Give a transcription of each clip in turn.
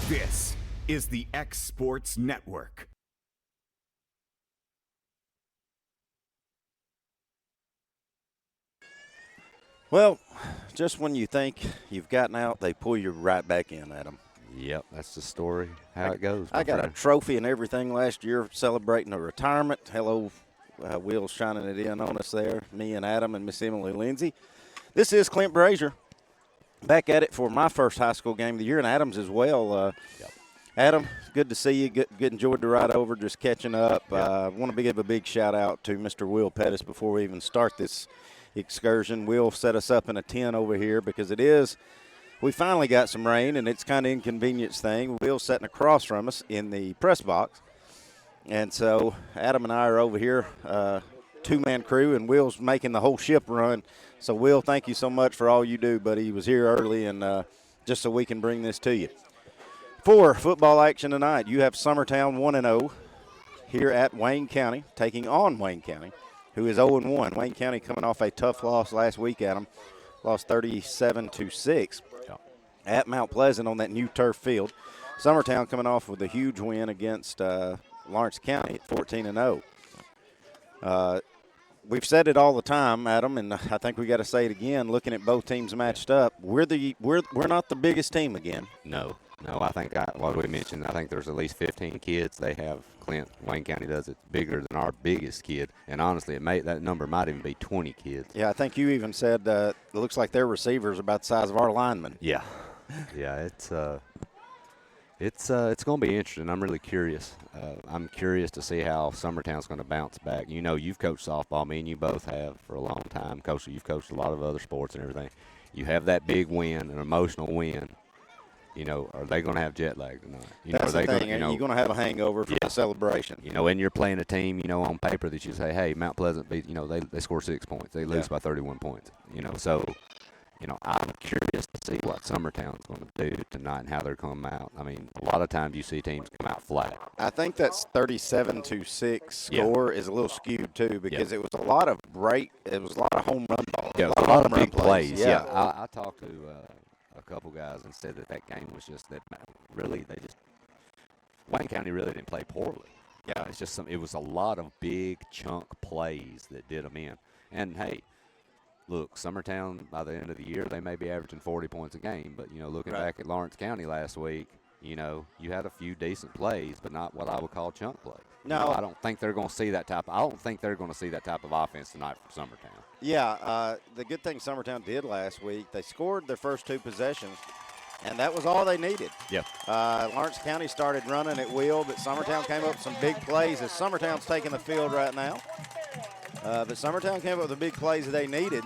This is the X Sports Network. Well, just when you think you've gotten out, they pull you right back in, Adam. Yep, that's the story, how it goes. I got a trophy and everything last year celebrating a retirement. Hello, Will's shining it in on us there, me and Adam and Miss Emily Lindsay. This is Clint Brazier, back at it for my first high school game of the year, and Adam's as well. Yep. Adam, good to see you. Good enjoyed the ride over, just catching up. I want to give a big shout-out to Mr. Will Pettis before we even start this excursion. Will set us up in a tent over here because we finally got some rain, and it's kind of inconvenience thing. Will's sitting across from us in the press box. And so Adam and I are over here, two-man crew, and Will's making the whole ship run. So, Will, thank you so much for all you do, buddy. He was here early, and just so we can bring this to you. For football action tonight, you have Summertown 1-0 here at Wayne County, taking on Wayne County, who is 0-1. Wayne County coming off a tough loss last week at them, lost 37-6 at Mount Pleasant on that new turf field. Summertown coming off with a huge win against Lawrence County at 14-0. We've said it all the time, Adam, and I think we got to say it again. Looking at both teams matched up, we're not the biggest team again. No, I think what we mentioned, I think there's at least 15 kids they have. Wayne County does it bigger than our biggest kid, and honestly, that number might even be 20 kids. Yeah, I think you even said it looks like their receivers are about the size of our linemen. Yeah, it's going to be interesting. I'm really curious. I'm curious to see how Summertown's going to bounce back. You know, you've coached softball. Me and you both have for a long time. You've coached a lot of other sports and everything. You have that big win, an emotional win. You know, are they going to have jet lag tonight? That's the thing. You're going to have a hangover from the celebration. You know, and you're playing a team, on paper that you say, hey, Mount Pleasant beat, they score 6 points. They lose by 31 points. So, I'm curious to see what Summertown's going to do tonight and how they're going to come out. I mean, a lot of times you see teams come out flat. I think that's 37-6 score is a little skewed too because it was a lot of home run balls. Yeah, a lot of big plays. Yeah, I talked to a couple guys and said that game was just that really Wayne County really didn't play poorly. Yeah, it's just it was a lot of big chunk plays that did them in. And hey, look, Summertown by the end of the year they may be averaging 40 points a game, but looking back at Lawrence County last week, you had a few decent plays, but not what I would call chunk plays. No, I don't think they're going to see that type. I don't think they're going to see that type of offense tonight from Summertown. Yeah, the good thing Summertown did last week, they scored their first two possessions, and that was all they needed. Yep. Lawrence County started running at will, but Summertown came up with some big plays as Summertown's taking the field right now. But Summertown came up with the big plays that they needed.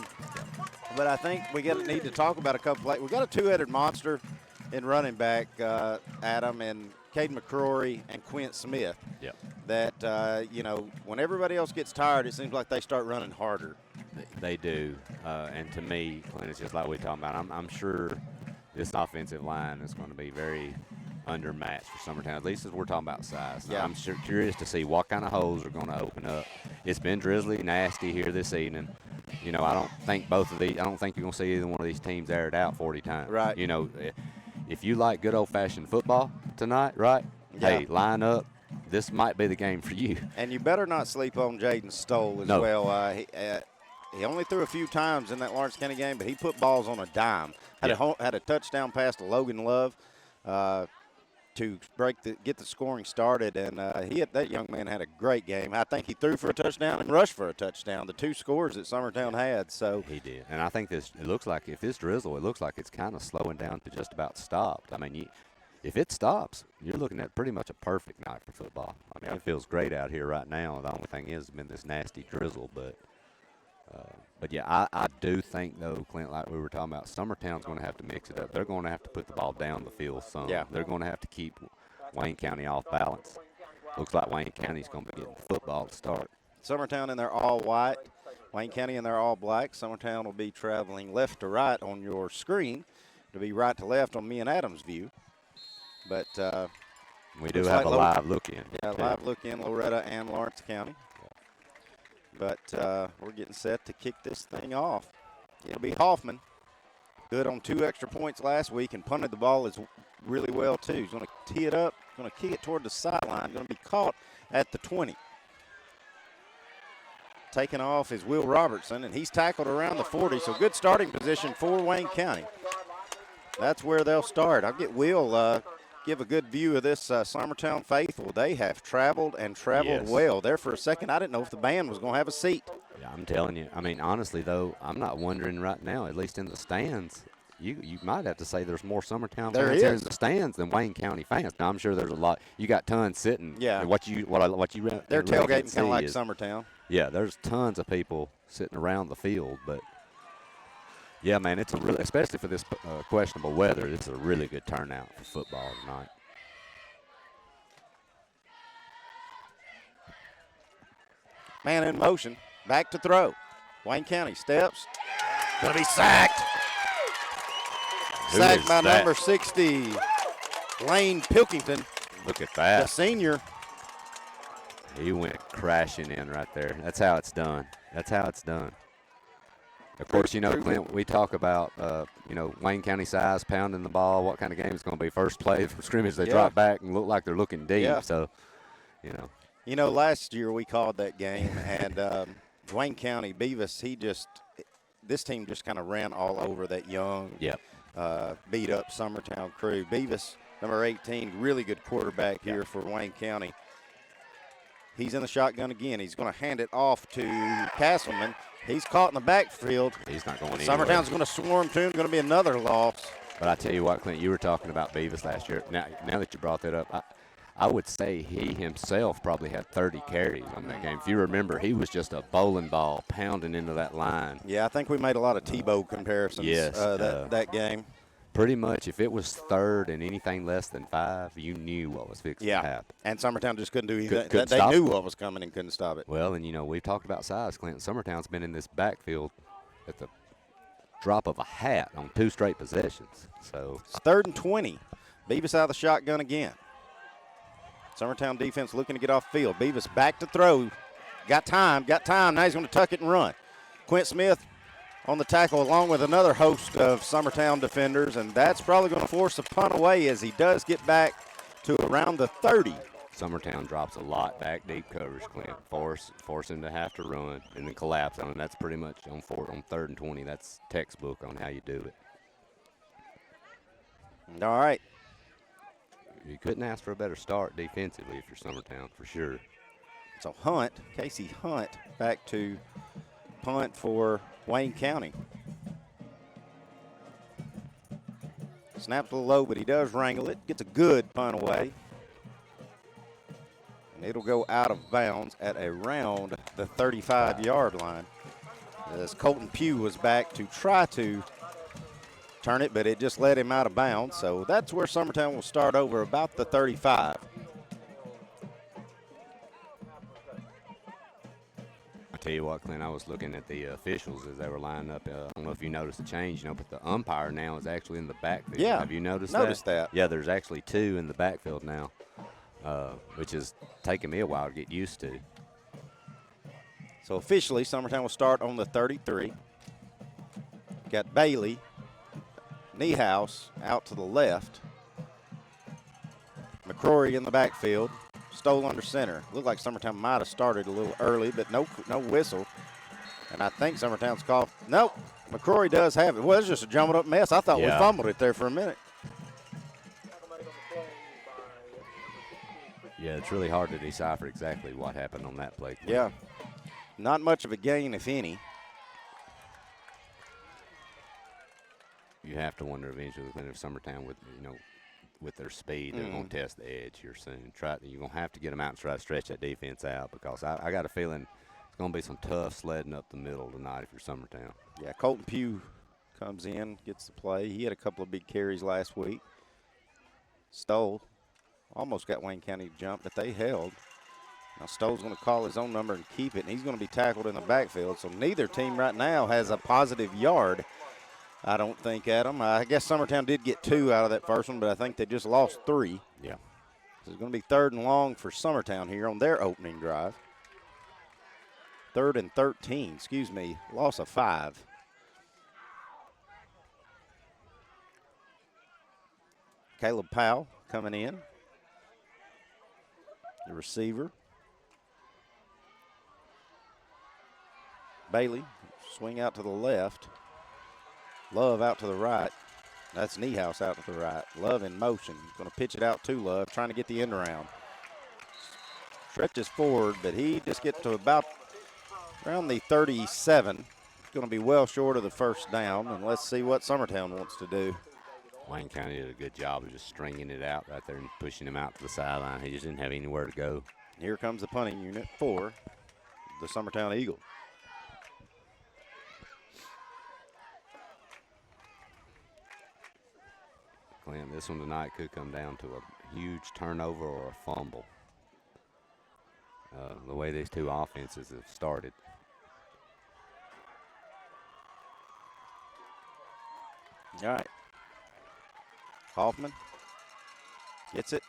But I think we need to talk about a couple plays. We've got a two-headed monster in running back, Adam, and Caden McCrory and Quint Smith. Yep. That, when everybody else gets tired, it seems like they start running harder. They do. And to me, Clint, it's just like we're talking about. I'm sure this offensive line is going to be very undermatched for Summertown, at least as we're talking about size. Yeah. I'm curious to see what kind of holes are going to open up. It's been drizzly, nasty here this evening. I don't think you're going to see either one of these teams air it out 40 times. Right. If you like good old-fashioned football tonight, right? Yeah. Hey, line up. This might be the game for you. And you better not sleep on Jaden Stoll as well. He only threw a few times in that Lawrence County game, but he put balls on a dime. Had a touchdown pass to Logan Love to get the scoring started, and that young man had a great game. I think he threw for a touchdown and rushed for a touchdown, the two scores that Summertown had. So he did, and I think it looks like if this drizzle, it looks like it's kind of slowing down to just about stopped. I mean, if it stops, you're looking at pretty much a perfect night for football. I mean, it feels great out here right now. The only thing is, it's been this nasty drizzle, but yeah, I do think, though, Clint, like we were talking about, Summertown's going to have to mix it up. They're going to have to put the ball down the field some. Yeah. They're going to have to keep Wayne County off balance. Looks like Wayne County's going to be getting the football to start. Summertown in their all white, Wayne County in their all black. Summertown will be traveling left to right on your screen. It'll be right to left on me and Adam's view. But we do have a live look in. Yeah, live look in Loretta and Lawrence County. But we're getting set to kick this thing off. It'll be Hoffman. Good on 2 extra points last week and punted the ball really well, too. He's going to tee it up, going to kick it toward the sideline, going to be caught at the 20. Taking off is Will Robertson, and he's tackled around the 40, so good starting position for Wayne County. That's where they'll start. I'll get Will give a good view of this Summertown faithful. They have traveled and traveled well. There for a second, I didn't know if the band was going to have a seat. Yeah, I'm telling you. I mean, honestly, though, I'm not wondering right now, at least in the stands, you might have to say there's more Summertown fans here in the stands than Wayne County fans. Now, I'm sure there's a lot. You got tons sitting. Yeah. What you they're tailgating kind of like Summertown. Yeah, there's tons of people sitting around the field, but yeah, man, it's a really, especially for this questionable weather, it's a really good turnout for football tonight. Man in motion, back to throw. Wayne County steps, going to be sacked. Sacked by number 60, Lane Pilkington. Look at that. The senior. He went crashing in right there. That's how it's done. That's how it's done. Of course, you know, Clint, we talk about, Wayne County size, pounding the ball, what kind of game it's going to be. First play from scrimmage, they drop back and look like they're looking deep. Yeah. So, you know. You know, last year we called that game, and Wayne County, Beavis, this team just kind of ran all over that young, beat-up Summertown crew. Beavis, number 18, really good quarterback here for Wayne County. He's in the shotgun again. He's going to hand it off to Castleman. He's caught in the backfield. He's not going anywhere. Summertown's going to swarm to him. Going to be another loss. But I tell you what, Clint, you were talking about Beavis last year. Now that you brought that up, I would say he himself probably had 30 carries on that game. If you remember, he was just a bowling ball pounding into that line. Yeah, I think we made a lot of Tebow comparisons that game. Pretty much, if it was third and anything less than 5, you knew what was fixing to happen. And Summertown just couldn't do anything. They knew what was coming and couldn't stop it. Well, and, we've talked about size, Clint. Summertown's been in this backfield at the drop of a hat on 2 straight possessions. So it's 3rd and 20. Beavis out of the shotgun again. Summertown defense looking to get off field. Beavis back to throw. Got time. Now he's going to tuck it and run. Quint Smith on the tackle along with another host of Summertown defenders, and that's probably going to force a punt away as he does get back to around the 30. Summertown drops a lot back deep coverage, Clint. Force him to have to run and then collapse on him. That's pretty much on 3rd and 20. That's textbook on how you do it. All right. You couldn't ask for a better start defensively if you're Summertown, for sure. So Casey Hunt, back to punt for Wayne County. Snaps a little low, but he does wrangle it. Gets a good punt away. And it'll go out of bounds at around the 35-yard line. As Colton Pugh was back to try to turn it, but it just let him out of bounds. So that's where Summertown will start over about the 35. I tell you what, Clint, I was looking at the officials as they were lining up. I don't know if you noticed the change, but the umpire now is actually in the backfield. Yeah. Have you noticed that? Yeah, there's actually 2 in the backfield now, which is taking me a while to get used to. So officially, Summertown will start on the 33. Got Bailey, Niehaus out to the left. McCrory in the backfield. Stoll under center. Looked like Summertown might have started a little early, but no whistle. And I think Summertown's called. Nope, McCrory does have it. Well, it's just a jumbled up mess. I thought we fumbled it there for a minute. Yeah, it's really hard to decipher exactly what happened on that play. Yeah, not much of a gain, if any. You have to wonder eventually if Summertown with their speed, they're going to test the edge here soon. You're going to have to get them out and try to stretch that defense out because I got a feeling it's going to be some tough sledding up the middle tonight if you're Summertown. Yeah, Colton Pugh comes in, gets the play. He had a couple of big carries last week. Stoll almost got Wayne County to jump, but they held. Now Stoll's going to call his own number and keep it, and he's going to be tackled in the backfield. So neither team right now has a positive yard, I don't think, Adam. I guess Summertown did get 2 out of that first one, but I think they just lost 3. Yeah. So it's going to be 3rd and long for Summertown here on their opening drive. 3rd and 13, loss of 5. Caleb Powell coming in. The receiver. Bailey, swing out to the left. Love out to the right. That's Niehaus out to the right. Love in motion. Going to pitch it out to Love, trying to get the end around. Stretches forward, but he just gets to about around the 37. Going to be well short of the first down, and let's see what Summertown wants to do. Wayne County did a good job of just stringing it out right there and pushing him out to the sideline. He just didn't have anywhere to go. Here comes the punting unit for the Summertown Eagles. Clint, this one tonight could come down to a huge turnover or a fumble. The way these two offenses have started. All right. Hoffman gets it,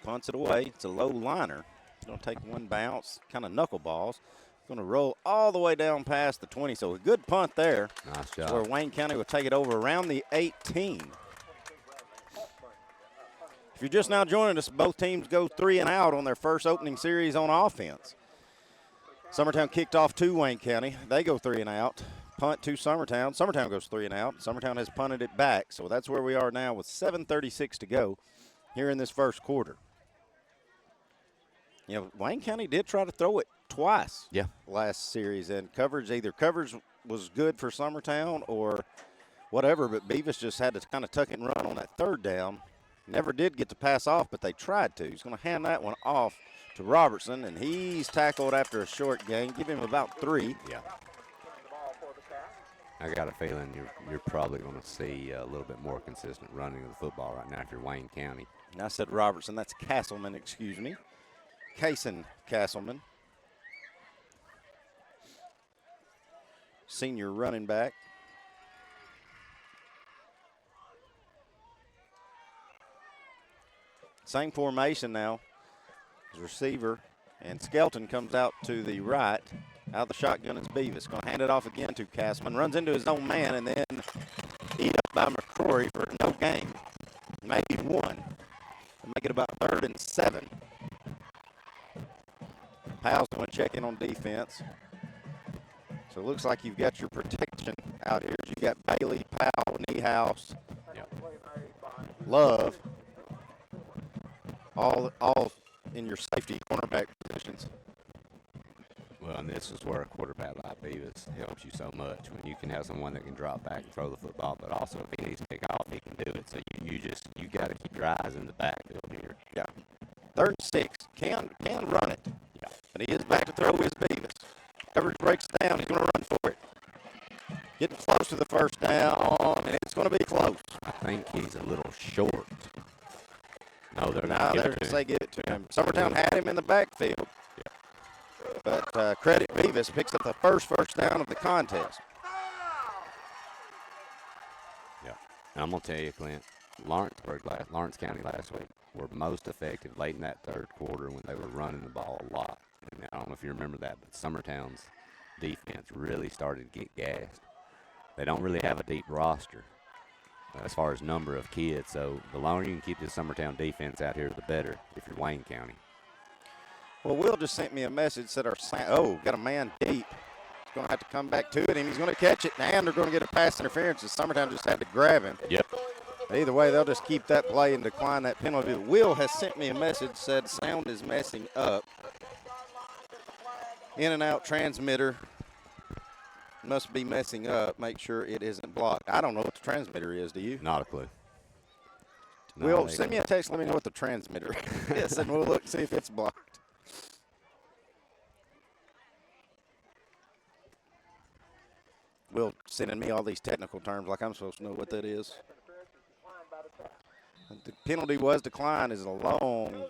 punts it away. It's a low liner. It's going to take one bounce, kind of knuckleballs. Going to roll all the way down past the 20. So a good punt there. Nice job. Where Wayne County will take it over around the 18. If you're just now joining us, both teams go 3 and out on their first opening series on offense. Summertown kicked off to Wayne County. They go 3 and out. Punt to Summertown. Summertown goes 3 and out. Summertown has punted it back. So that's where we are now with 7:36 to go here in this first quarter. You know, Wayne County did try to throw it twice last series, and coverage was good for Summertown or whatever, but Beavis just had to kind of tuck it and run on that third down. Never did get the pass off, but they tried to. He's going to hand that one off to Robertson, and he's tackled after a short gain. Give him about 3. Yeah. I got a feeling you're probably going to see a little bit more consistent running of the football right now if you're Wayne County. And I said Robertson. That's Castleman, excuse me. Cason Castleman. Senior running back. Same formation now. His receiver, and Skelton comes out to the right. Out of the shotgun is Beavis. Going to hand it off again to Castleman. Runs into his own man and then eat up by McCrory for no gain. Maybe 1. Make it about 3rd and 7. Powell's going to check in on defense. So it looks like you've got your protection out here. You've got Bailey, Powell, Niehaus, Love, all in your safety cornerback positions. Well, and this is where a quarterback like Beavis helps you so much when you can have someone that can drop back and throw the football, but also if he needs to pick off, he can do it. So you got to keep your eyes in the backfield here. Yeah. 3rd and 6. Can run it. Yeah. But he is back to throw his Beavis. Coverage breaks down. He's going to run for it. Getting close to the first down, and it's going to be close. I think he's a little short. No, they're Now not. they're going to say give it to him. Summertown had him in the backfield. But Credit Beavis picks up the first down of the contest. Yeah. And I'm going to tell you, Clint, Lawrence County last week were most effective late in that third quarter when they were running the ball a lot. And I don't know if you remember that, but Summertown's defense really started to get gassed. They don't really have a deep roster as far as number of kids. So the longer you can keep this Summertown defense out here, the better if you're Wayne County. Well, Will just sent me a message, said got a man deep. He's going to have to come back to it, and he's going to catch it, and they're going to get a pass interference, and Summertown just had to grab him. Yep. Either way, they'll just keep that play and decline that penalty. Will has sent me a message, said sound is messing up. In and out transmitter must be messing up. Make sure it isn't blocked. I don't know what the transmitter is, do you? Not a clue. Will, send me a text, let me know what the transmitter is, and we'll look, see if it's blocked. Will sending me all these technical terms like I'm supposed to know what that is. The penalty was declined as a long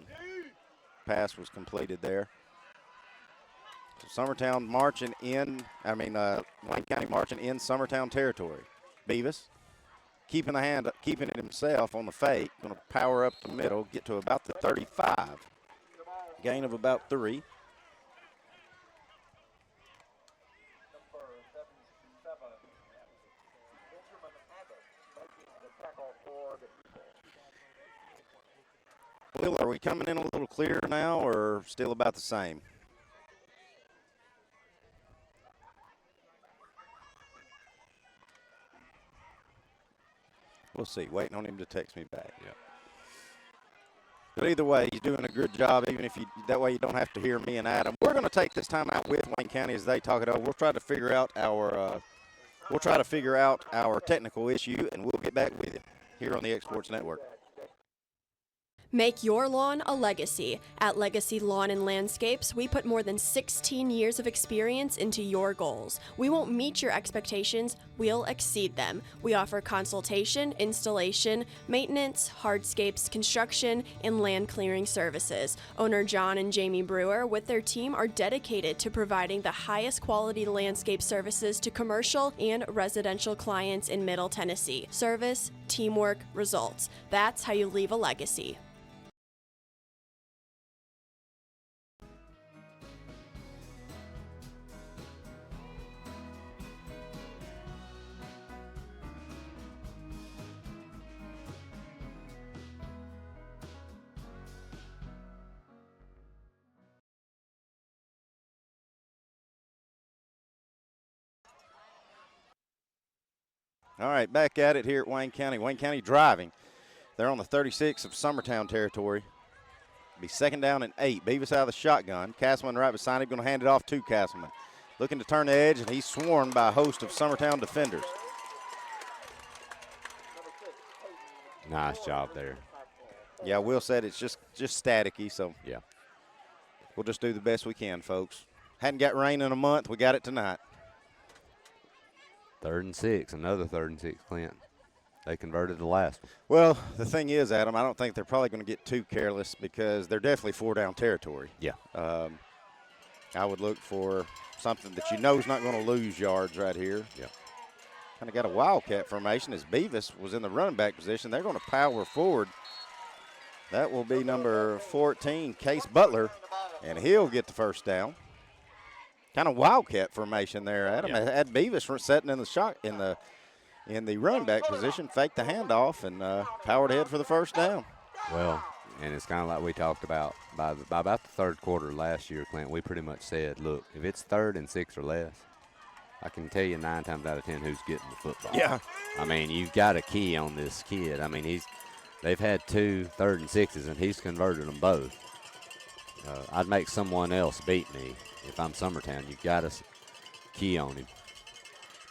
pass was completed there. So Summertown marching in, Wayne County marching in Summertown territory. Beavis keeping it himself on the fake. Going to power up the middle, get to about the 35. Gain of about 3. Will, are we coming in a little clearer now or still about the same? We'll see. Waiting on him to text me back. Yep. But either way, he's doing a good job, even if that way you don't have to hear me and Adam. We're going to take this time out with Wayne County as they talk it over. We'll try to figure out our technical issue, and we'll get back with you here on the X Sports Network. Make your lawn a legacy. At Legacy Lawn and Landscapes, we put more than 16 years of experience into your goals. We won't meet your expectations, we'll exceed them. We offer consultation, installation, maintenance, hardscapes, construction, and land clearing services. Owner John and Jamie Brewer with their team are dedicated to providing the highest quality landscape services to commercial and residential clients in Middle Tennessee. Service, teamwork, results. That's how you leave a legacy. All right, back at it here at Wayne County. Wayne County driving. They're on the 36 of Summertown territory. Be second down and 8. Beavis out of the shotgun. Castleman right beside him, going to hand it off to Castleman. Looking to turn the edge, and he's swarmed by a host of Summertown defenders. Nice job there. Yeah, Will said it's just staticky, so yeah, we'll just do the best we can, folks. Hadn't got rain in a month. We got it tonight. 3rd and 6, another 3rd and 6, Clint. They converted the last one. Well, the thing is, Adam, I don't think they're probably going to get too careless because they're definitely 4-down territory. Yeah. I would look for something that you know is not going to lose yards right here. Yeah. Kind of got a wildcat formation as Beavis was in the running back position. They're going to power forward. That will be number 14, Case Butler, and he'll get the first down. Kind of wildcat formation there, Adam. Yeah. Had Beavis sitting in the shot in the running back position, faked the handoff, and powered ahead for the first down. Well, and it's kind of like we talked about by about the 3rd quarter last year, Clint. We pretty much said, look, if it's 3rd and 6 or less, I can tell you 9 times out of 10 who's getting the football. Yeah. I mean, you've got a key on this kid. I mean, they've had 2 3rd and 6s, and he's converted them both. I'd make someone else beat me if I'm Summertown. You've got a key on him.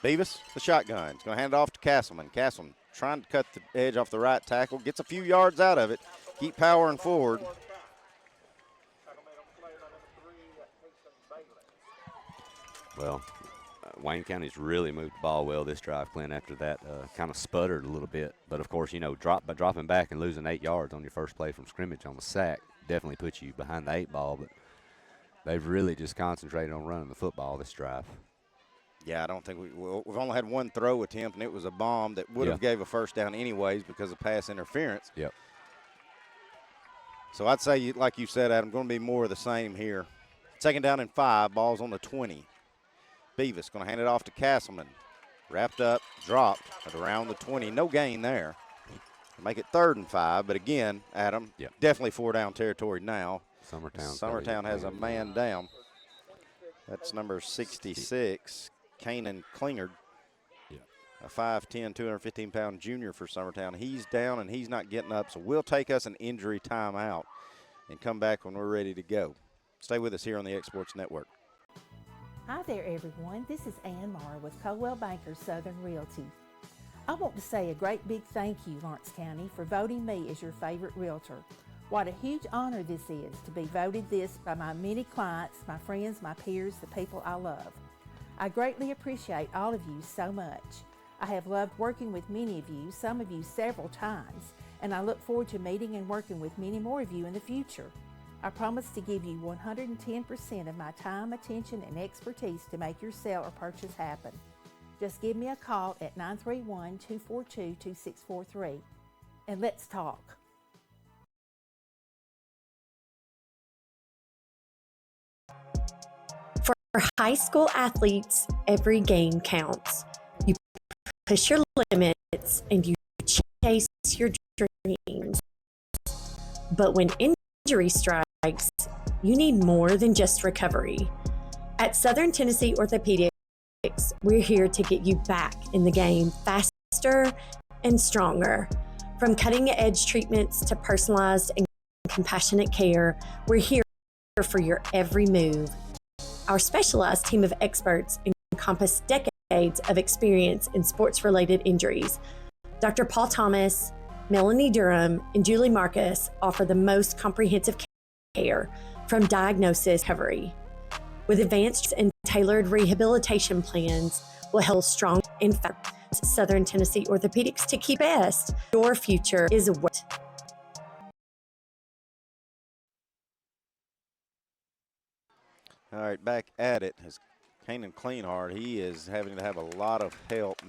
Beavis, the shotgun. He's going to hand it off to Castleman. Castleman trying to cut the edge off the right tackle. Gets a few yards out of it. Keep powering forward. Well, Wayne County's really moved the ball well this drive, Clint, after that kind of sputtered a little bit. But, of course, you know, dropping back and losing 8 yards on your first play from scrimmage on the sack definitely puts you behind the 8 ball. But they've really just concentrated on running the football this drive. Yeah, I don't think we've only had one throw attempt, and it was a bomb that would have gave a first down anyways because of pass interference. Yep. So I'd say, like you said, Adam, going to be more of the same here. 2nd down and 5, ball's on the 20. Beavis going to hand it off to Castleman. Wrapped up, dropped at around the 20. No gain there. Make it 3rd and 5, but again, Adam, definitely 4-down territory now. Summertown has a man down. That's number 66, Kanan Klingard. Yeah. A 5'10", 215-pound junior for Summertown. He's down and he's not getting up, so we'll take us an injury timeout and come back when we're ready to go. Stay with us here on the X Sports Network. Hi there, everyone. This is Ann Marr with Coldwell Banker Southern Realty. I want to say a great big thank you, Lawrence County, for voting me as your favorite realtor. What a huge honor this is to be voted this by my many clients, my friends, my peers, the people I love. I greatly appreciate all of you so much. I have loved working with many of you, some of you several times, and I look forward to meeting and working with many more of you in the future. I promise to give you 110% of my time, attention, and expertise to make your sale or purchase happen. Just give me a call at 931-242-2643, and let's talk. For high school athletes, every game counts. You push your limits and you chase your dreams. But when injury strikes, you need more than just recovery. At Southern Tennessee Orthopedics, we're here to get you back in the game faster and stronger. From cutting-edge treatments to personalized and compassionate care, we're here for your every move. Our specialized team of experts encompass decades of experience in sports-related injuries. Dr. Paul Thomas, Melanie Durham, and Julie Marcus offer the most comprehensive care from diagnosis to recovery. With advanced and tailored rehabilitation plans, we'll help strong and fast Southern Tennessee Orthopedics to keep best. Your future is what. All right, back at it is Kanan Cleanheart. He is having to have a lot of help.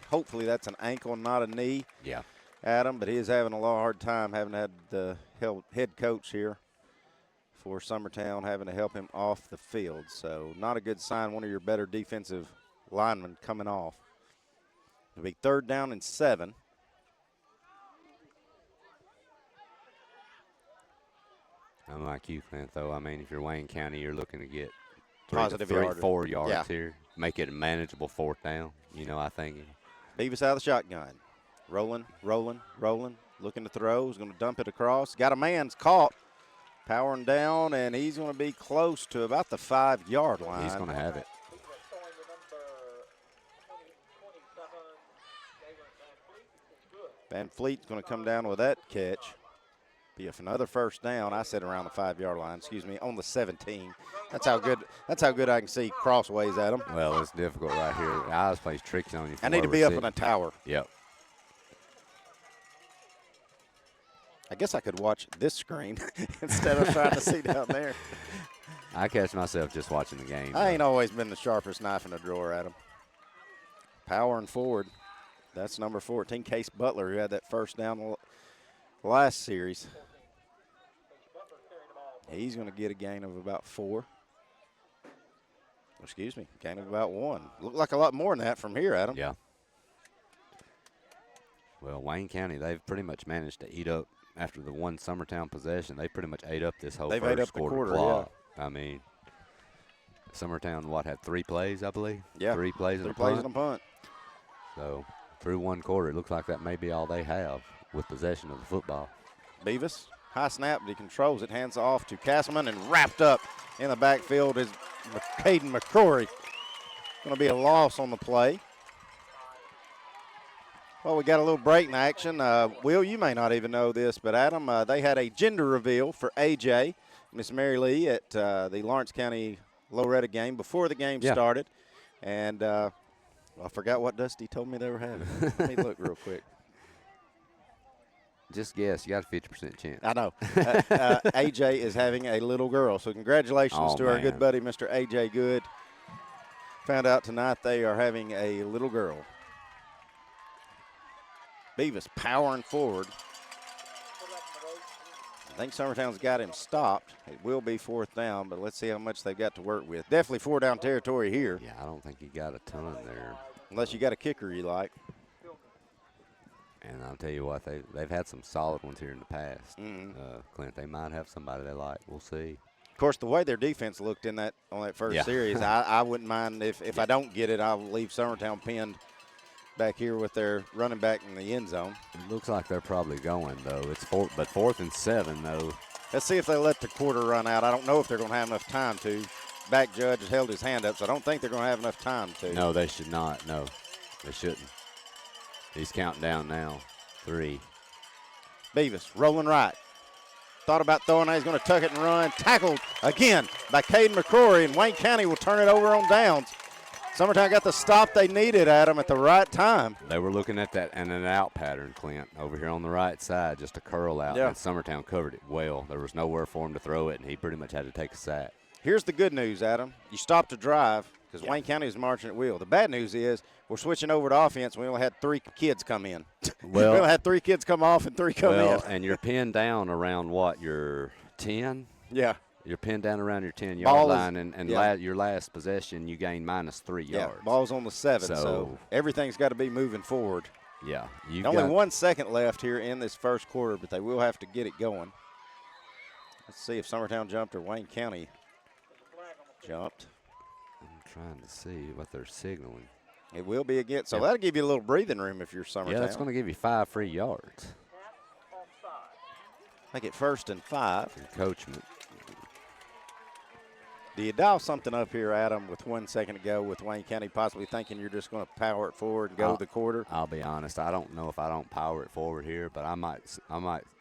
Hopefully that's an ankle, not a knee. Yeah. Adam, but he is having a hard time having had the head coach here for Summertown having to help him off the field. So not a good sign. One of your better defensive linemen coming off. It'll be 3rd down and 7. Unlike you, Clint, though, I mean, if you're Wayne County, you're looking to get Positive 4 yards Yeah. here. Make it a manageable 4th down, I think. Beavis out of the shotgun. Rolling, looking to throw. He's going to dump it across. Got a man's caught. Powering down, and he's going to be close to about the 5-yard line. He's going to have it. Van Fleet's going to come down with that catch. Be another 1st down. I said around the 5-yard line, on the 17. That's how good I can see crossways at him. Well, it's difficult right here. The eyes plays tricks on you. I need to be up in a tower. Yep. I guess I could watch this screen instead of trying to see down there. I catch myself just watching the game. I ain't always been the sharpest knife in the drawer, Adam. Powering forward. That's number 14, Case Butler, who had that 1st down last series. He's going to get a gain of about 4. Gain of about 1. Looked like a lot more than that from here, Adam. Yeah. Well, Wayne County, they've pretty much managed to eat up after the one Summertown possession. They pretty much ate up this whole They've first ate up the quarter, clock. Yeah. I mean, Summertown, had 3 plays, I believe? Yeah. 3 plays and a 3 plays punt. and a punt. So, through 1 quarter, it looks like that may be all they have with possession of the football. Beavis, high snap, but he controls it, hands off to Castleman, and wrapped up in the backfield is Caden McCrory. Going to be a loss on the play. Well, we got a little break in action. Will, you may not even know this, but Adam, they had a gender reveal for AJ, Miss Mary Lee, at the Lawrence County Loretta game before the game started. And I forgot what Dusty told me they were having. Let me look real quick. Just guess. You got a 50% chance. I know. AJ is having a little girl. So congratulations to our good buddy, Mr. AJ Good. Found out tonight they are having a little girl. Beavis powering forward. I think Summertown's got him stopped. It will be 4th down, but let's see how much they've got to work with. Definitely 4-down territory here. Yeah, I don't think he got a ton there. Unless you got a kicker you like. And I'll tell you what, they've had some solid ones here in the past. Clint, they might have somebody they like. We'll see. Of course, the way their defense looked on that first series, I wouldn't mind if I don't get it, I'll leave Summertown pinned back here with their running back in the end zone. It looks like they're probably going, though. It's 4th and 7, though. Let's see if they let the quarter run out. I don't know if they're going to have enough time to. Back judge has held his hand up, so I don't think they're going to have enough time to. No, they should not. No, they shouldn't. He's counting down now. 3. Beavis rolling right. Thought about throwing it. He's going to tuck it and run. Tackled again by Caden McCrory, and Wayne County will turn it over on downs. Summertown got the stop they needed, Adam, at the right time. They were looking at that and an out pattern, Clint, over here on the right side, just a curl out. Yeah. And Summertown covered it well. There was nowhere for him to throw it, and he pretty much had to take a sack. Here's the good news, Adam. You stopped the drive because Wayne County is marching at will. The bad news is we're switching over to offense. We only had 3 kids come in. Well, we only had 3 kids come off and 3 come in. And you're pinned down around what, your 10? Yeah. You're pinned down around your 10-yard Ball line, and your last possession, you gain minus 3 yards. Yeah, ball's on the 7, so everything's got to be moving forward. Yeah. Only 1 second left here in this first quarter, but they will have to get it going. Let's see if Summertown jumped or Wayne County jumped. I'm trying to see what they're signaling. It will be again. So Yep. that'll give you a little breathing room if you're Summertown. Yeah, that's going to give you 5 free yards. Make it 1st and 5. Encroachment. Do you dial something up here, Adam, with 1 second to go with Wayne County possibly thinking you're just going to power it forward and go the quarter? I'll be honest. I don't know if I don't power it forward here, but I might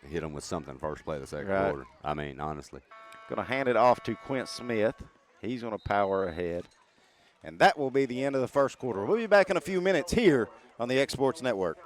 hit them with something first play of the second Right. quarter. I mean, honestly. Going to hand it off to Quint Smith. He's going to power ahead. And that will be the end of the first quarter. We'll be back in a few minutes here on the X Sports Network.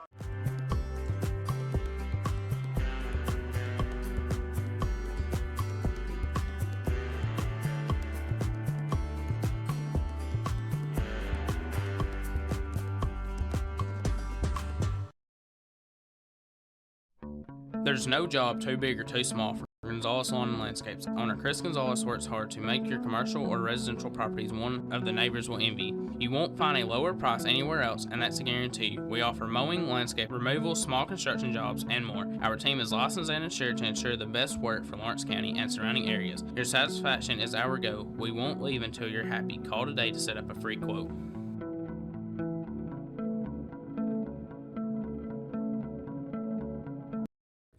There's no job too big or too small for Gonzalez Lawn and Landscapes. Owner Chris Gonzalez works hard to make your commercial or residential properties one of the neighbors will envy. You won't find a lower price anywhere else, and that's a guarantee. We offer mowing, landscape removal, small construction jobs, and more. Our team is licensed and insured to ensure the best work for Lawrence County and surrounding areas. Your satisfaction is our goal. We won't leave until you're happy. Call today to set up a free quote.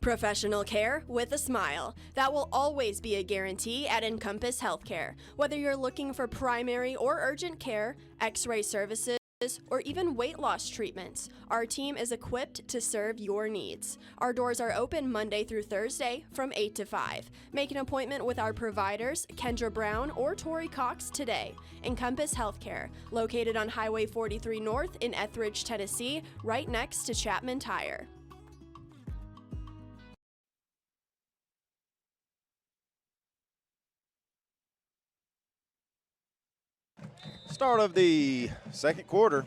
Professional care with a smile. That will always be a guarantee at Encompass Healthcare. Whether you're looking for primary or urgent care, x-ray services, or even weight loss treatments, our team is equipped to serve your needs. Our doors are open Monday through Thursday from 8 to 5. Make an appointment with our providers, Kendra Brown or Tori Cox, today. Encompass Healthcare, located on Highway 43 North in Etheridge, Tennessee, right next to Chapman Tire. Start of the second quarter.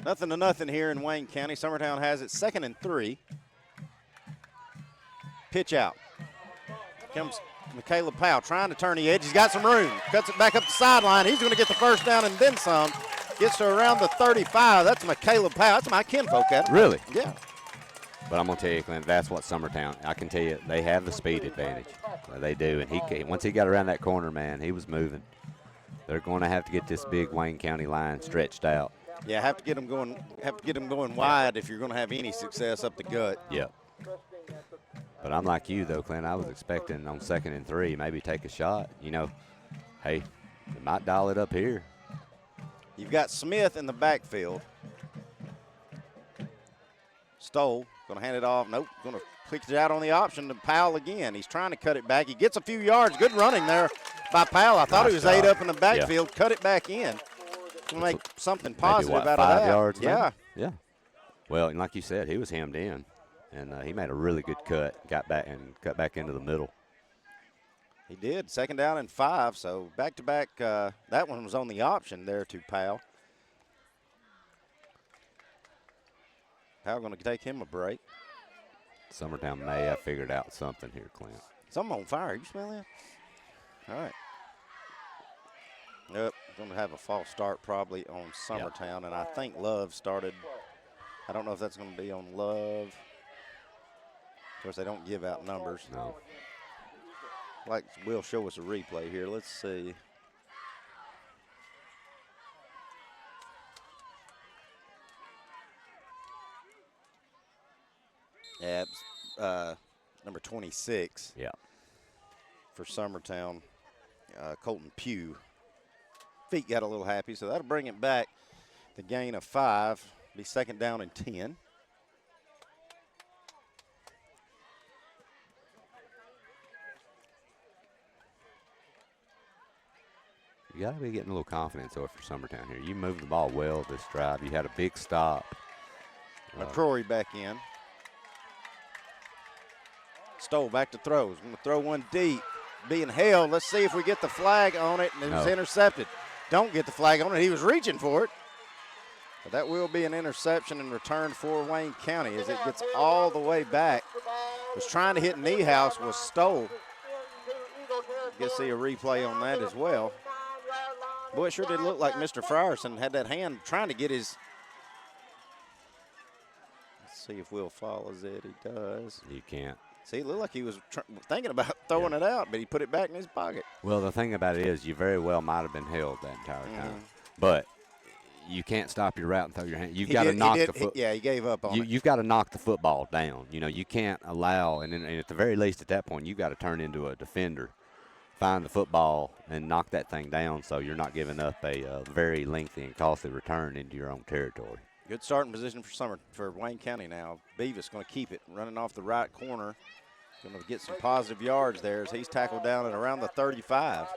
0-0 here in Wayne County. Summertown has it 2nd and 3. Pitch out. Comes Michaela Powell trying to turn the edge. He's got some room. Cuts it back up the sideline. He's going to get the first down and then some. Gets to around the 35. That's Michaela Powell. That's my kinfolk, Adam. Really? Yeah. But I'm going to tell you, Clint, that's what Summertown, I can tell you, they have the speed advantage. They do. And once he got around that corner, man, he was moving. They're going to have to get this big Wayne County line stretched out. Yeah, have to get them going. Have to get them going wide if you're going to have any success up the gut. Yep. But I'm like you though, Clint. I was expecting on 2nd and 3, maybe take a shot. You know, hey, they might dial it up here. You've got Smith in the backfield. Stoll going to hand it off. Nope, going to pick it out on the option to Powell again. He's trying to cut it back. He gets a few yards. Good running there by Powell. I thought he was 8 up in the backfield. Yeah. Cut it back in. To make something positive out of that. 5 yards? Yeah. Yeah. Well, and like you said, he was hemmed in, and he made a really good cut. Got back and cut back into the middle. He did. 2nd down and 5. So back to back. That one was on the option there to Powell. Powell going to take him a break. Summertown may have figured out something here, Clint. Something on fire. You smell that? All right. Yep, going to have a false start probably on Summertown, and I think Love started. I don't know if that's going to be on Love. Of course, they don't give out numbers. No. Like, will show us a replay here. Let's see. Yeah, number 26. Yeah. For Summertown, Colton Pugh. Feet got a little happy, so that'll bring it back. The gain of 5, be 2nd down and 10. You got to be getting a little confidence over for Summertown here. You moved the ball well this drive. You had a big stop. McCrory back in. Stoll back to throws. Going to throw one deep. Being held. Let's see if we get the flag on it. And it was intercepted. Don't get the flag on it. He was reaching for it. But that will be an interception in return for Wayne County as it gets all the way back. Was trying to hit Niehaus, was Stoll. You can see a replay on that as well. Boy, it sure did look like Mr. Frierson had that hand trying to get his. Let's see if Will follows it. He does. You can't. See, it looked like he was thinking about throwing it out, but he put it back in his pocket. Well, the thing about it is you very well might have been held that entire time. But you can't stop your route and throw your hand. You've got to knock the foot. Yeah, he gave up on it. You've got to knock the football down. You know, you can't allow, and at the very least at that point, you've got to turn into a defender, find the football, and knock that thing down so you're not giving up a very lengthy and costly return into your own territory. Good starting position for Wayne County now. Beavis going to keep it, running off the right corner. Going to get some positive yards there as he's tackled down at around the 35.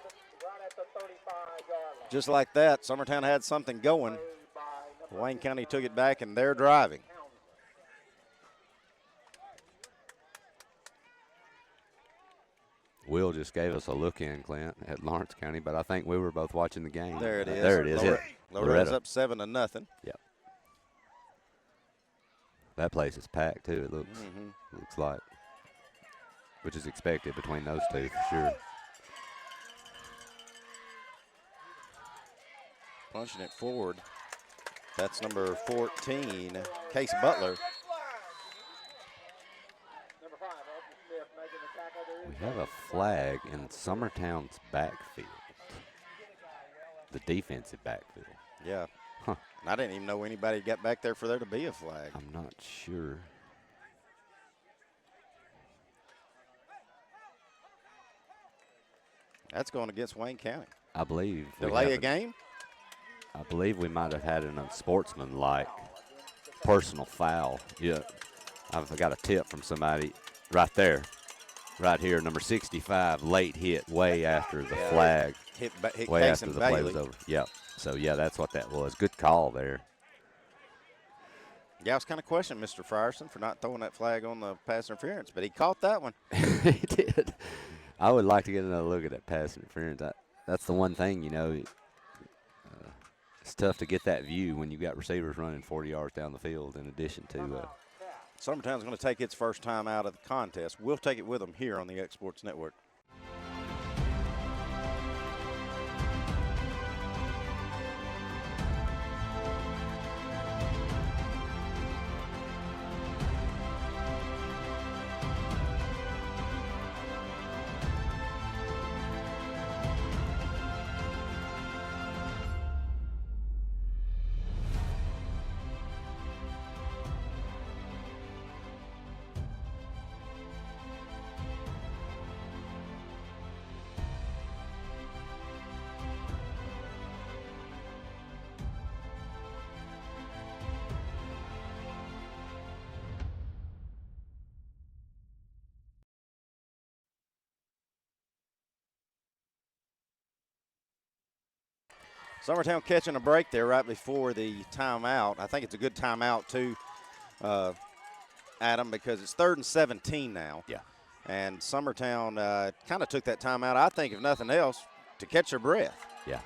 Just like that, Summertown had something going. Wayne County took it back, and they're driving. Will just gave us a look in, Clint, at Lawrence County, but I think we were both watching the game. There it is. There it is. Loretta's up 7-0. Yep. That place is packed too. It looks like, which is expected between those two for sure. Punching it forward. That's number 14, Case Butler. We have a flag in Summertown's backfield, the defensive backfield. Yeah. Huh. I didn't even know anybody got back there for there to be a flag. I'm not sure. That's going against Wayne County. I believe. Delay a game? I believe we might have had an unsportsmanlike personal foul. Yeah, I've got a tip from somebody right there, right here, number 65, late hit way after the flag. Hit way Case after and the play Bailey. was over. Yep. So, yeah, that's what that was. Good call there. Yeah, I was kind of questioning Mr. Frierson for not throwing that flag on the pass interference, but he caught that one. He did. I would like to get another look at that pass interference. That's the one thing, you know, it's tough to get that view when you've got receivers running 40 yards down the field in addition to Summertown's going to take its first time out of the contest. We'll take it with them here on the X Sports Network. Summertown catching a break there right before the timeout. I think it's a good timeout too, Adam, because it's 3rd and 17 now. Yeah. And Summertown kind of took that timeout, I think, if nothing else, to catch their breath. Yeah.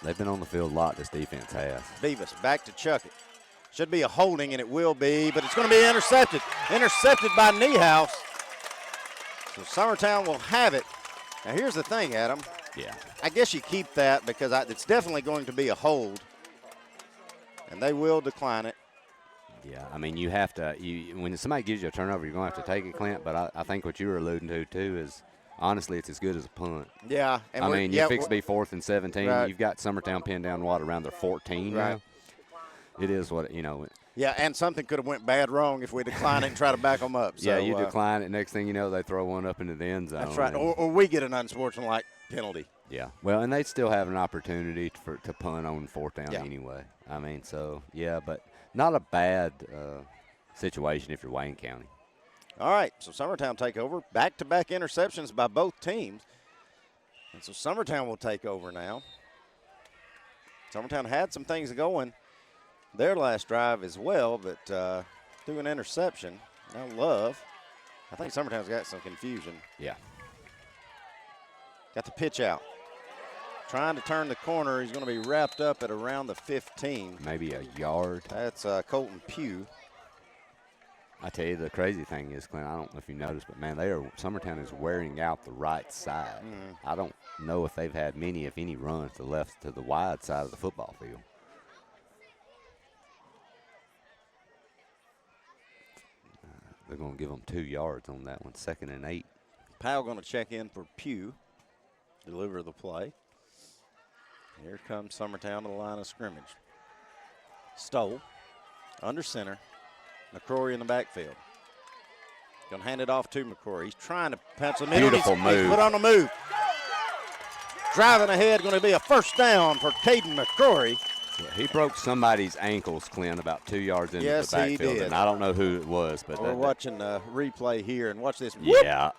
They've been on the field a lot, this defense has. Beavis back to chuck it. Should be a holding, and it will be, but it's going to be intercepted. Intercepted by Niehaus. So Summertown will have it. Now, here's the thing, Adam. Yeah. I guess you keep that because it's definitely going to be a hold, and they will decline it. Yeah, I mean, you have to when somebody gives you a turnover, you're going to have to take it, Clint, but I think what you were alluding to, too, is honestly it's as good as a punt. Yeah. And I mean, you fix to be 4th and 17. Right. You've got Summertown pinned down, around their 14 right. now? It is what, you know. Yeah, and something could have went bad wrong if we decline it and try to back them up. So, yeah, you decline it. Next thing you know, they throw one up into the end zone. That's right. Or we get an unsportsmanlike penalty. Yeah. Well, and they'd still have an opportunity to punt on 4th down yeah. anyway. I mean, so, yeah, but not a bad situation if you're Wayne County. All right, so Summertown take over. Back-to-back interceptions by both teams. And so Summertown will take over now. Summertown had some things going their last drive as well, but through an interception. Now Love. I think Summertown's got some confusion. Yeah. Got the pitch out. Trying to turn the corner. He's going to be wrapped up at around the 15. Maybe a yard. That's Colton Pugh. I tell you, the crazy thing is, Clint, I don't know if you noticed, but, man, Summertown is wearing out the right side. I don't know if they've had many, if any, runs to the wide side of the football field. They're going to give them 2 yards on that one, 2nd and 8. Powell going to check in for Pugh, deliver the play. Here comes Summertown to the line of scrimmage. Stoll, under center. McCrory in the backfield. Going to hand it off to McCrory. He's trying to pencil him in. Beautiful move. He's put on the move. Driving ahead, going to be a first down for Caden McCrory. Yeah, he broke somebody's ankles, Clint, about 2 yards into Yes, the backfield. he did. And I don't know who it was, but We're watching the replay here, and watch this. Yeah.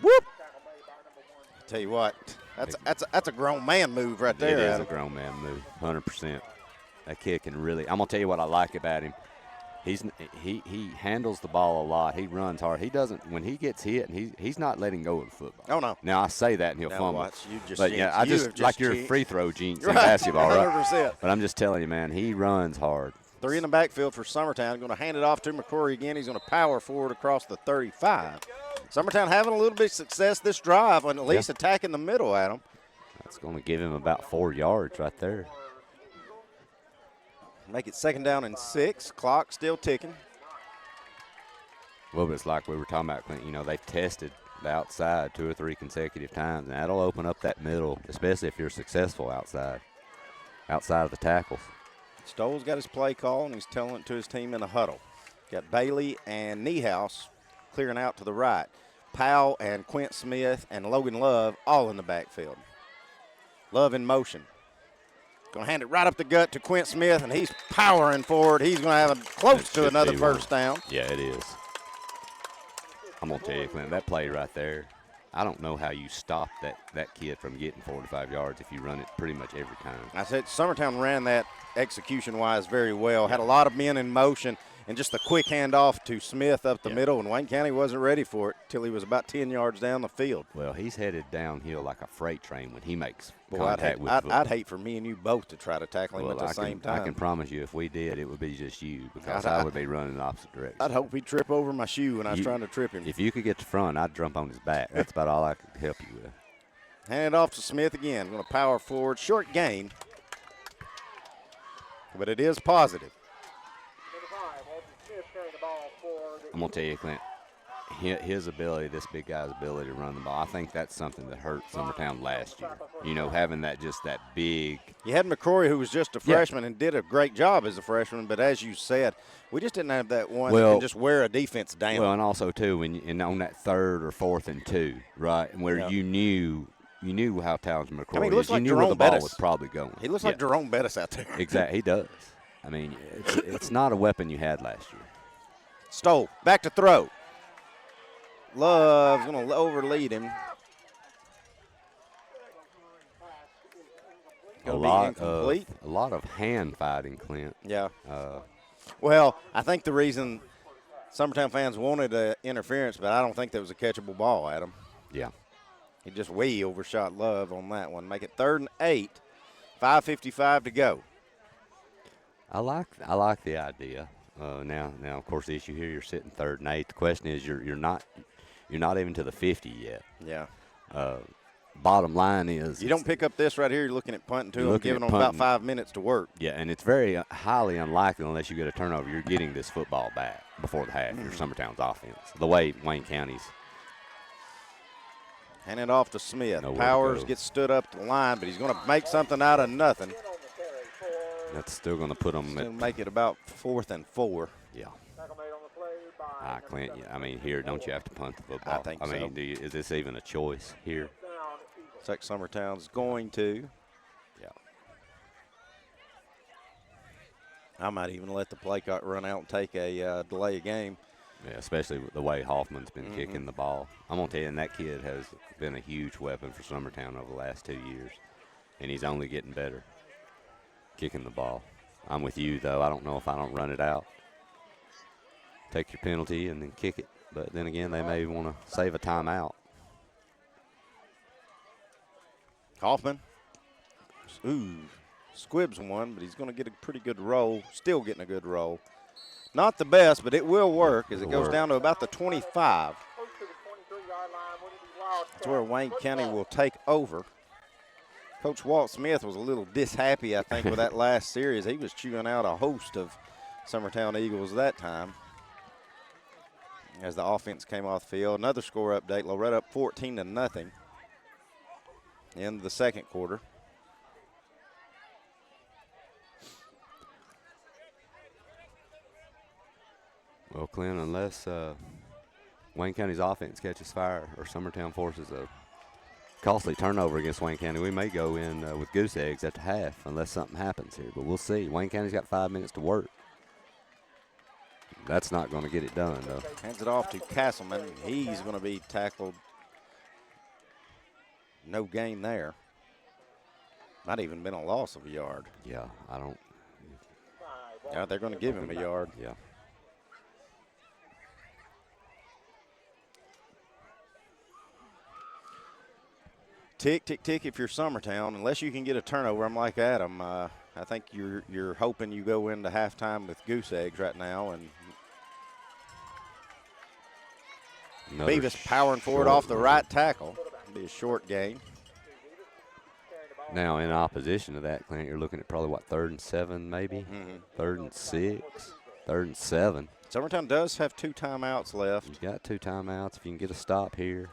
Whoop. Tell you what, that's a grown man move right there. It is Adam. a grown man move, 100%. That kid can really. I'm gonna tell you what I like about him. He handles the ball a lot. He runs hard. He doesn't when he gets hit, and he's not letting go of the football. Oh no. Now I say that and he'll Now fumble. watch, you just but yeah, jinxed. You have like just your jinxed. free throw jinx in Right, basketball, right? 100%. But I'm just telling you, man, he runs hard. 3 in the backfield for Summertown. Going to hand it off to McCrory again. He's going to power forward across the 35. Summertown having a little bit of success this drive, and at least attacking the middle, Adam. That's going to give him about 4 yards right there. Make it 2nd down and 6. Clock still ticking. Well, but it's like we were talking about, Clint. You know, they've tested the outside 2 or 3 consecutive times, and that'll open up that middle, especially if you're successful outside of the tackles. Stoll's got his play call, and he's telling it to his team in a huddle. Got Bailey and Niehaus clearing out to the right. Powell and Quint Smith and Logan Love all in the backfield. Love in motion. Going to hand it right up the gut to Quint Smith, and he's powering forward. He's going to have close to another first down. Yeah, it is. I'm going to tell you, Clint, that play right there, I don't know how you stop that kid from getting 45 yards if you run it pretty much every time. I said Summertown ran that execution-wise very well. Had a lot of men in motion, and just a quick handoff to Smith up the middle, and Wayne County wasn't ready for it till he was about 10 yards down the field. Well, he's headed downhill like a freight train when he makes Boy, contact with football. I'd hate for me and you both to try to tackle him at the same time. I can promise you if we did, it would be just you because I would be running the opposite direction. I'd hope he'd trip over my shoe when I was trying to trip him. If you could get to front, I'd jump on his back. That's about all I could help you with. Hand it off to Smith again. Going to power forward. Short gain, but it is positive. I'm going to tell you, Clint, his ability, this big guy's ability to run the ball, I think that's something that hurt Summertown last year. You know, having that big. You had McCrory, who was just a freshman and did a great job as a freshman, but as you said, we just didn't have that one that can just wear a defense down. Well, and also, too, and on that 3rd or 4th and 2, right, where you knew how talented McCrory is. You knew where the ball was probably going. He looks like Jerome Bettis out there. Exactly, he does. I mean, it's not a weapon you had last year. Stoll, back to throw. Love's going to overlead him. A lot of hand fighting, Clint. Yeah. Well, I think the reason Summertown fans wanted interference, but I don't think that was a catchable ball, Adam. Yeah. He just way overshot Love on that one. Make it 3rd and 8. 5:55 to go. I like the idea. Now, of course, the issue here, you're sitting 3rd and 8. The question is, you're not even to the 50 yet. Yeah. Bottom line is, you don't pick up this right here. You're looking at punting to them, giving them about 5 minutes to work. Yeah, and it's very highly unlikely unless you get a turnover, you're getting this football back before the half. Your Summertown's offense, the way Wayne County's. Hand it off to Smith. Powers gets stood up to the line, but he's going to make something out of nothing. That's still going to put them at make it about 4th and 4. Yeah. Clint, I mean, here, don't you have to punt the football? I think so. I mean, is this even a choice here? Looks like Summertown's going to. Yeah. I might even let the play clock run out and take a delay of game. Yeah, especially with the way Hoffman's been kicking the ball. I'm going to tell you, and that kid has been a huge weapon for Summertown over the last 2 years, and he's only getting better kicking the ball. I'm with you, though. I don't know if I don't run it out. Take your penalty and then kick it. But then again, they may want to save a timeout. Hoffman. Squibs one, but he's going to get a pretty good roll. Still getting a good roll. Not the best, but it will work as it goes down to about the 25. That's where Wayne County will take over. Coach Walt Smith was a little dishappy, I think, with that last series. He was chewing out a host of Summertown Eagles that time. as the offense came off the field. Another score update, Loretta up 14-0 in the second quarter. Well, Clint, unless Wayne County's offense catches fire or Summertown forces a costly turnover against Wayne County, we may go in with goose eggs at the half unless something happens here. But we'll see. Wayne County's got 5 minutes to work. That's not going to get it done, though. Hands it off to Castleman. He's going to be tackled. No gain there. Not even been a loss of a yard. Yeah, I don't. Yeah, they're going to give him a yard. Yeah. Tick, tick, tick if you're Summertown. Unless you can get a turnover, I'm like Adam. I think you're hoping you go into halftime with goose eggs right now. And Beavis powering forward off the right tackle. It'll be a short gain. Now, in opposition to that, Clint, you're looking at probably, what, 3rd and 7 maybe? 3rd and 6, 3rd and 7. Summertown does have 2 timeouts left. You've got 2 timeouts. If you can get a stop here,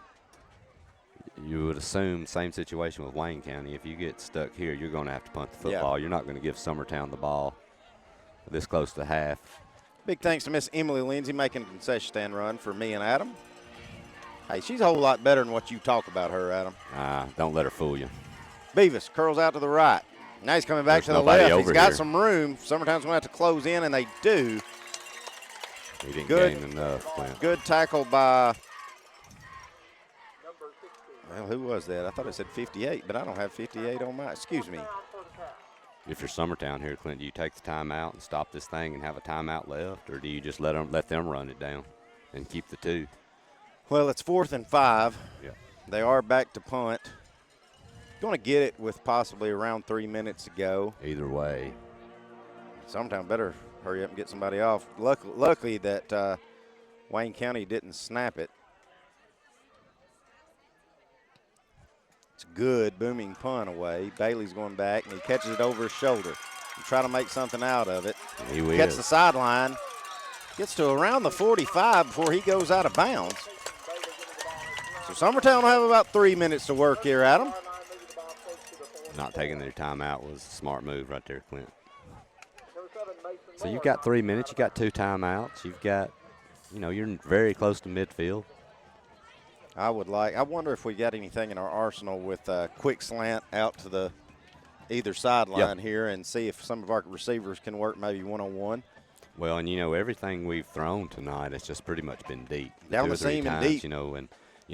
you would assume same situation with Wayne County. If you get stuck here, you're going to have to punt the football. Yeah. You're not going to give Summertown the ball this close to half. Big thanks to Miss Emily Lindsay making a concession stand run for me and Adam. Hey, she's a whole lot better than what you talk about her, Adam. Don't let her fool you. Beavis curls out to the right. Now he's coming back There's to the nobody left. over He's got here. some room. Summertown's going to have to close in, and they do. He didn't Good. gain enough, Clint. Good tackle by, well, who was that? I thought it said 58, but I don't have 58 on my, excuse me. If you're Summertown here, Clint, do you take the timeout and stop this thing and have a timeout left, or do you just let them run it down and keep the 2? Well, it's 4th and 5. Yeah. They are back to punt. Going to get it with possibly around 3 minutes to go. Either way. Summertown better hurry up and get somebody off. Luckily that Wayne County didn't snap it. It's a good booming punt away. Bailey's going back, and he catches it over his shoulder. And try to make something out of it. He will. Gets the sideline. Gets to around the 45 before he goes out of bounds. So Summertown will have about 3 minutes to work here, Adam. Not taking their timeout was a smart move right there, Clint. So you've got 3 minutes. You've got 2 timeouts. You've got, you're very close to midfield. I wonder if we got anything in our arsenal with quick slant out to the either sideline here and see if some of our receivers can work maybe one-on-one. Well, and, everything we've thrown tonight has just pretty much been deep. Down 2 the or 3 seam and times, deep.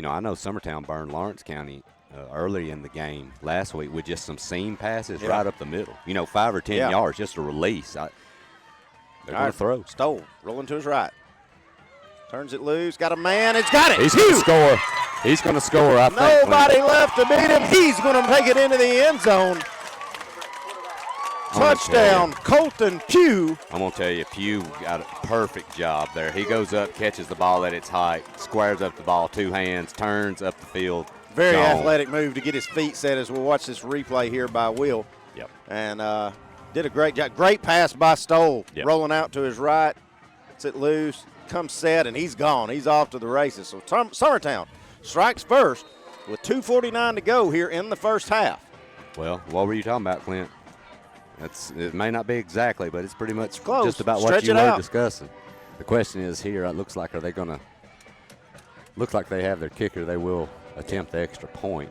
I know Summertown burned Lawrence County early in the game last week with just some seam passes right up the middle. 5 or 10 yards, just a release. They're going to throw. Stoll, rolling to his right. Turns it loose, got a man, it's got it. He's going to score. He's going to score, I think. Nobody left to beat him. He's going to take it into the end zone. Touchdown, Colton Pugh. I'm going to tell you, Pugh got a perfect job there. He goes up, catches the ball at its height, squares up the ball, 2 hands, turns up the field. Very athletic move to get his feet set as we'll watch this replay here by Will. Yep. And did a great job. Great pass by Stoll. Yep. Rolling out to his right. Gets it loose. Comes set, and he's gone. He's off to the races. So Summertown strikes first with 2:49 to go here in the first half. Well, what were you talking about, Clint? It may not be exactly, but it's pretty much close. just about Stretch what you it were out. discussing. The question is here, it looks like looks like they have their kicker. They will attempt the extra point.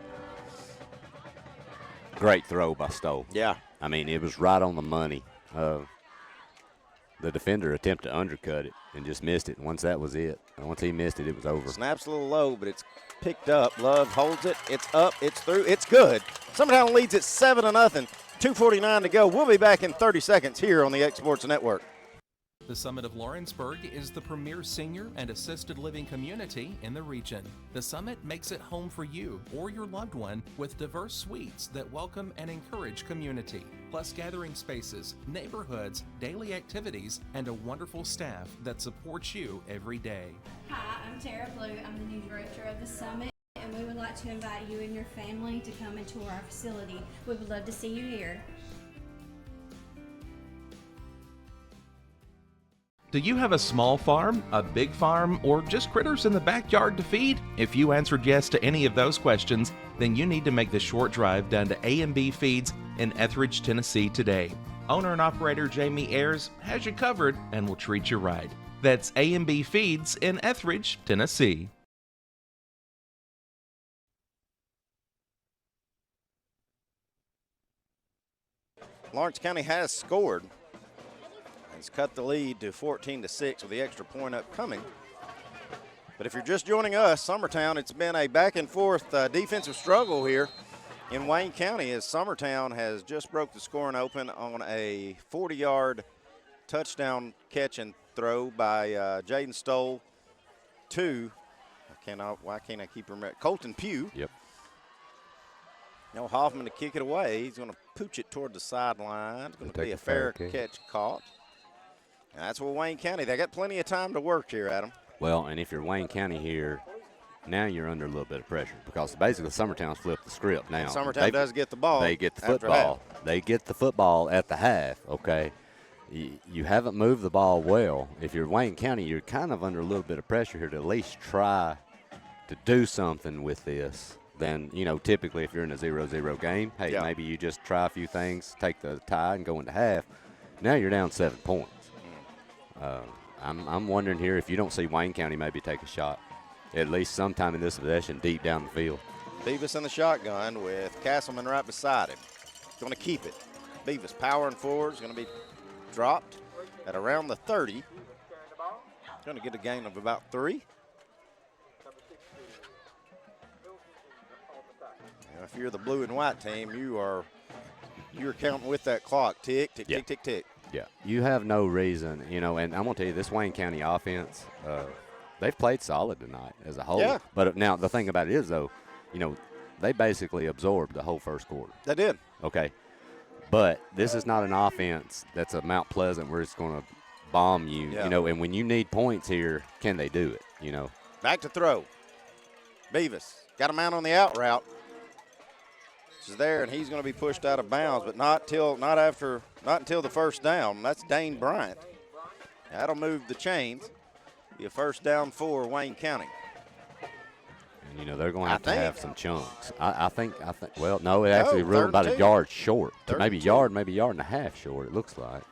Great throw by Stoll. Yeah. I mean, it was right on the money. The defender attempted to undercut it and just missed it. Once that was it. And once he missed it, it was over. Snaps a little low, but it's picked up. Love holds it. It's up. It's through. It's good. Summertown leads it 7-0. 2:49 to go. We'll be back in 30 seconds here on the X Sports Network. The Summit of Lawrenceburg is the premier senior and assisted living community in the region. The Summit makes it home for you or your loved one with diverse suites that welcome and encourage community, plus gathering spaces, neighborhoods, daily activities, and a wonderful staff that supports you every day. Hi, I'm Tara Blue. I'm the new director of the Summit, and we would like to invite you and your family to come and tour our facility. We would love to see you here. Do you have a small farm, a big farm, or just critters in the backyard to feed? If you answered yes to any of those questions, then you need to make the short drive down to A&B Feeds in Etheridge, Tennessee today. Owner and operator Jamie Ayers has you covered and will treat you right. That's A&B Feeds in Etheridge, Tennessee. Lawrence County has scored. It's cut the lead to 14-6 with the extra point upcoming. But if you're just joining us, Summertown, it's been a back and forth defensive struggle here in Wayne County as Summertown has just broke the scoring open on a 40-yard touchdown catch and throw by Jaden Stoll to, why can't I keep remembering, Colton Pugh. Yep. No Hoffman to kick it away. He's going to pooch it toward the sideline. It's going to be a fair catch caught. And that's what Wayne County, they got plenty of time to work here, Adam. Well, and if you're Wayne County here, now you're under a little bit of pressure because basically Summertown's flipped the script now. Summertown does get the ball. They get the football. They get the football at the half, okay? You haven't moved the ball well. If you're Wayne County, you're kind of under a little bit of pressure here to at least try to do something with this. Then, typically if you're in a 0-0 game, hey, maybe you just try a few things, take the tie and go into half. Now you're down 7 points. I'm wondering here if you don't see Wayne County maybe take a shot at least sometime in this possession deep down the field. Beavis in the shotgun with Castleman right beside him. Going to keep it. Beavis powering forward is going to be dropped at around the 30. Going to get a gain of about 3. Now, if you're the blue and white team, you're counting with that clock. Tick, tick, tick, tick, tick. Yeah, you have no reason, and I'm going to tell you, this Wayne County offense, they've played solid tonight as a whole. Yeah. But now the thing about it is, though, they basically absorbed the whole first quarter. They did. Okay. But this is not an offense that's a Mount Pleasant where it's going to bomb you, and when you need points here, can they do it, Back to throw. Beavis got him out on the out route. Is there, and he's going to be pushed out of bounds, but not until the first down. That's Dane Bryant. That'll move the chains. Be a first down for Wayne County. And they're going to have to have some chunks. I think. Well, no, it actually ruled about a yard short, maybe yard and a half short. It looks like.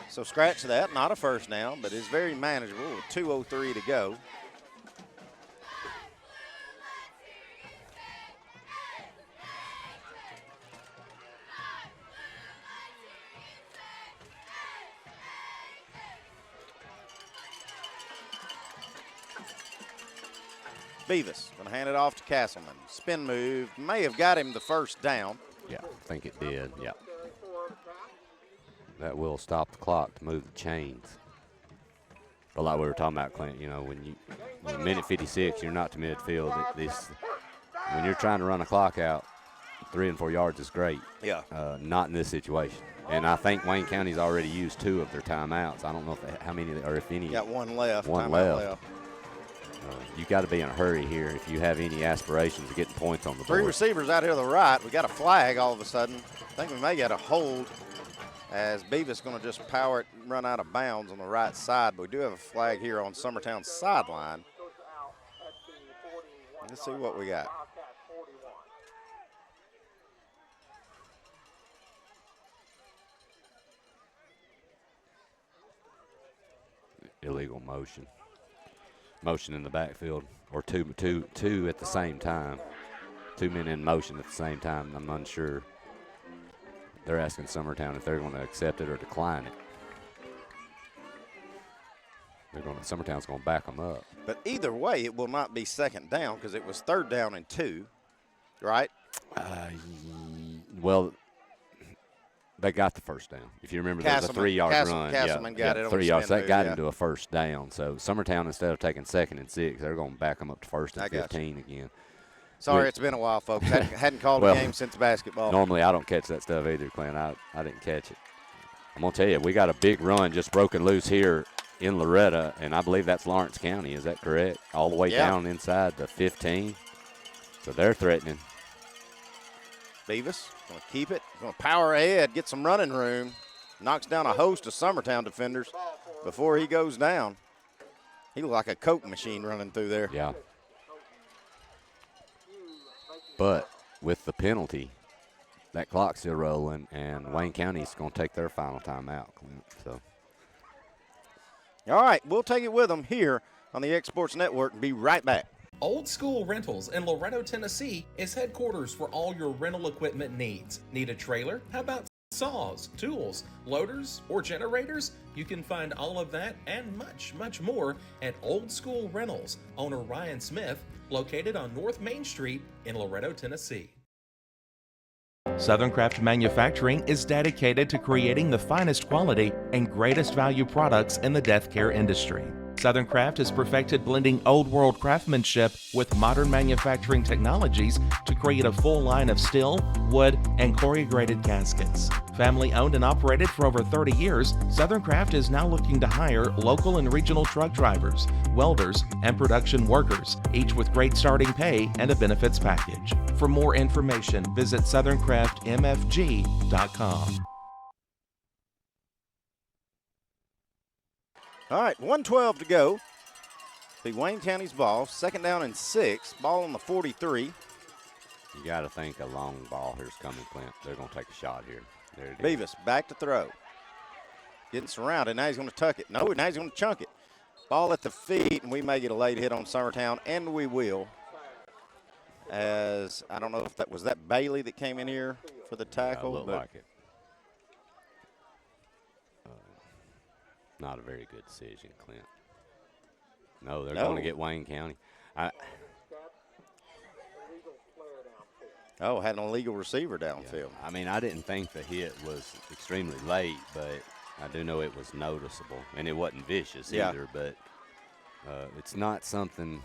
So scratch that. Not a first down, but it's very manageable with 2:03 to go. Beavis going to hand it off to Castleman. Spin move. May have got him the first down. Yeah, I think it did. Yeah. That will stop the clock to move the chains. But like we were talking about, Clint, when minute 56, you're not to midfield. When you're trying to run a clock out, 3 and 4 yards is great. Yeah. Not in this situation. And I think Wayne County's already used 2 of their timeouts. I don't know how many or if any. Got one left. One left. You got to be in a hurry here if you have any aspirations of getting points on the board. 3 receivers out here to the right. We got a flag all of a sudden. I think we may get a hold as Beavis going to just power it and run out of bounds on the right side. But we do have a flag here on Summertown's sideline. Let's see what we got. Illegal motion. Motion in the backfield, or two at the same time. 2 men in motion at the same time. I'm unsure. They're asking Summertown if they're going to accept it or decline it. Summertown's going to back them up. But either way, it will not be second down because it was 3rd down and 2, right? Well, they got the first down. If you remember, there was a 3-yard run. Castleman got it on 3 yards. That got him to a first down. So Summertown, instead of taking 2nd and 6, they're going to back them up to 1st and 15 again. Sorry, it's been a while, folks. Hadn't called a game since basketball. Normally, I don't catch that stuff either, Clint. I didn't catch it. I'm going to tell you, we got a big run just broken loose here in Loretta, and I believe that's Lawrence County. Is that correct? All the way down inside the 15. So they're threatening. Beavis going to keep it. Going to power ahead, get some running room. Knocks down a host of Summertown defenders. before he goes down. He looked like a Coke machine running through there. Yeah. But with the penalty, that clock's still rolling, and Wayne County's going to take their final timeout, Clint. So. All right, we'll take it with them here on the X Sports Network and be right back. Old School Rentals in Loretto, Tennessee is headquarters for all your rental equipment needs. Need a trailer? How about saws, tools, loaders, or generators? You can find all of that and much, much more at Old School Rentals. Owner Ryan Smith, located on North Main Street in Loretto, Tennessee. Southern Craft Manufacturing is dedicated to creating the finest quality and greatest value products in the death care industry. Southern Craft has perfected blending old world craftsmanship with modern manufacturing technologies to create a full line of steel, wood, and corrugated caskets. Family owned and operated for over 30 years, Southern Craft is now looking to hire local and regional truck drivers, welders, and production workers, each with great starting pay and a benefits package. For more information, visit southernCraftMFG.com. All right, 1:12 to go. Be Wayne County's ball. 2nd down and 6. Ball on the 43. You got to think a long ball here's coming, Clint. They're going to take a shot here. There it is. Beavis back to throw. Getting surrounded. Now he's going to tuck it. No, now he's going to chunk it. Ball at the feet, and we may get a late hit on Summertown, and we will. As I don't know if that was Bailey that came in here for the tackle. Looked like it. Not a very good decision, Clint. No, they're going to get Wayne County. Had an illegal receiver downfield. Yeah. I mean, I didn't think the hit was extremely late, but I do know it was noticeable. And it wasn't vicious either, but it's not something.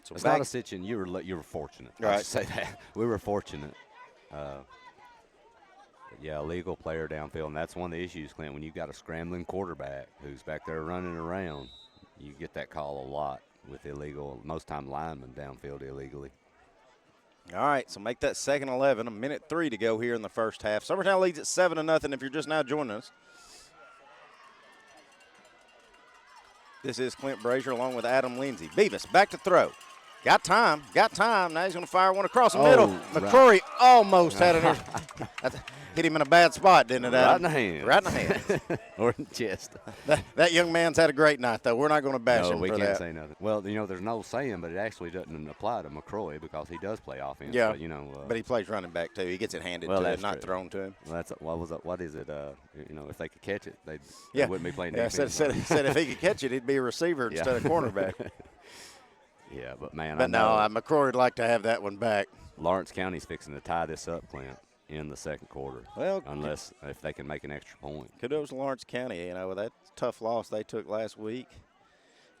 So it's not a situation you were fortunate. Right. I should say that. We were fortunate. Yeah, illegal player downfield, and that's one of the issues, Clint. When you've got a scrambling quarterback who's back there running around, you get that call a lot with illegal, most time linemen downfield illegally. All right, so make that 2nd 11, 1:03 to go here in the first half. Summertown leads at 7-0 if you're just now joining us. This is Clint Brazier along with Adam Lindsay. Beavis back to throw. Got time. Now he's going to fire one across the middle. McCrory almost had it. Hit him in a bad spot, didn't it, Adam? Right in the hand. Right in the hand. Or in the chest. That young man's had a great night, though. We're not going to bash him for that. No, we can't say nothing. Well, there's no saying, but it actually doesn't apply to McCrory because he does play offense. Yeah, but, but he plays running back, too. He gets it handed to him, not thrown to him. Well, what is it? If they could catch it, they wouldn't be playing He defense. said if he could catch it, he'd be a receiver instead of cornerback. Yeah, but, man, But McCrory would like to have that one back. Lawrence County's fixing to tie this up, Clint, in the 2nd quarter. Well, if they can make an extra point. Kudos to Lawrence County, with that tough loss they took last week.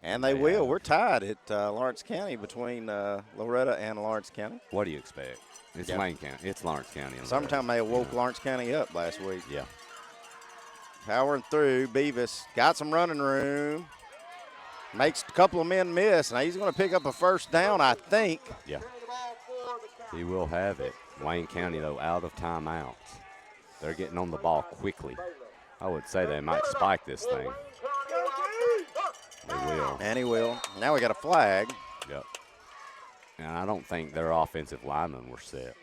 And they will. We're tied at Lawrence County between Loretta and Lawrence County. What do you expect? It's Wayne County. It's Lawrence County. Sometime they woke Lawrence County up last week. Yeah. Powering through. Beavis got some running room. Makes a couple of men miss. Now he's going to pick up a 1st down, I think. Yeah. He will have it. Wayne County, though, out of timeouts. They're getting on the ball quickly. I would say they might spike this thing. They will. And he will. Now we got a flag. Yep. And I don't think their offensive linemen were set.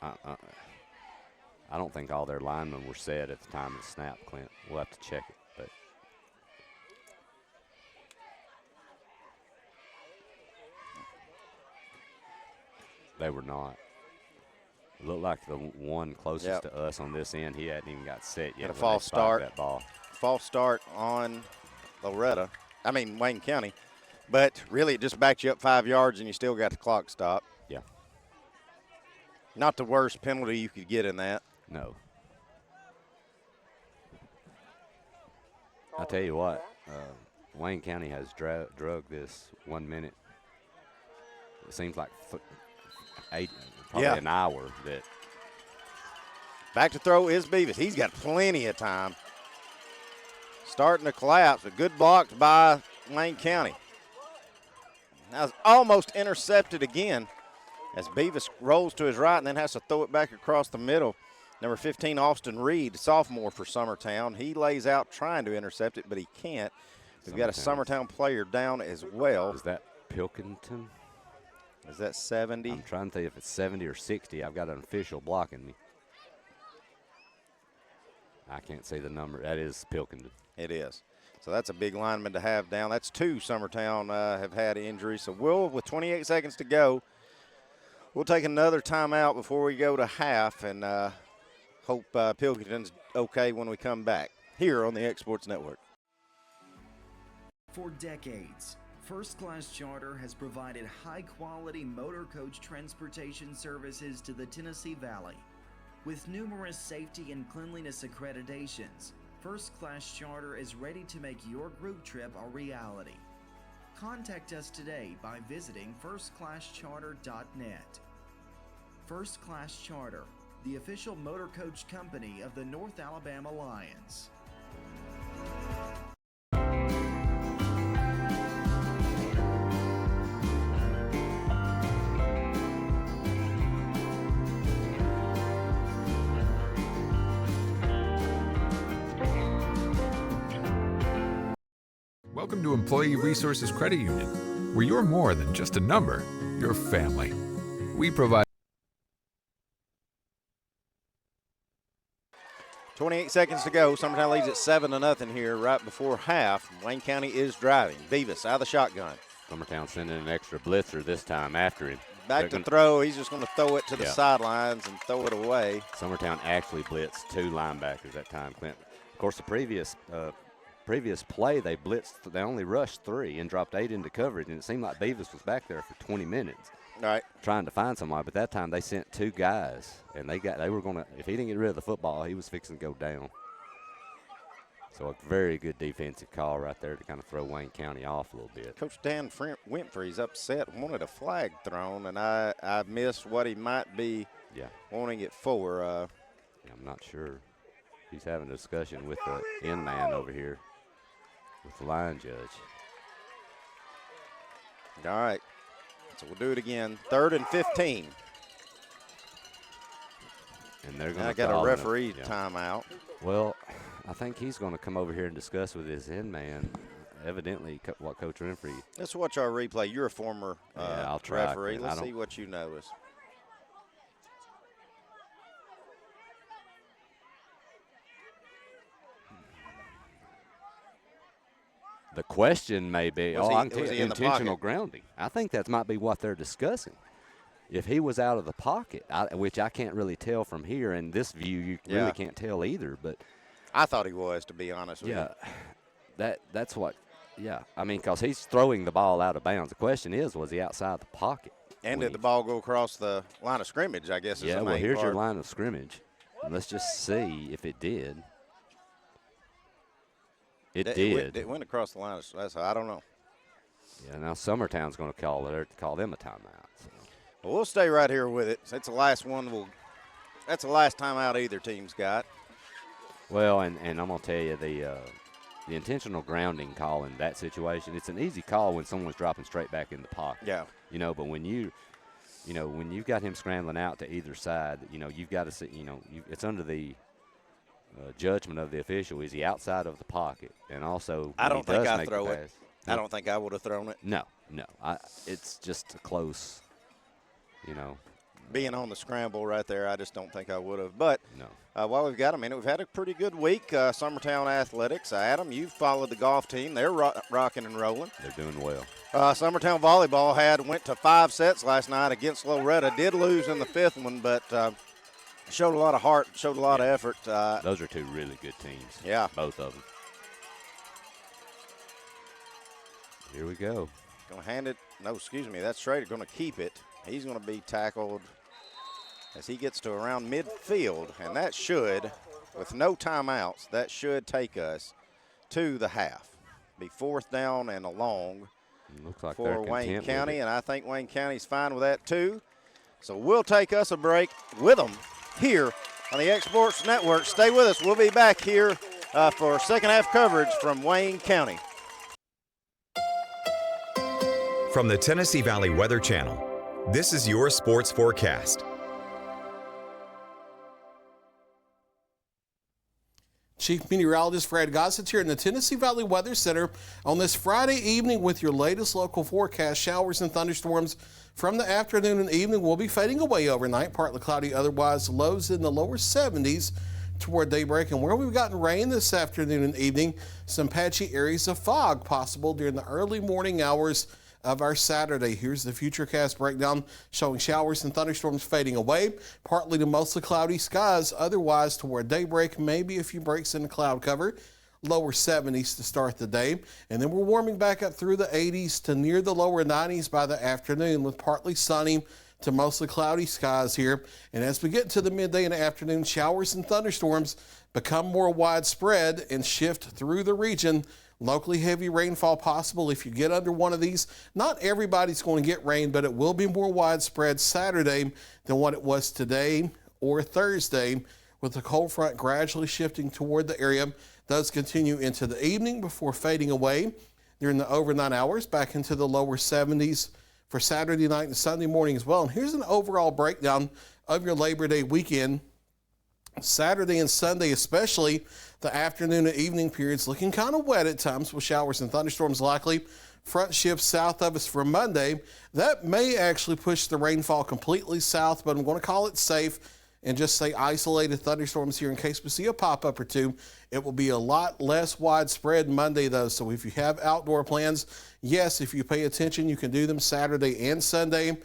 I don't think all their linemen were set at the time of the snap, Clint. We'll have to check it. But they were not. It looked like the one closest to us on this end, he hadn't even got set yet. Got a false start. That ball. False start on Wayne County. But really, it just backs you up 5 yards and you still got the clock stopped. Yeah. Not the worst penalty you could get in that. No. I'll tell you what, Wayne County has drug this 1 minute. It seems like an hour. That back to throw is Beavis. He's got plenty of time. Starting to collapse, but good blocked by Wayne County. Now it's almost intercepted again as Beavis rolls to his right and then has to throw it back across the middle. Number 15, Austin Reed, sophomore for Summertown. He lays out trying to intercept it, but he can't. We've got a Summertown player down as well. Is that Pilkington? Is that 70? I'm trying to think if it's 70 or 60. I've got an official blocking me. I can't see the number. That is Pilkington. It is. So that's a big lineman to have down. That's 2 Summertown have had injuries. So we'll, with 28 seconds to go, we'll take another timeout before we go to half and hope Pilkington's okay when we come back here on the X Sports Network. For decades, First Class Charter has provided high-quality motor coach transportation services to the Tennessee Valley. With numerous safety and cleanliness accreditations, First Class Charter is ready to make your group trip a reality. Contact us today by visiting firstclasscharter.net. First Class Charter, the official motor coach company of the North Alabama Lions. Welcome to Employee Resources Credit Union, where you're more than just a number, you're family. We provide 28 seconds to go. Summertown leads at 7-0 here right before half. Wayne County is driving. Beavis out of the shotgun. Summertown sending an extra blitzer this time after him. Back to throw. He's just going to throw it to the sidelines and throw it away. Summertown actually blitzed 2 linebackers that time, Clint. Of course, the previous play, they only rushed 3 and dropped 8 into coverage, and it seemed like Beavis was back there for 20 minutes. Right. Trying to find somebody, but that time they sent 2 guys, and they were going to, if he didn't get rid of the football, he was fixing to go down. So a very good defensive call right there to kind of throw Wayne County off a little bit. Coach Dan Winfrey's upset, wanted a flag thrown, and I missed what he might be wanting it for. I'm not sure. He's having a discussion with the end man over here, with the line judge. All right. So we'll do it again. 3rd and 15. And they're going to got a referee timeout. Well, I think he's going to come over here and discuss with his end man, evidently, what Coach Winfrey. Let's watch our replay. You're a former I'll try, referee. Let's see what you notice. The question may be, intentional pocket? Grounding. I think that might be what they're discussing. If he was out of the pocket, which I can't really tell from here, and this view you really can't tell either. But I thought he was, to be honest with you. That's what. Yeah, I mean, because he's throwing the ball out of bounds. The question is, was he outside the pocket? And did the ball go across the line of scrimmage, I guess, is the main well, here's part. your line of scrimmage. And let's just see if it did. It did. It went across the line. So I don't know. Yeah, now Summertown's going to call them a timeout. So. Well, we'll stay right here with it. That's the last one. That's the last timeout either team's got. Well, and I'm going to tell you, the intentional grounding call in that situation, it's an easy call when someone's dropping straight back in the pocket. Yeah. But when you've got him scrambling out to either side, you've got to see, it's under the judgment of the official. Is he outside of the pocket? And also, I don't think I throw it. it. I don't think I would have thrown it. No. It's just a close, Being on the scramble right there, I just don't think I would have. But no. While we've got a minute, we've had a pretty good week. Summertown Athletics. Adam, you've followed the golf team. They're rocking and rolling. They're doing well. Summertown Volleyball went to 5 sets last night against Loretta. Did lose in the 5th one, but showed a lot of heart, showed a lot of effort. Those are 2 really good teams. Yeah. Both of them. Here we go. Going to hand it. No, excuse me. That's Schrader going to keep it. He's going to be tackled as he gets to around midfield. And that should, with no timeouts, that should take us to the half. Be 4th down and a long looks like for Wayne County. And I think Wayne County's fine with that too. So we'll take us a break with them here on the X Sports Network. Stay with us. We'll be back here for second half coverage from Wayne County. From the Tennessee Valley Weather Channel, this is your sports forecast. Chief Meteorologist Fred Gossett here in the Tennessee Valley Weather Center on this Friday evening with your latest local forecast. Showers and thunderstorms from the afternoon and evening will be fading away overnight, partly cloudy otherwise, lows in the lower 70s toward daybreak. And where we've gotten rain this afternoon and evening, some patchy areas of fog possible during the early morning hours of our Saturday. Here's the Futurecast breakdown showing showers and thunderstorms fading away, partly to mostly cloudy skies, otherwise toward daybreak, maybe a few breaks in the cloud cover. Lower 70s to start the day, and then we're warming back up through the 80s to near the lower 90s by the afternoon with partly sunny to mostly cloudy skies here. And as we get to the midday and afternoon, showers and thunderstorms become more widespread and shift through the region. Locally heavy rainfall possible if you get under one of these. Not everybody's going to get rain, but it will be more widespread Saturday than what it was today or Thursday, with the cold front gradually shifting toward the area. Does continue into the evening before fading away during the overnight hours back into the lower 70s for Saturday night and Sunday morning as well. And here's an overall breakdown of your Labor Day weekend. Saturday and Sunday, especially the afternoon and evening periods, looking kind of wet at times with showers and thunderstorms likely. Front shifts south of us for Monday. That may actually push the rainfall completely south, but I'm going to call it safe and just say isolated thunderstorms here in case we see a pop-up or two. It will be a lot less widespread Monday, though. So if you have outdoor plans, yes, if you pay attention, you can do them Saturday and Sunday.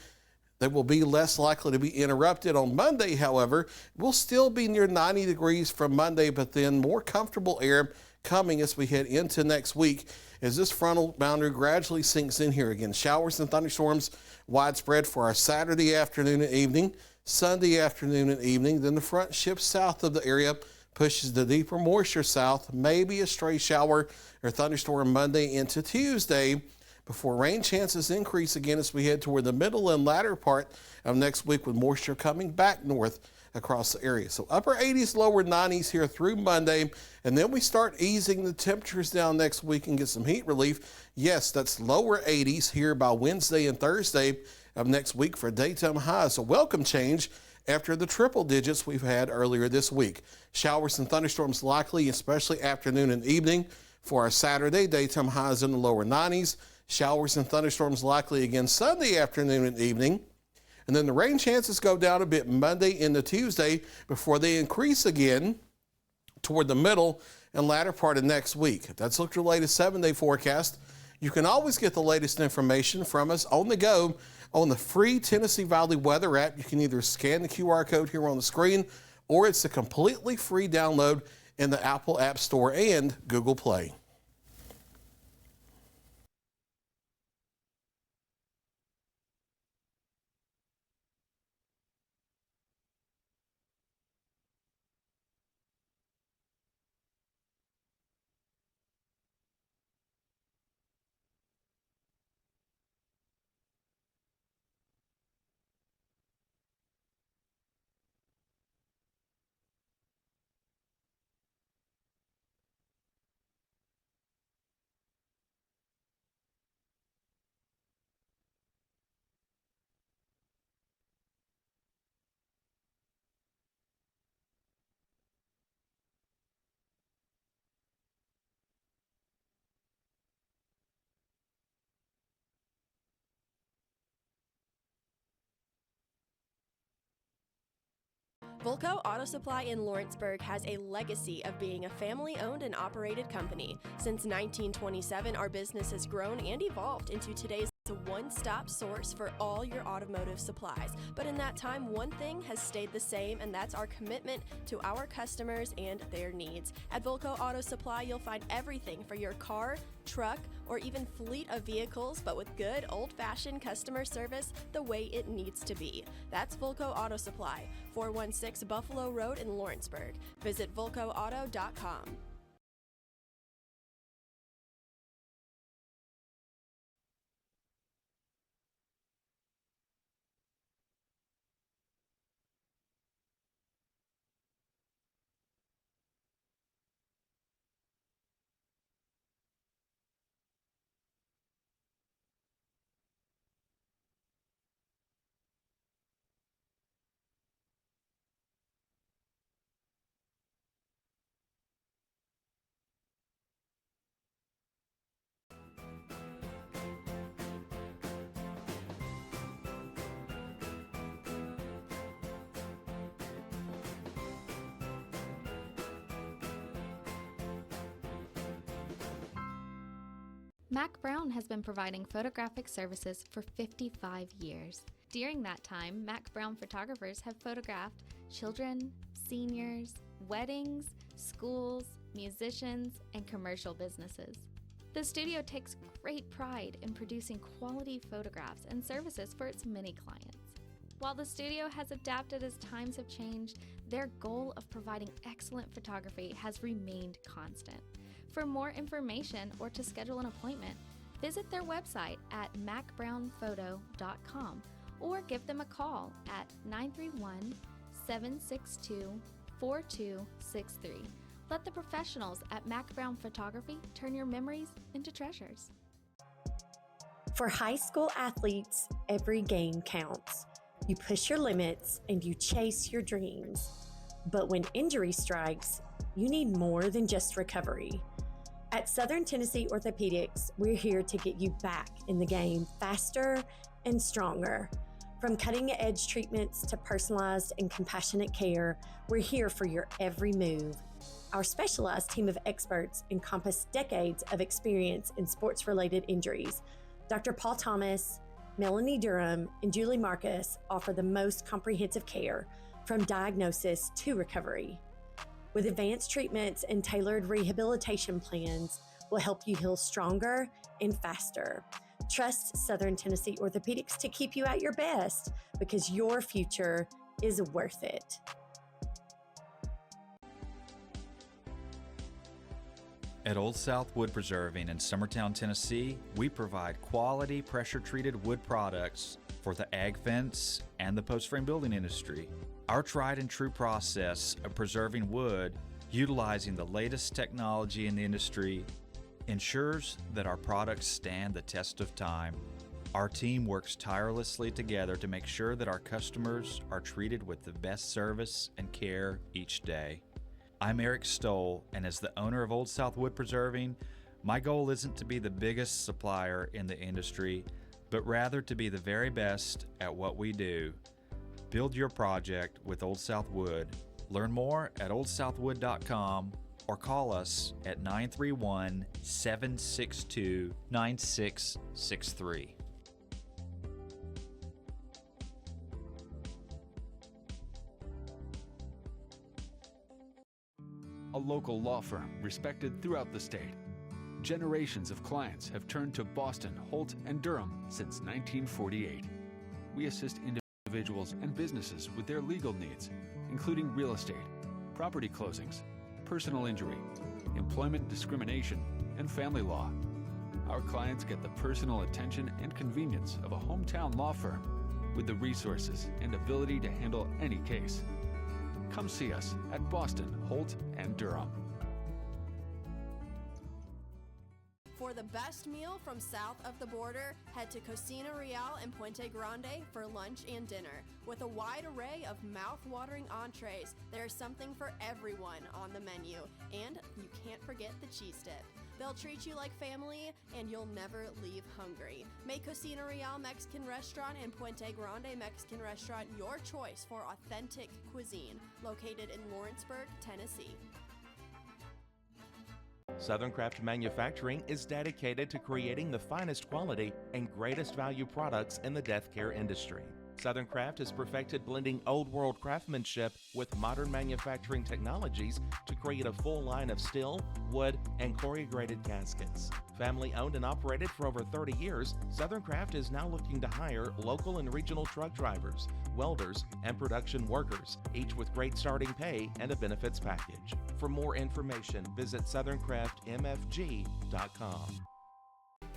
They will be less likely to be interrupted. On Monday, however, we'll still be near 90 degrees from Monday, but then more comfortable air coming as we head into next week as this frontal boundary gradually sinks in here. Again, showers and thunderstorms widespread for our Saturday afternoon and evening, Sunday afternoon and evening. Then the front shifts south of the area, pushes the deeper moisture south, maybe a stray shower or thunderstorm Monday into Tuesday, before rain chances increase again as we head toward the middle and latter part of next week with moisture coming back north across the area. So upper 80s, lower 90s here through Monday, and then we start easing the temperatures down next week and get some heat relief. Yes, that's lower 80s here by Wednesday and Thursday of next week for daytime highs. A welcome change after the triple digits we've had earlier this week. Showers and thunderstorms likely, especially afternoon and evening for our Saturday. Daytime highs in the lower 90s. Showers and thunderstorms likely again Sunday afternoon and evening. And then the rain chances go down a bit Monday into Tuesday before they increase again toward the middle and latter part of next week. That's looked at your latest 7-day forecast. You can always get the latest information from us on the go on the free Tennessee Valley Weather app. You can either scan the QR code here on the screen, or it's a completely free download in the Apple App Store and Google Play. Volco Auto Supply in Lawrenceburg has a legacy of being a family-owned and operated company. Since 1927, our business has grown and evolved into today's one-stop source for all your automotive supplies. But in that time, one thing has stayed the same, and that's our commitment to our customers and their needs. At Volco Auto Supply, you'll find everything for your car, truck, or even fleet of vehicles, but with good old-fashioned customer service the way it needs to be. That's Volco Auto Supply, 416 Buffalo Road in Lawrenceburg. Visit volcoauto.com. Mac Brown has been providing photographic services for 55 years. During that time, Mac Brown photographers have photographed children, seniors, weddings, schools, musicians, and commercial businesses. The studio takes great pride in producing quality photographs and services for its many clients. While the studio has adapted as times have changed, their goal of providing excellent photography has remained constant. For more information or to schedule an appointment, visit their website at macbrownphoto.com or give them a call at 931-762-4263. Let the professionals at Mac Brown Photography turn your memories into treasures. For high school athletes, every game counts. You push your limits and you chase your dreams. But when injury strikes, you need more than just recovery. At Southern Tennessee Orthopedics, we're here to get you back in the game faster and stronger. From cutting-edge treatments to personalized and compassionate care, we're here for your every move. Our specialized team of experts encompass decades of experience in sports-related injuries. Dr. Paul Thomas, Melanie Durham, and Julie Marcus offer the most comprehensive care from diagnosis to recovery. With advanced treatments and tailored rehabilitation plans, we'll help you heal stronger and faster. Trust Southern Tennessee Orthopedics to keep you at your best because your future is worth it. At Old South Wood Preserving in Summertown, Tennessee, we provide quality pressure-treated wood products for the ag fence and the post frame building industry. Our tried and true process of preserving wood, utilizing the latest technology in the industry, ensures that our products stand the test of time. Our team works tirelessly together to make sure that our customers are treated with the best service and care each day. I'm Eric Stoll, and as the owner of Old South Wood Preserving, my goal isn't to be the biggest supplier in the industry, but rather to be the very best at what we do. Build your project with Old South Wood. Learn more at oldsouthwood.com or call us at 931-762-9663. A local law firm respected throughout the state. Generations of clients have turned to Boston, Holt, and Durham since 1948. We assist individuals and businesses with their legal needs, including real estate, property closings, personal injury, employment discrimination, and family law. Our clients get the personal attention and convenience of a hometown law firm with the resources and ability to handle any case. Come see us at Boston, Holt, and Durham. For the best meal from south of the border, head to Cocina Real in Puente Grande for lunch and dinner. With a wide array of mouth-watering entrees, there's something for everyone on the menu. And you can't forget the cheese dip. They'll treat you like family, and you'll never leave hungry. Make Cocina Real Mexican Restaurant and Puente Grande Mexican Restaurant your choice for authentic cuisine, located in Lawrenceburg, Tennessee. Southern Craft Manufacturing is dedicated to creating the finest quality and greatest value products in the death care industry. Southern Craft has perfected blending old world craftsmanship with modern manufacturing technologies to create a full line of steel, wood, and corrugated caskets. Family owned and operated for over 30 years, Southern Craft is now looking to hire local and regional truck drivers, welders, and production workers, each with great starting pay and a benefits package. For more information, visit SouthernCraftMFG.com.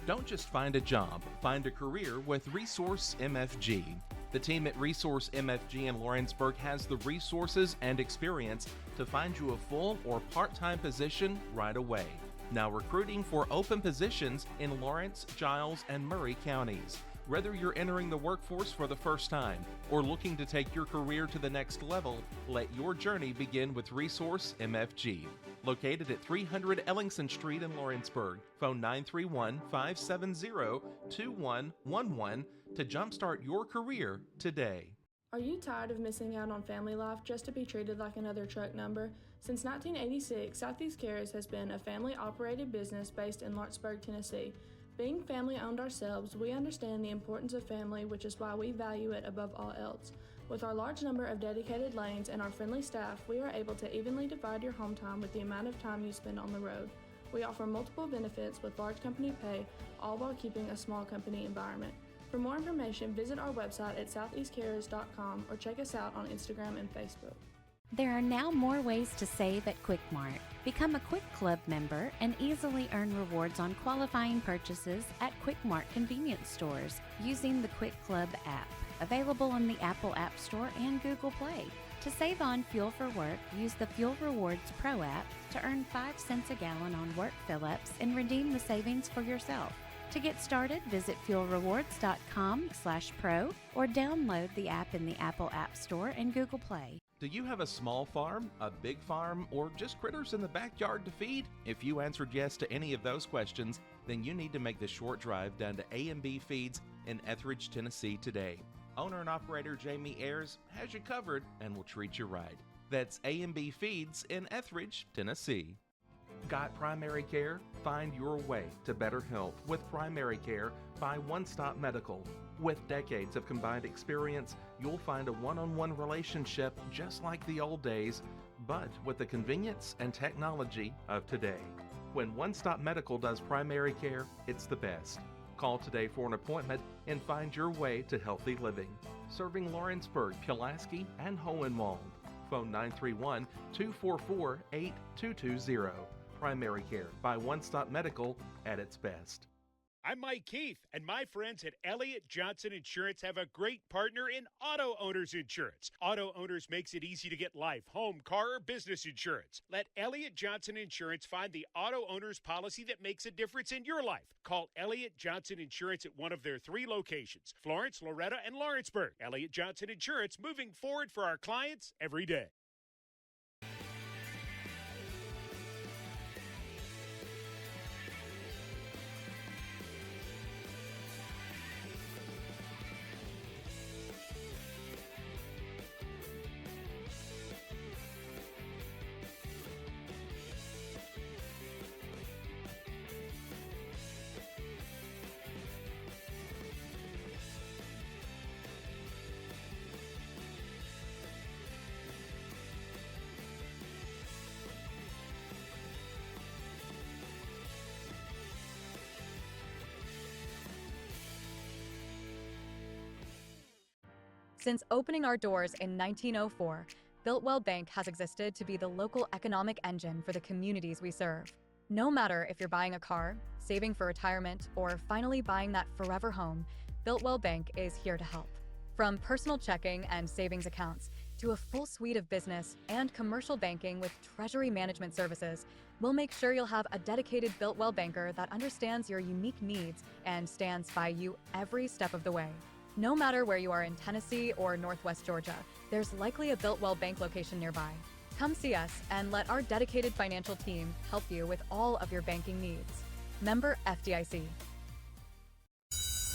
Don't just find a job, find a career with Resource MFG. The team at Resource MFG in Lawrenceburg has the resources and experience to find you a full or part-time position right away. Now recruiting for open positions in Lawrence, Giles, and Murray counties. Whether you're entering the workforce for the first time or looking to take your career to the next level, let your journey begin with Resource MFG. Located at 300 Ellingson Street in Lawrenceburg. Phone 931-570-2111 to jumpstart your career today. Are you tired of missing out on family life just to be treated like another truck number? Since 1986, Southeast Cares has been a family-operated business based in Lawrenceburg, Tennessee. Being family owned ourselves, we understand the importance of family, which is why we value it above all else. With our large number of dedicated lanes and our friendly staff, we are able to evenly divide your home time with the amount of time you spend on the road. We offer multiple benefits with large company pay, all while keeping a small company environment. For more information, visit our website at southeastcarriers.com or check us out on Instagram and Facebook. There are now more ways to save at Quick Mart. Become a Quick Club member and easily earn rewards on qualifying purchases at Quick Mart convenience stores using the Quick Club app, available on the Apple App Store and Google Play. To save on fuel for work, use the Fuel Rewards Pro app to earn 5 cents a gallon on work fill-ups and redeem the savings for yourself. To get started, visit fuelrewards.com/pro or download the app in the Apple App Store and Google Play. Do you have a small farm, a big farm, or just critters in the backyard to feed? If you answered yes to any of those questions, then you need to make the short drive down to A&B Feeds in Etheridge, Tennessee today. Owner and operator Jamie Ayers has you covered and will treat you right. That's A&B Feeds in Etheridge, Tennessee. Got primary care? Find your way to better health with primary care by One Stop Medical. With decades of combined experience, you'll find a one-on-one relationship just like the old days, but with the convenience and technology of today. When One Stop Medical does primary care, it's the best. Call today for an appointment and find your way to healthy living. Serving Lawrenceburg, Pulaski, and Hohenwald. Phone 931-244-8220. Primary care by One Stop Medical at its best. I'm Mike Keith, and my friends at Elliott Johnson Insurance have a great partner in Auto Owners Insurance. Auto Owners makes it easy to get life, home, car, or business insurance. Let Elliott Johnson Insurance find the Auto Owners policy that makes a difference in your life. Call Elliott Johnson Insurance at one of their 3 locations, Florence, Loretto, and Lawrenceburg. Elliott Johnson Insurance, moving forward for our clients every day. Since opening our doors in 1904, Builtwell Bank has existed to be the local economic engine for the communities we serve. No matter if you're buying a car, saving for retirement, or finally buying that forever home, Builtwell Bank is here to help. From personal checking and savings accounts to a full suite of business and commercial banking with treasury management services, we'll make sure you'll have a dedicated Builtwell banker that understands your unique needs and stands by you every step of the way. No matter where you are in Tennessee or Northwest Georgia, there's likely a Builtwell Bank location nearby. Come see us and let our dedicated financial team help you with all of your banking needs. Member FDIC.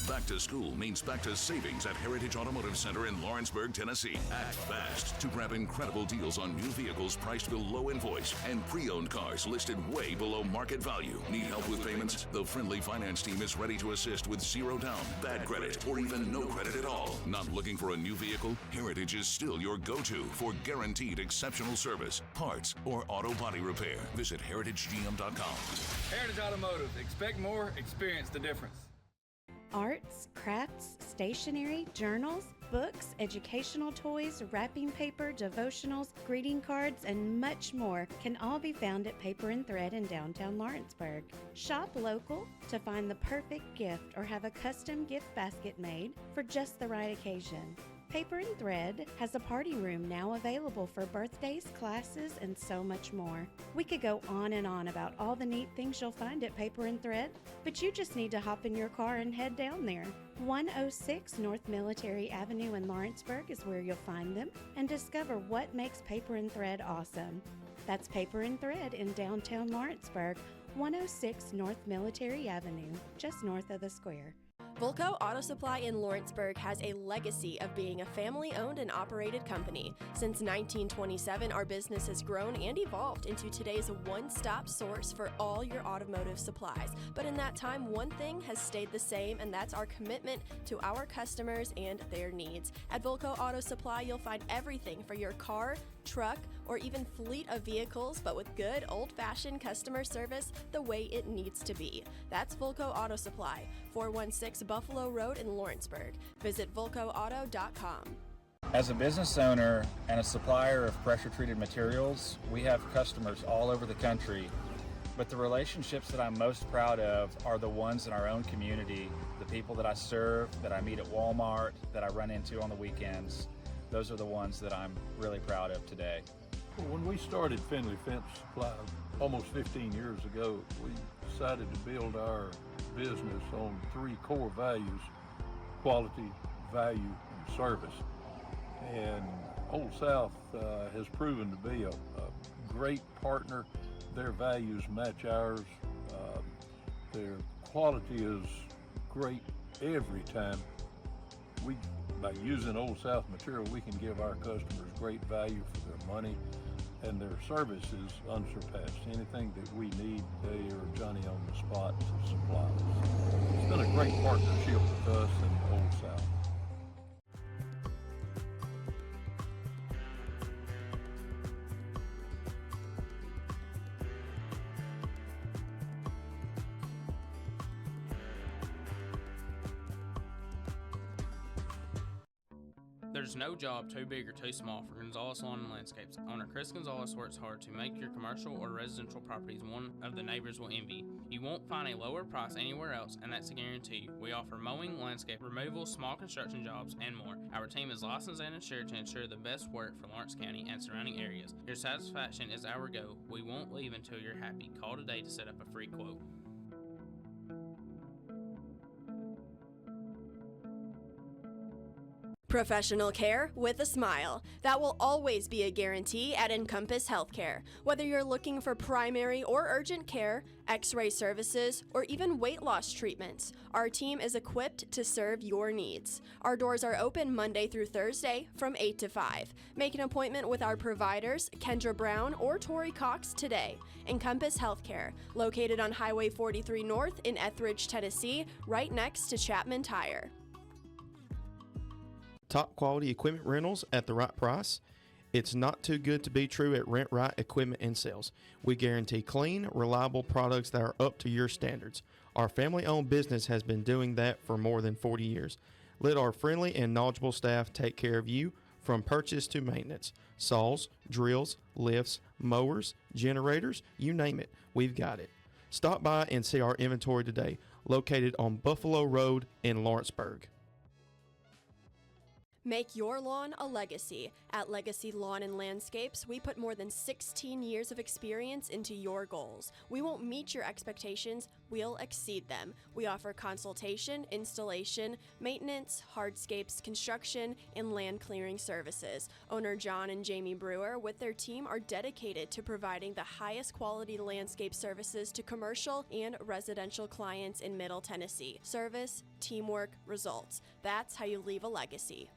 Back to school means back to savings at Heritage Automotive Center in Lawrenceburg, Tennessee. Act fast to grab incredible deals on new vehicles priced below invoice and pre-owned cars listed way below market value. Need help with payments? The friendly finance team is ready to assist with zero down, bad credit, or even no credit at all. Not looking for a new vehicle? Heritage is still your go-to for guaranteed exceptional service, parts, or auto body repair. Visit heritagegm.com. Heritage Automotive. Expect more, experience the difference. Arts, crafts, stationery, journals, books, educational toys, wrapping paper, devotionals, greeting cards, and much more can all be found at Paper and Thread in downtown Lawrenceburg. Shop local to find the perfect gift or have a custom gift basket made for just the right occasion. Paper and Thread has a party room now available for birthdays, classes, and so much more. We could go on and on about all the neat things you'll find at Paper and Thread, but you just need to hop in your car and head down there. 106 North Military Avenue in Lawrenceburg is where you'll find them and discover what makes Paper and Thread awesome. That's Paper and Thread in downtown Lawrenceburg, 106 North Military Avenue, just north of the square. Volco Auto Supply in Lawrenceburg has a legacy of being a family-owned and operated company. Since 1927, our business has grown and evolved into today's one-stop source for all your automotive supplies. But in that time, one thing has stayed the same, and that's our commitment to our customers and their needs. At Volco Auto Supply, you'll find everything for your car, truck, or even fleet of vehicles, but with good old-fashioned customer service the way it needs to be. That's Volco Auto Supply, 416 Buffalo Road in Lawrenceburg. Visit VolcoAuto.com. As a business owner and a supplier of pressure-treated materials, we have customers all over the country, but the relationships that I'm most proud of are the ones in our own community, the people that I serve, that I meet at Walmart, that I run into on the weekends. Those are the ones that I'm really proud of today. When we started Finley Fence Supply almost 15 years ago, we decided to build our business on 3 core values: quality, value, and service. And Old South has proven to be a great partner. Their values match ours. Their quality is great every time. By using Old South material, we can give our customers great value for their money, and their service is unsurpassed. Anything that we need, they are Johnny on the spot to supply us. It's been a great partnership with us and Old South. There's no job too big or too small for Gonzalez Lawn and Landscapes. Owner Chris Gonzalez works hard to make your commercial or residential properties one of the neighbors will envy. You won't find a lower price anywhere else, and that's a guarantee. We offer mowing, landscape removal, small construction jobs, and more. Our team is licensed and insured to ensure the best work for Lawrence County and surrounding areas. Your satisfaction is our goal. We won't leave until you're happy. Call today to set up a free quote. Professional care with a smile. That will always be a guarantee at Encompass Healthcare. Whether you're looking for primary or urgent care, x-ray services, or even weight loss treatments, our team is equipped to serve your needs. Our doors are open Monday through Thursday from 8 to 5. Make an appointment with our providers, Kendra Brown or Tori Cox, today. Encompass Healthcare, located on Highway 43 North in Etheridge, Tennessee, right next to Chapman Tire. Top quality equipment rentals at the right price. It's not too good to be true at Rent Right Equipment and Sales. We guarantee clean, reliable products that are up to your standards. Our family-owned business has been doing that for more than 40 years. Let our friendly and knowledgeable staff take care of you from purchase to maintenance. Saws, drills, lifts, mowers, generators, you name it, we've got it. Stop by and see our inventory today, located on Buffalo Road in Lawrenceburg. Make your lawn a legacy. At Legacy Lawn and Landscapes, we put more than 16 years of experience into your goals. We won't meet your expectations, we'll exceed them. We offer consultation, installation, maintenance, hardscapes, construction, and land clearing services. Owner John and Jamie Brewer with their team are dedicated to providing the highest quality landscape services to commercial and residential clients in Middle Tennessee. Service, teamwork, results. That's how you leave a legacy.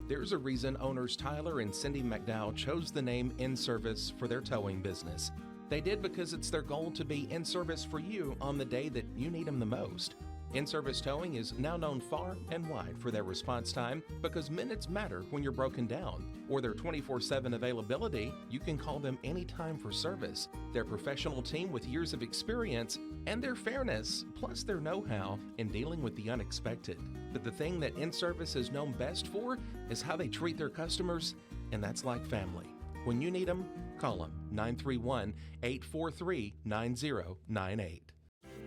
There's a reason owners Tyler and Cindy McDowell chose the name In Service for their towing business. They did because it's their goal to be in service for you on the day that you need them the most. In-Service Towing is now known far and wide for their response time because minutes matter when you're broken down. Or their 24/7 availability, you can call them anytime for service. Their professional team with years of experience and their fairness, plus their know-how in dealing with the unexpected. But the thing that In-Service is known best for is how they treat their customers, and that's like family. When you need them, call them 931-843-9098.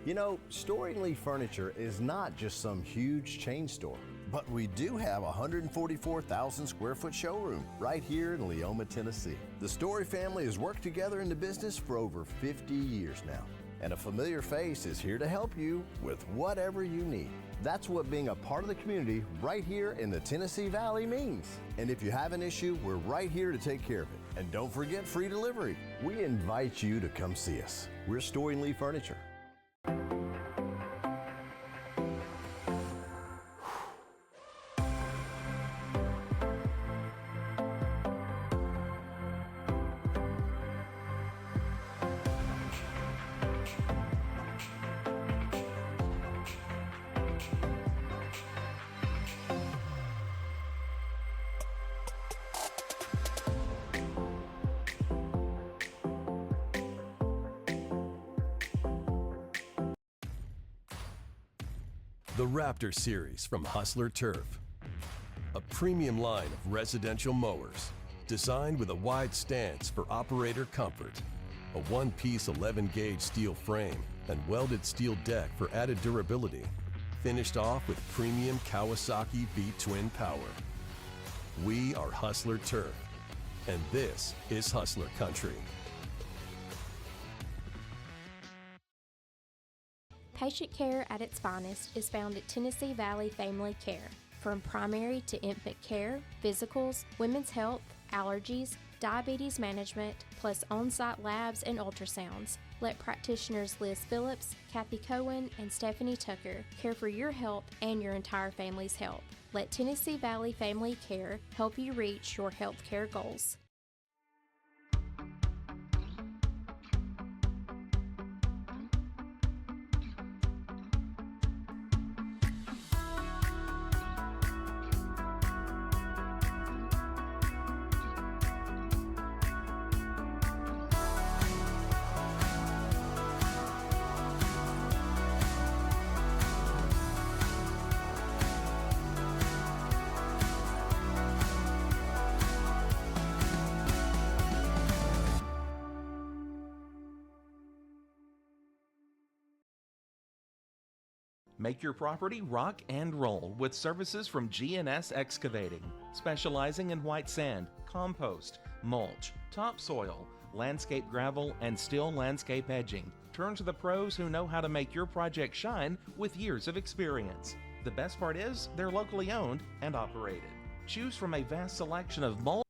You know, Storing Lee Furniture is not just some huge chain store, but we do have a 144,000 square foot showroom right here in Leoma, Tennessee. The Story family has worked together in the business for over 50 years now, and a familiar face is here to help you with whatever you need. That's what being a part of the community right here in the Tennessee Valley means. And if you have an issue, we're right here to take care of it. And don't forget free delivery. We invite you to come see us. We're Storing Lee Furniture. The Raptor Series from Hustler Turf. A premium line of residential mowers designed with a wide stance for operator comfort. A one-piece 11-gauge steel frame and welded steel deck for added durability. Finished off with premium Kawasaki V-twin power. We are Hustler Turf, and this is Hustler Country. Patient care at its finest is found at Tennessee Valley Family Care. From primary to infant care, physicals, women's health, allergies, diabetes management, plus on-site labs and ultrasounds. Let practitioners Liz Phillips, Kathy Cohen, and Stephanie Tucker care for your health and your entire family's health. Let Tennessee Valley Family Care help you reach your health care goals. Make your property rock and roll with services from G&S Excavating, specializing in white sand, compost, mulch, topsoil, landscape gravel, and steel landscape edging. Turn to the pros who know how to make your project shine with years of experience. The best part is they're locally owned and operated. Choose from a vast selection of mulch.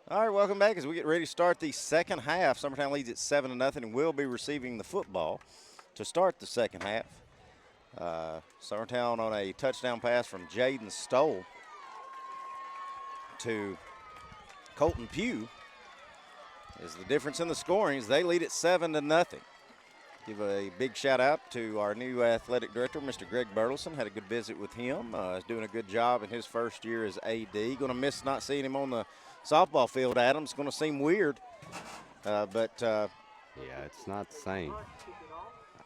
All right, welcome back as we get ready to start the second half. Summertown leads at 7-0 and will be receiving the football to start the second half. Summertown on a touchdown pass from Jaden Stoll to Colton Pugh is the difference in the scoring as they lead at 7-0. Give a big shout out to our new athletic director, Mr. Greg Bertelson. Had a good visit with him. He's doing a good job in his first year as AD. Going to miss not seeing him on the softball field, Adam. It's going to seem weird, but yeah, it's not the same.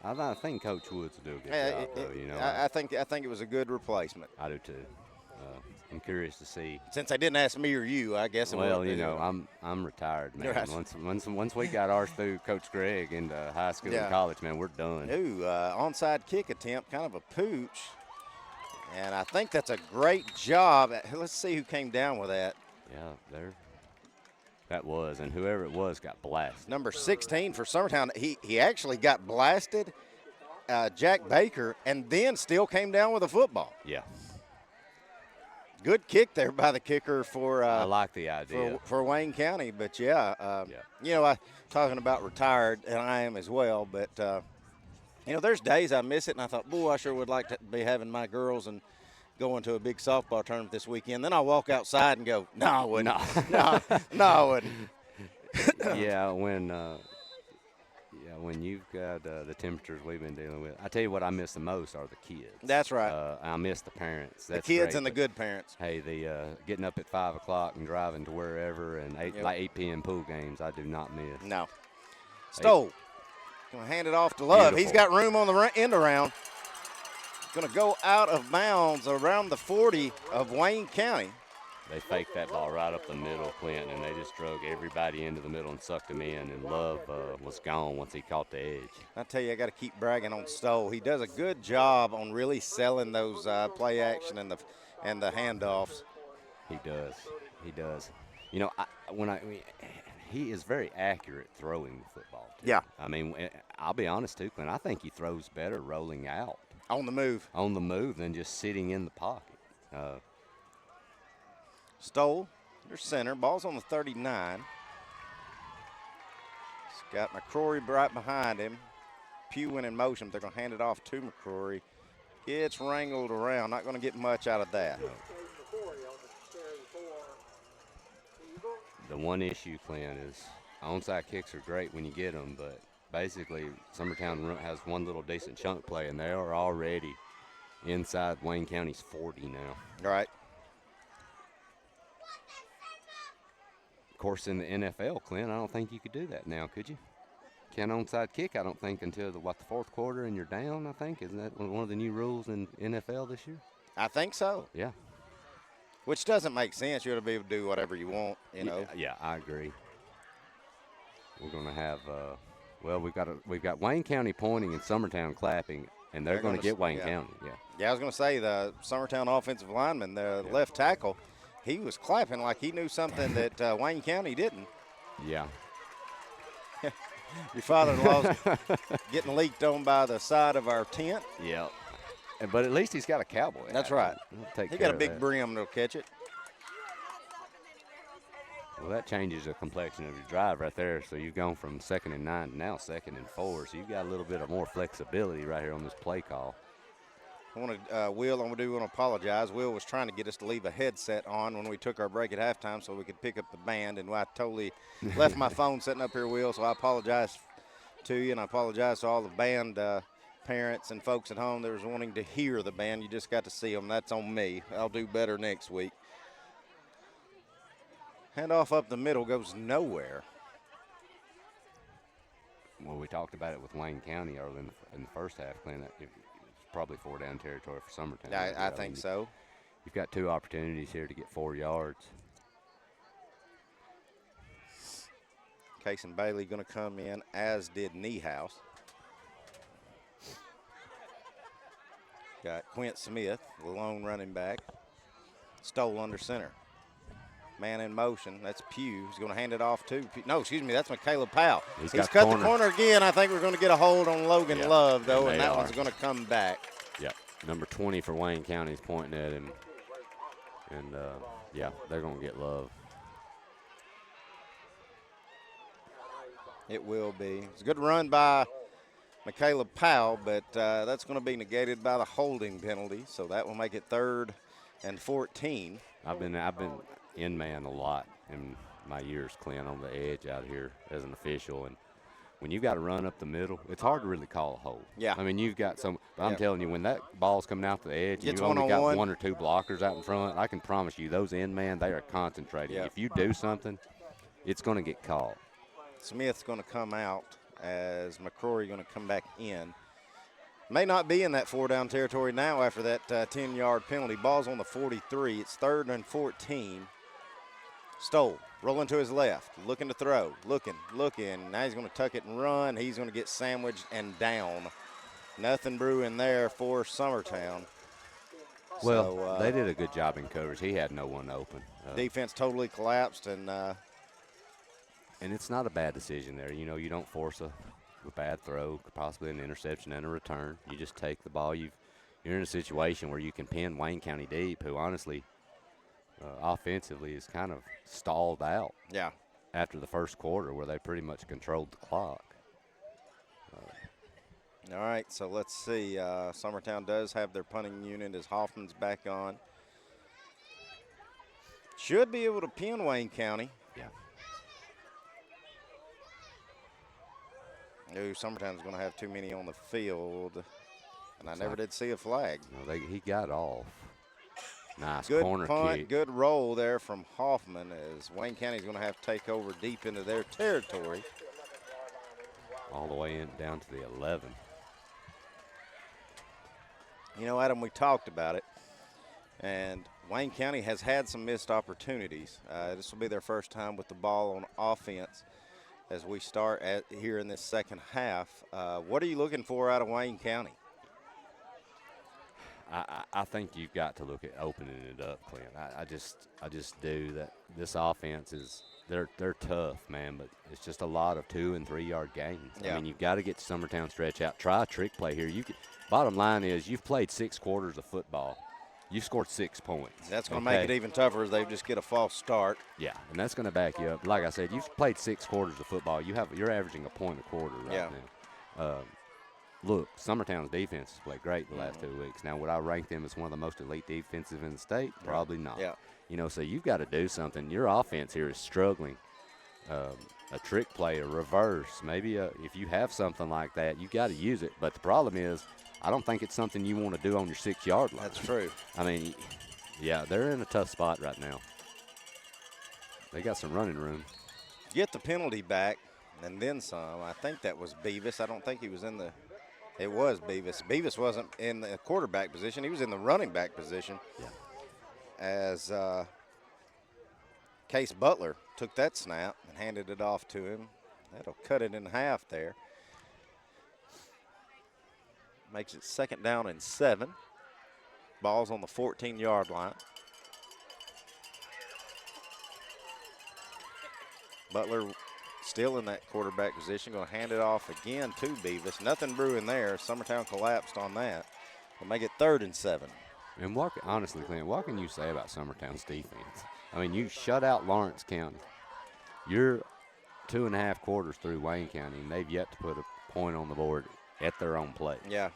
I think Coach Woods will do a good job, though. You know, I think it was a good replacement. I do too. I'm curious to see. Since they didn't ask me or you, I guess. Well, you know, I'm retired, man. Right. Once we got ours through Coach Greg into high school and college, man, we're done. Ooh, onside kick attempt, kind of a pooch, and I think that's a great job. Let's see who came down with that. Yeah, that was, and whoever it was got blasted. Number 16 for Summertown, he actually got blasted, Jack Baker, and then still came down with a football. Yeah. Good kick there by the kicker for. I like the idea for Wayne County, but you know, talking about retired, and I am as well. But you know, there's days I miss it, and I thought, boy, I sure would like to be having my girls and going to a big softball tournament this weekend. Then I walk outside and go, no, I wouldn't. No, I wouldn't. Yeah, when you've got the temperatures we've been dealing with, I tell you what I miss the most are the kids. That's right. I miss the parents. The kids and the good parents. Hey, the getting up at 5 o'clock and driving to wherever and 8 p.m. pool games, I do not miss. No. Stoll. Going to hand it off to Love. Beautiful. He's got room on the end around. Going to go out of bounds around the 40 of Wayne County. They faked that ball right up the middle, Clint, and they just drug everybody into the middle and sucked him in, and Love was gone once he caught the edge. I tell you, I got to keep bragging on Stoll. He does a good job on really selling those play action and the handoffs. He does. He does. You know, he is very accurate throwing the football, too. Yeah. I mean, I'll be honest, too, Clint. I think he throws better rolling out. On the move. On the move than just sitting in the pocket. Stoll, your center. Ball's on the 39. He's got McCrory right behind him. Pugh went in motion. They're going to hand it off to McCrory. It's wrangled around. Not going to get much out of that. The one issue, Clint, is onside kicks are great when you get them, but basically Summertown has one little decent chunk play, and they are already inside Wayne County's 40 now. All right. Of course, in the NFL, Clint, I don't think you could do that now, could you? can't onside kick, I don't think, until the fourth quarter and you're down, I think. Isn't that one of the new rules in NFL this year? I think so. Yeah. Which doesn't make sense. You ought to be able to do whatever you want, you know. Yeah, I agree. We're going to have, we've got Wayne County pointing and Summertown clapping, and they're going to get Wayne County. Yeah. Yeah, I was going to say the Summertown offensive lineman, the left tackle, he was clapping like he knew something that Wayne County didn't. Yeah. Your father-in-law's getting leaked on by the side of our tent. Yeah. But at least he's got a cowboy. That's right. He got a big brim that'll catch it. Well, that changes the complexion of your drive right there. So you've gone from 2nd and 9 to now 2nd and 4. So you've got a little bit of more flexibility right here on this play call. I want to apologize. Will was trying to get us to leave a headset on when we took our break at halftime so we could pick up the band, and I totally left my phone sitting up here, Will, so I apologize to you, and I apologize to all the band parents and folks at home that was wanting to hear the band. You just got to see them. That's on me. I'll do better next week. Handoff up the middle goes nowhere. Well, we talked about it with Wayne County early in the first half, Clint. It's probably 4-down territory for Summertown. I think so. You've got 2 opportunities here to get 4 yards. Case and Bailey going to come in, as did Niehaus. Got Quint Smith, the lone running back. Stole under center. Man in motion. That's Pugh. He's going to hand it off to that's Michaela Powell. He's cut the corner again. I think we're going to get a hold on Logan Love, though, and that one's going to come back. Yep. Number 20 for Wayne County is pointing at him. And, they're going to get Love. It will be. It's a good run by Michaela Powell, but that's going to be negated by the holding penalty, so that will make it 3rd and 14. I've been in man a lot in my years, Clint, on the edge out here as an official, and when you got to run up the middle, it's hard to really call a hold. Yeah. I mean, you've got some. But I'm telling you, when that ball's coming out the edge, and you only got 1 or 2 blockers out in front, I can promise you, those end man, they are concentrating. If you do something, it's going to get called. Smith's going to come out as McCrory going to come back in. May not be in that 4-down territory now after that 10-yard penalty. Ball's on the 43. It's 3rd and 14. Stoll rolling to his left, looking to throw, looking. Now he's going to tuck it and run. He's going to get sandwiched and down. Nothing brewing there for Summertown. Well, they did a good job in coverage. He had no one open. Defense totally collapsed, and it's not a bad decision there. You know, you don't force a bad throw, possibly an interception and a return. You just take the ball. You're in a situation where you can pin Wayne County deep, who honestly – offensively is kind of stalled out. Yeah. After the first quarter, where they pretty much controlled the clock. All right, so let's see. Summertown does have their punting unit as Hoffman's back on. Should be able to pin Wayne County. Yeah. Ooh, Summertown's going to have too many on the field, and I never did see a flag. No, he got off. Nice good corner punt, kick. Good roll there from Hoffman as Wayne County's going to have to take over deep into their territory. All the way down to the 11. You know, Adam, we talked about it, and Wayne County has had some missed opportunities. This will be their first time with the ball on offense as we start here in this second half. What are you looking for out of Wayne County? I think you've got to look at opening it up, Clint. I just do that. This offense is they're tough, man, but it's just a lot of 2- and 3-yard gains. Yeah. I mean, you've got to get Summertown stretch out. Try a trick play here. Bottom line is you've played 6 quarters of football. You've scored 6 points. That's going to make it even tougher as they just get a false start. Yeah, and that's going to back you up. Like I said, you've played 6 quarters of football. You're averaging a point a quarter right now. Look, Summertown's defense has played great the last 2 weeks. Now, would I rank them as one of the most elite defensive in the state? Probably not. Yeah. You know, so you've got to do something. Your offense here is struggling. A trick play, a reverse, maybe if you have something like that, you got to use it. But the problem is, I don't think it's something you want to do on your 6-yard line. That's true. I mean, yeah, they're in a tough spot right now. They got some running room. Get the penalty back. and then some. I think that was Beavis. I don't think he was in the – it was Beavis. Beavis wasn't in the quarterback position. He was in the running back position. Yeah. As Case Butler took that snap and handed it off to him. That'll cut it in half there. Makes it 2nd down and 7. Ball's on the 14-yard line. Butler still in that quarterback position, going to hand it off again to Beavis. Nothing brewing there. Summertown collapsed on that. We'll make it 3rd and 7. And honestly, Clint, what can you say about Summertown's defense? I mean, you shut out Lawrence County. You're 2.5 quarters through Wayne County, and they've yet to put a point on the board at their own place. Yeah.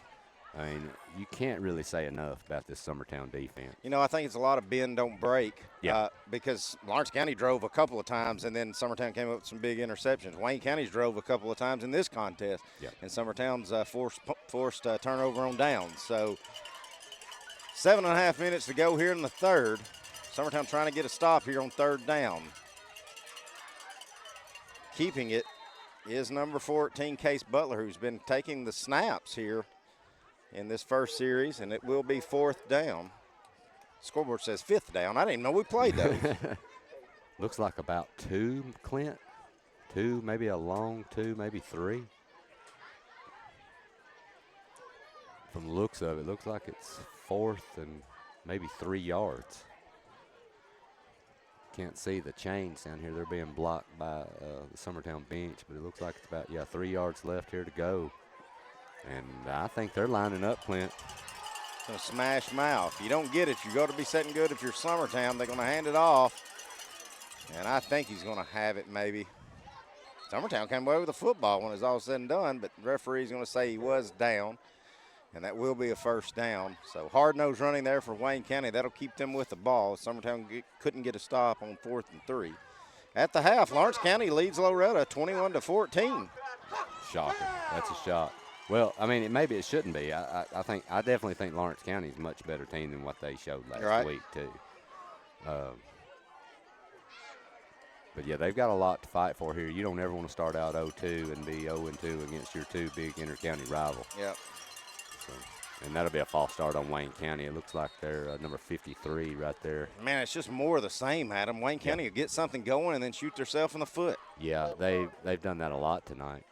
I mean, you can't really say enough about this Summertown defense. You know, I think it's a lot of bend, don't break. Yeah. Because Lawrence County drove a couple of times, and then Summertown came up with some big interceptions. Wayne County's drove a couple of times in this contest, and Summertown's forced turnover on downs. So 7.5 minutes to go here in the 3rd. Summertown trying to get a stop here on 3rd down. Keeping it is number 14, Case Butler, who's been taking the snaps here in this first series, and it will be 4th down. Scoreboard says 5th down. I didn't even know we played those. Looks like about 2, Clint. 2, maybe a long 2, maybe 3. From the looks of it, looks like it's 4th and maybe 3 yards. Can't see the chains down here. They're being blocked by the Summertown bench, but it looks like it's about, 3 yards left here to go. And I think they're lining up, Clint. Gonna smash mouth. If you don't get it, you got to be setting good. If you're Summertown, they're gonna hand it off. And I think he's gonna have it maybe. Summertown came away with the football when it's all said and done, but the referee's gonna say he was down. And that will be a 1st down. So hard-nosed running there for Wayne County. That'll keep them with the ball. Summertown couldn't get a stop on 4th and 3. At the half, Lawrence County leads Loretta 21-14. Shocking. That's a shock. Well, I mean, maybe it shouldn't be. I definitely think Lawrence County is a much better team than what they showed last week too. But yeah, they've got a lot to fight for here. You don't ever want to start out 0-2 and be 0-2 against your 2 big inter-county rivals. Yep. So, and that'll be a false start on Wayne County. It looks like they're number 53 right there. Man, it's just more of the same, Adam. Wayne County will get something going and then shoot themselves in the foot. Yeah, they've done that a lot tonight.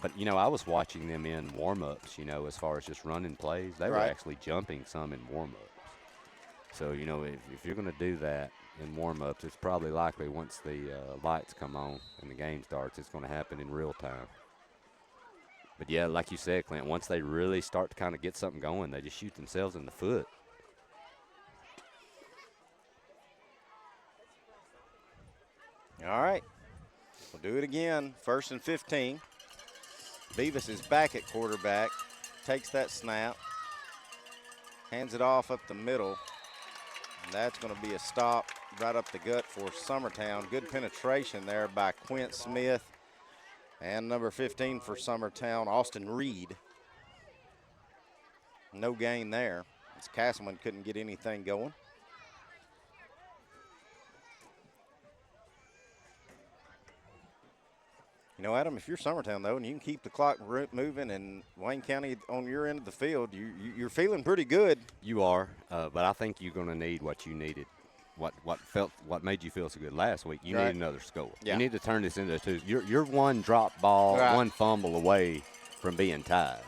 But, I was watching them in warm-ups, as far as just running plays. They were actually jumping some in warm-ups. So, if you're going to do that in warm-ups, it's probably likely once the lights come on and the game starts, it's going to happen in real time. But, yeah, like you said, Clint, once they really start to kind of get something going, they just shoot themselves in the foot. All right. We'll do it again. 1st and 15. Beavis is back at quarterback, takes that snap, hands it off up the middle. And that's going to be a stop right up the gut for Summertown. Good penetration there by Quint Smith. And number 15 for Summertown, Austin Reed. No gain there, as Castleman couldn't get anything going. Adam, if you're Summertown, though, and you can keep the clock moving and Wayne County on your end of the field, you're feeling pretty good. You are, but I think you're going to need what you needed, what made you feel so good last week. You need another score. Yeah. You need to turn this into a 2. You're one drop ball, one fumble away from being tied.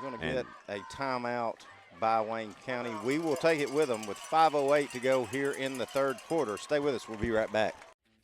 You're going to get a timeout by Wayne County. We will take it with them with 5:08 to go here in the 3rd quarter. Stay with us. We'll be right back.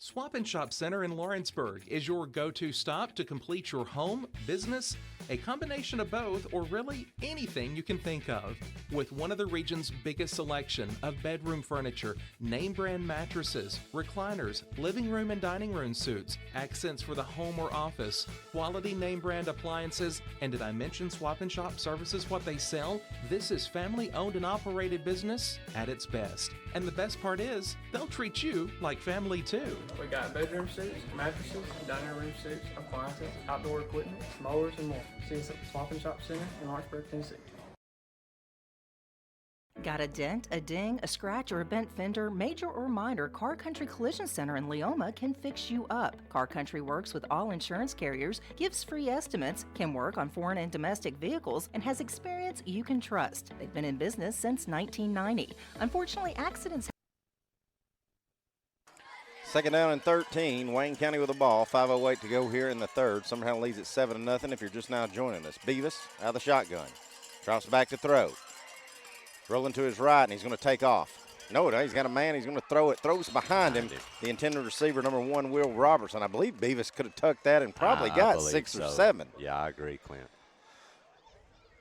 Swap and Shop Center in Lawrenceburg is your go-to stop to complete your home, business, a combination of both, or really anything you can think of. With one of the region's biggest selection of bedroom furniture, name brand mattresses, recliners, living room and dining room suites, accents for the home or office, quality name brand appliances, and did I mention Swap and Shop services what they sell? This is family owned and operated business at its best. And the best part is, they'll treat you like family too. We got bedroom suites, mattresses, dining room suites, appliances, outdoor equipment, mowers, and more. See us at the Swap and Shop Center in Lawrenceburg, Tennessee. Got a dent, a ding, a scratch, or a bent fender? Major or minor, Car Country Collision Center in Leoma can fix you up. Car Country works with all insurance carriers, gives free estimates, can work on foreign and domestic vehicles, and has experience you can trust. They've been in business since 1990. Unfortunately, accidents. Second down and 13. Wayne County with the ball. 5:08 to go here in the third. Summertown leads at 7-0 if you're just now joining us. Beavis out of the shotgun. Drops back to throw. Rolling to his right, and he's going to take off. No, he's got a man. He's going to throw it. Throws behind him. The intended receiver, number 1, Will Robertson. I believe Beavis could have tucked that and probably got 6 or 7. Yeah, I agree, Clint.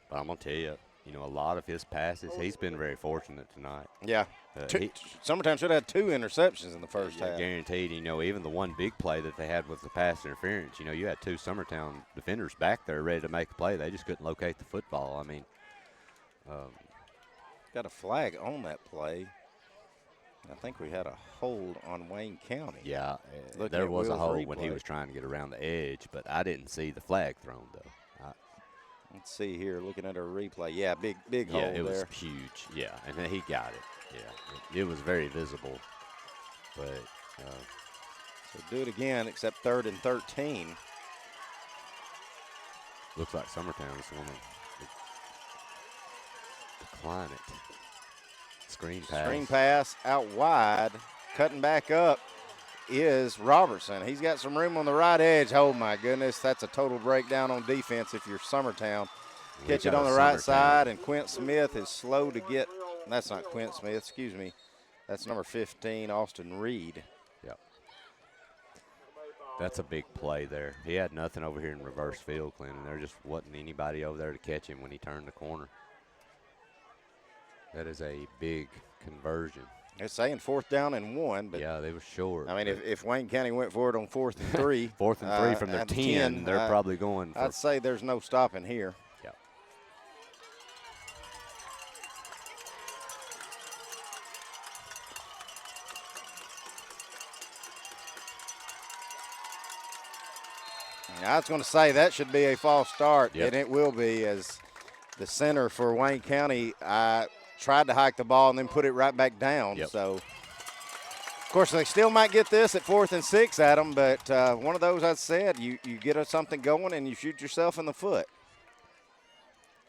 But I'm going to tell you, a lot of his passes, he's been very fortunate tonight. Yeah. Summertown should have had 2 interceptions in the first half. Guaranteed, even the one big play that they had was the pass interference. You had 2 Summertown defenders back there ready to make a play. They just couldn't locate the football. Got a flag on that play. I think we had a hold on Wayne County. Yeah, there was a hold when he was trying to get around the edge, but I didn't see the flag thrown, though. Let's see here, looking at our replay. Yeah, big hold there. Yeah, it was huge. Yeah, and then he got it. Yeah, it was very visible. But so do it again, except 3rd and 13. Looks like Summertown is going to decline it. Screen pass out wide. Cutting back up is Robertson. He's got some room on the right edge. Oh, my goodness. That's a total breakdown on defense if you're Summertown. Catch it on the right side, and Quint Smith is slow to get. That's not Quint Smith. Excuse me. That's number 15, Austin Reed. Yep. That's a big play there. He had nothing over here in reverse field, Clint, and there just wasn't anybody over there to catch him when he turned the corner. That is a big conversion. They're saying 4th down and 1, but yeah, they were short. I mean, if Wayne County went for it on 4th and 3, 4th and 3 from their 10, they're probably going. I'd say there's no stopping here. Yeah. I was going to say that should be a false start, yep. And it will be, as the center for Wayne County tried to hike the ball and then put it right back down. Yep. So, of course, they still might get this at 4th and 6, Adam, but one of those, I said, you get something going and you shoot yourself in the foot.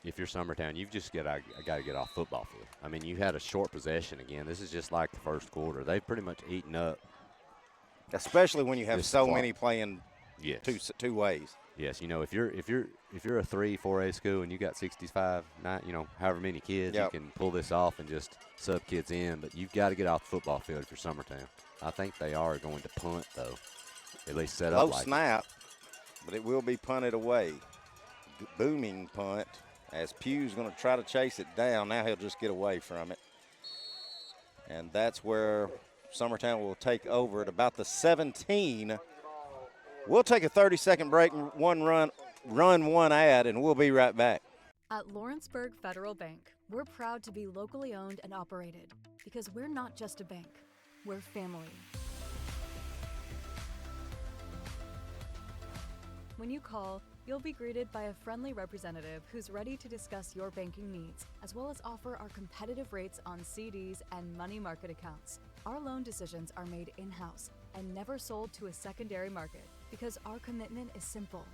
If you're Summertown, you've just got to get off football field. I mean, you had a short possession again. This is just like the first quarter. They've pretty much eaten up. Especially when you have so many playing two ways. Yes, if you're a 3-4A school and you got 65, however many kids, yep. You can pull this off and just sub kids in. But you've got to get off the football field if you're Summertown. I think they are going to punt, though. At least set up like snap, but it will be punted away. Booming punt as Pugh's going to try to chase it down. Now he'll just get away from it. And that's where Summertown will take over at about the 17. We'll take a 30-second break and one ad, and we'll be right back. At Lawrenceburg Federal Bank, we're proud to be locally owned and operated because we're not just a bank, we're family. When you call, you'll be greeted by a friendly representative who's ready to discuss your banking needs, as well as offer our competitive rates on CDs and money market accounts. Our loan decisions are made in-house and never sold to a secondary market because our commitment is simple.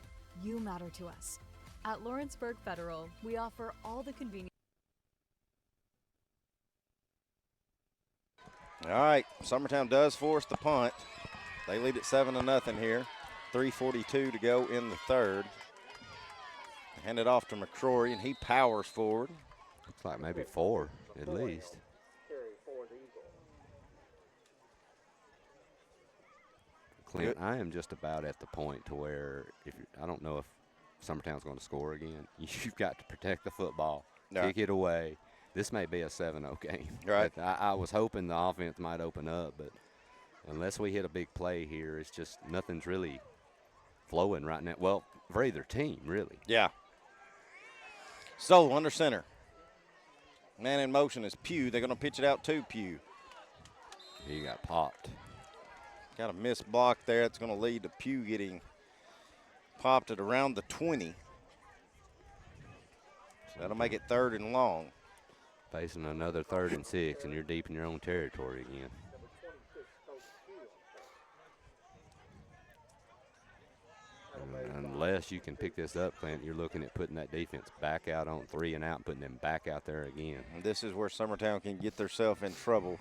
You matter to us. At Lawrenceburg Federal, we offer all the convenience. All right, Summertown does force the punt. They lead at 7-0 here. 3:42 to go in the third. Hand it off to McCrory, and he powers forward. Looks like maybe 4 at least. Clint, I am just about at the point to where I don't know if Summertown's going to score again. You've got to protect the football, kick it away. This may be a 7-0 game. Right. I was hoping the offense might open up, but unless we hit a big play here, it's just nothing's really flowing right now. Well, for either team, really. Yeah. So, under center. Man in motion is Pugh. They're going to pitch it out to Pugh. He got popped. Got a missed block there. It's going to lead to Pugh getting popped at around the 20. So that'll make it 3rd and long. Facing another 3rd and 6, and you're deep in your own territory again. Unless you can pick this up, Clint, you're looking at putting that defense back out on 3 and out and putting them back out there again. And this is where Summertown can get themselves in trouble,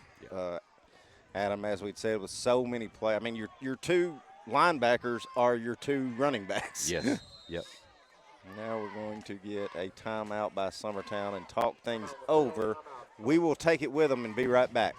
Adam, as we'd said, with so many play. I mean, your 2 linebackers are your 2 running backs. Yes, yep. Now we're going to get a timeout by Summertown and talk things over. We will take it with them and be right back.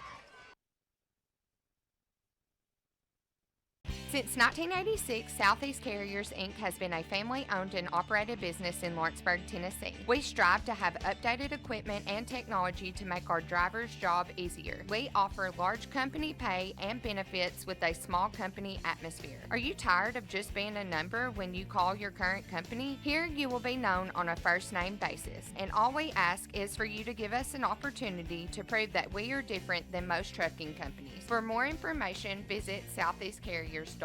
Since 1986, Southeast Carriers, Inc. has been a family-owned and operated business in Lawrenceburg, Tennessee. We strive to have updated equipment and technology to make our drivers' job easier. We offer large company pay and benefits with a small company atmosphere. Are you tired of just being a number when you call your current company? Here you will be known on a first-name basis, and all we ask is for you to give us an opportunity to prove that we are different than most trucking companies. For more information, visit southeastcarriers.com.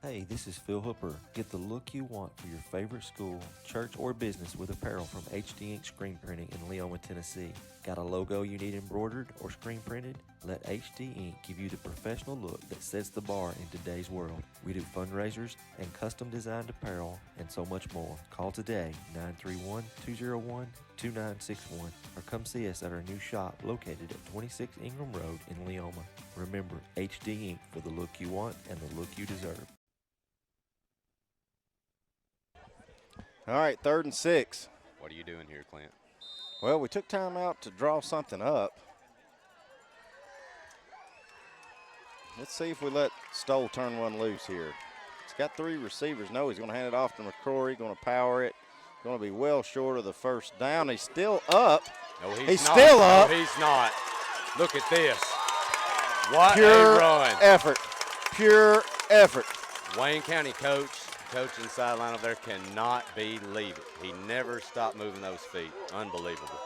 Hey, this is Phil Hooper. Get the look you want for your favorite school, church, or business with apparel from HD Ink Screen Printing in Leoma, Tennessee. Got a logo you need embroidered or screen printed? Let HD Ink give you the professional look that sets the bar in today's world. We do fundraisers and custom designed apparel and so much more. Call today, 931-201-2961, or come see us at our new shop located at 26 Ingram Road in Leoma. Remember, HD Ink for the look you want and the look you deserve. All right, 3rd and 6. What are you doing here, Clint? Well, we took time out to draw something up. Let's see if we let Stoll turn one loose here. He's got 3 receivers. No, he's going to hand it off to McCrory, going to power it. Going to be well short of the first down. He's still up. No, he's still up. No, he's not. Look at this. What Pure a run. effort. Pure effort. Wayne County coach sideline over there cannot believe it. He never stopped moving those feet. Unbelievable.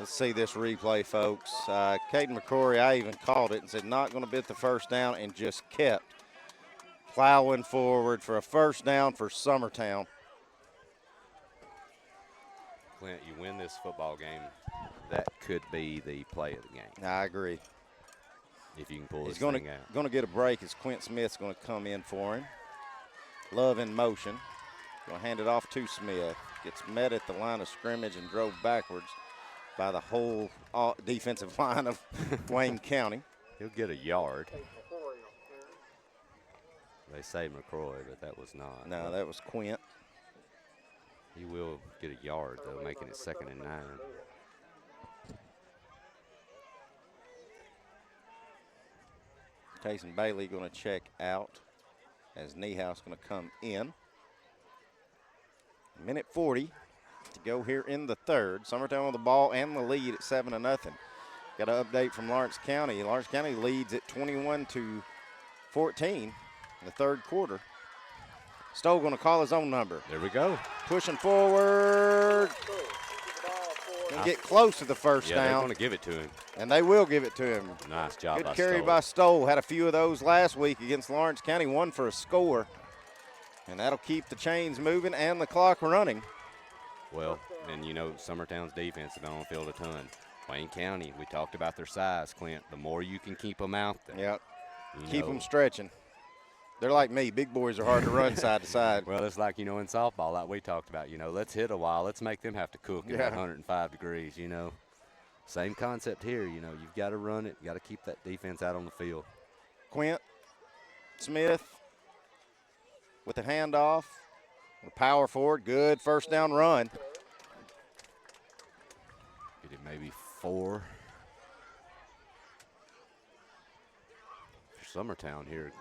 Let's see this replay, folks. Caden McCrory, I even called it and said not going to be at the first down and just kept plowing forward for a first down for Summertown. Clint, you win this football game, that could be the play of the game. I agree. If you can pull He's this thing out. Going to get a break as Quint Smith's going to come in for him. Love in motion. Going to hand it off to Smith. Gets met at the line of scrimmage and drove backwards by the whole defensive line of Wayne County. He'll get a yard. They say McCroy, but that was not. No, that was Quint. He will get a yard, though, making it 2nd and 9. Tayson Bailey going to check out as Niehaus going to come in. 1:40 to go here in the 3rd. Summertown with the ball and the lead at 7-0. Got an update from Lawrence County. Lawrence County leads at 21-14 in the 3rd quarter. Stoll going to call his own number. There we go. Pushing forward. Going to get close to the first down. Yeah, they're going to give it to him. And they will give it to him. Nice job Good by carry Stoll. by Stoll. Had a few of those last week against Lawrence County. One for a score. And that'll keep the chains moving and the clock running. Well, and you know, Summertown's defense has been on the field a ton. Wayne County, we talked about their size, Clint. The more you can keep them out there. Yep. Keep them stretching. They're like me. Big boys are hard to run side to side. Well, it's like, you know, in softball, like we talked about, you know, let's hit a while. Let's make them have to cook at 105 degrees, you know. Same concept here, you know. You've got to run it. You've got to keep that defense out on the field. Quint Smith with the handoff. With power forward. Good first down run. Get it maybe 4. For Summertown here,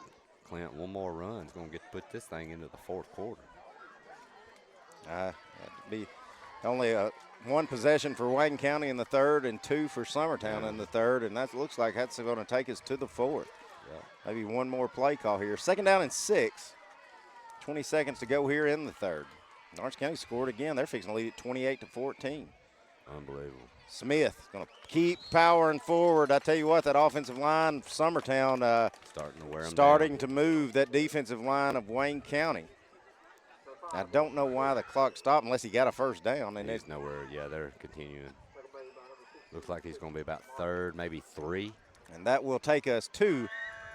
Clint, one more run is going to put this thing into the 4th quarter. That'd be only one possession for Wayne County in the 3rd and 2 for Summertown in the 3rd, and that looks like that's going to take us to the 4th. Yeah. Maybe one more play call here. 2nd down and 6. 20 seconds to go here in the 3rd. Lawrence County scored again. They're fixing to lead at 28-14. Unbelievable. Smith going to keep powering forward. I tell you what, that offensive line, Summertown, starting to wear them starting down. to move that defensive line of Wayne County. I don't know why the clock stopped unless he got a first down. And He's nowhere. Yeah, they're continuing. Looks like he's going to be about third, maybe 3. And that will take us to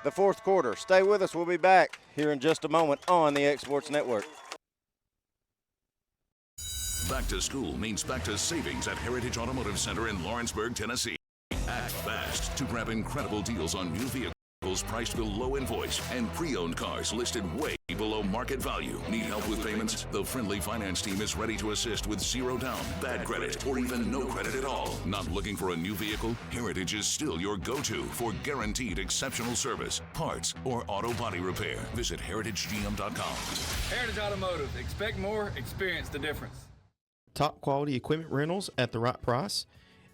the fourth quarter. Stay with us. We'll be back here in just a moment on the X Sports Network. Back to school means back to savings at Heritage Automotive Center in Lawrenceburg, Tennessee. Act fast to grab incredible deals on new vehicles priced below invoice and pre-owned cars listed way below market value. Need help with payments? The friendly finance team is ready to assist with zero down, bad credit, or even no credit at all. Not looking for a new vehicle? Heritage is still your go-to for guaranteed exceptional service, parts, or auto body repair. Visit heritagegm.com. Heritage Automotive. Expect more, experience the difference. Top quality equipment rentals at the right price.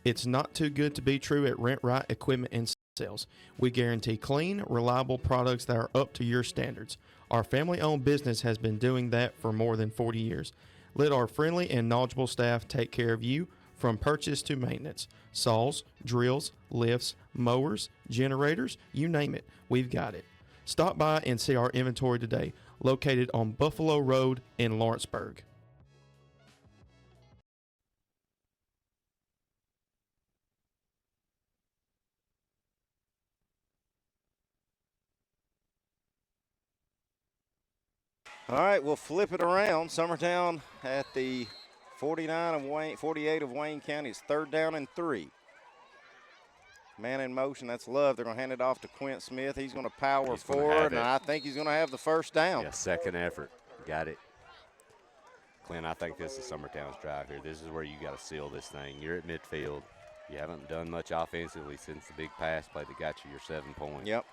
It's not too good to be true at Rent Right Equipment and Sales. We guarantee clean, reliable products that are up to your standards. Our family-owned business has been doing that for more than 40 years. Let our friendly and knowledgeable staff take care of you from purchase to maintenance. Saws, drills, lifts, mowers, generators, you name it, we've got it. Stop by and see our inventory today, located on Buffalo Road in Lawrenceburg. All right, we'll flip it around. Summertown at the 48 of Wayne County. It's 3rd down and 3. Man in motion, that's Love. They're going to hand it off to Quint Smith. He's going to power forward, and I think he's going to have the first down. Yeah, second effort. Got it. Clint, I think this is Summertown's drive here. This is where you got to seal this thing. You're at midfield. You haven't done much offensively since the big pass play that got you your 7 points. Yep.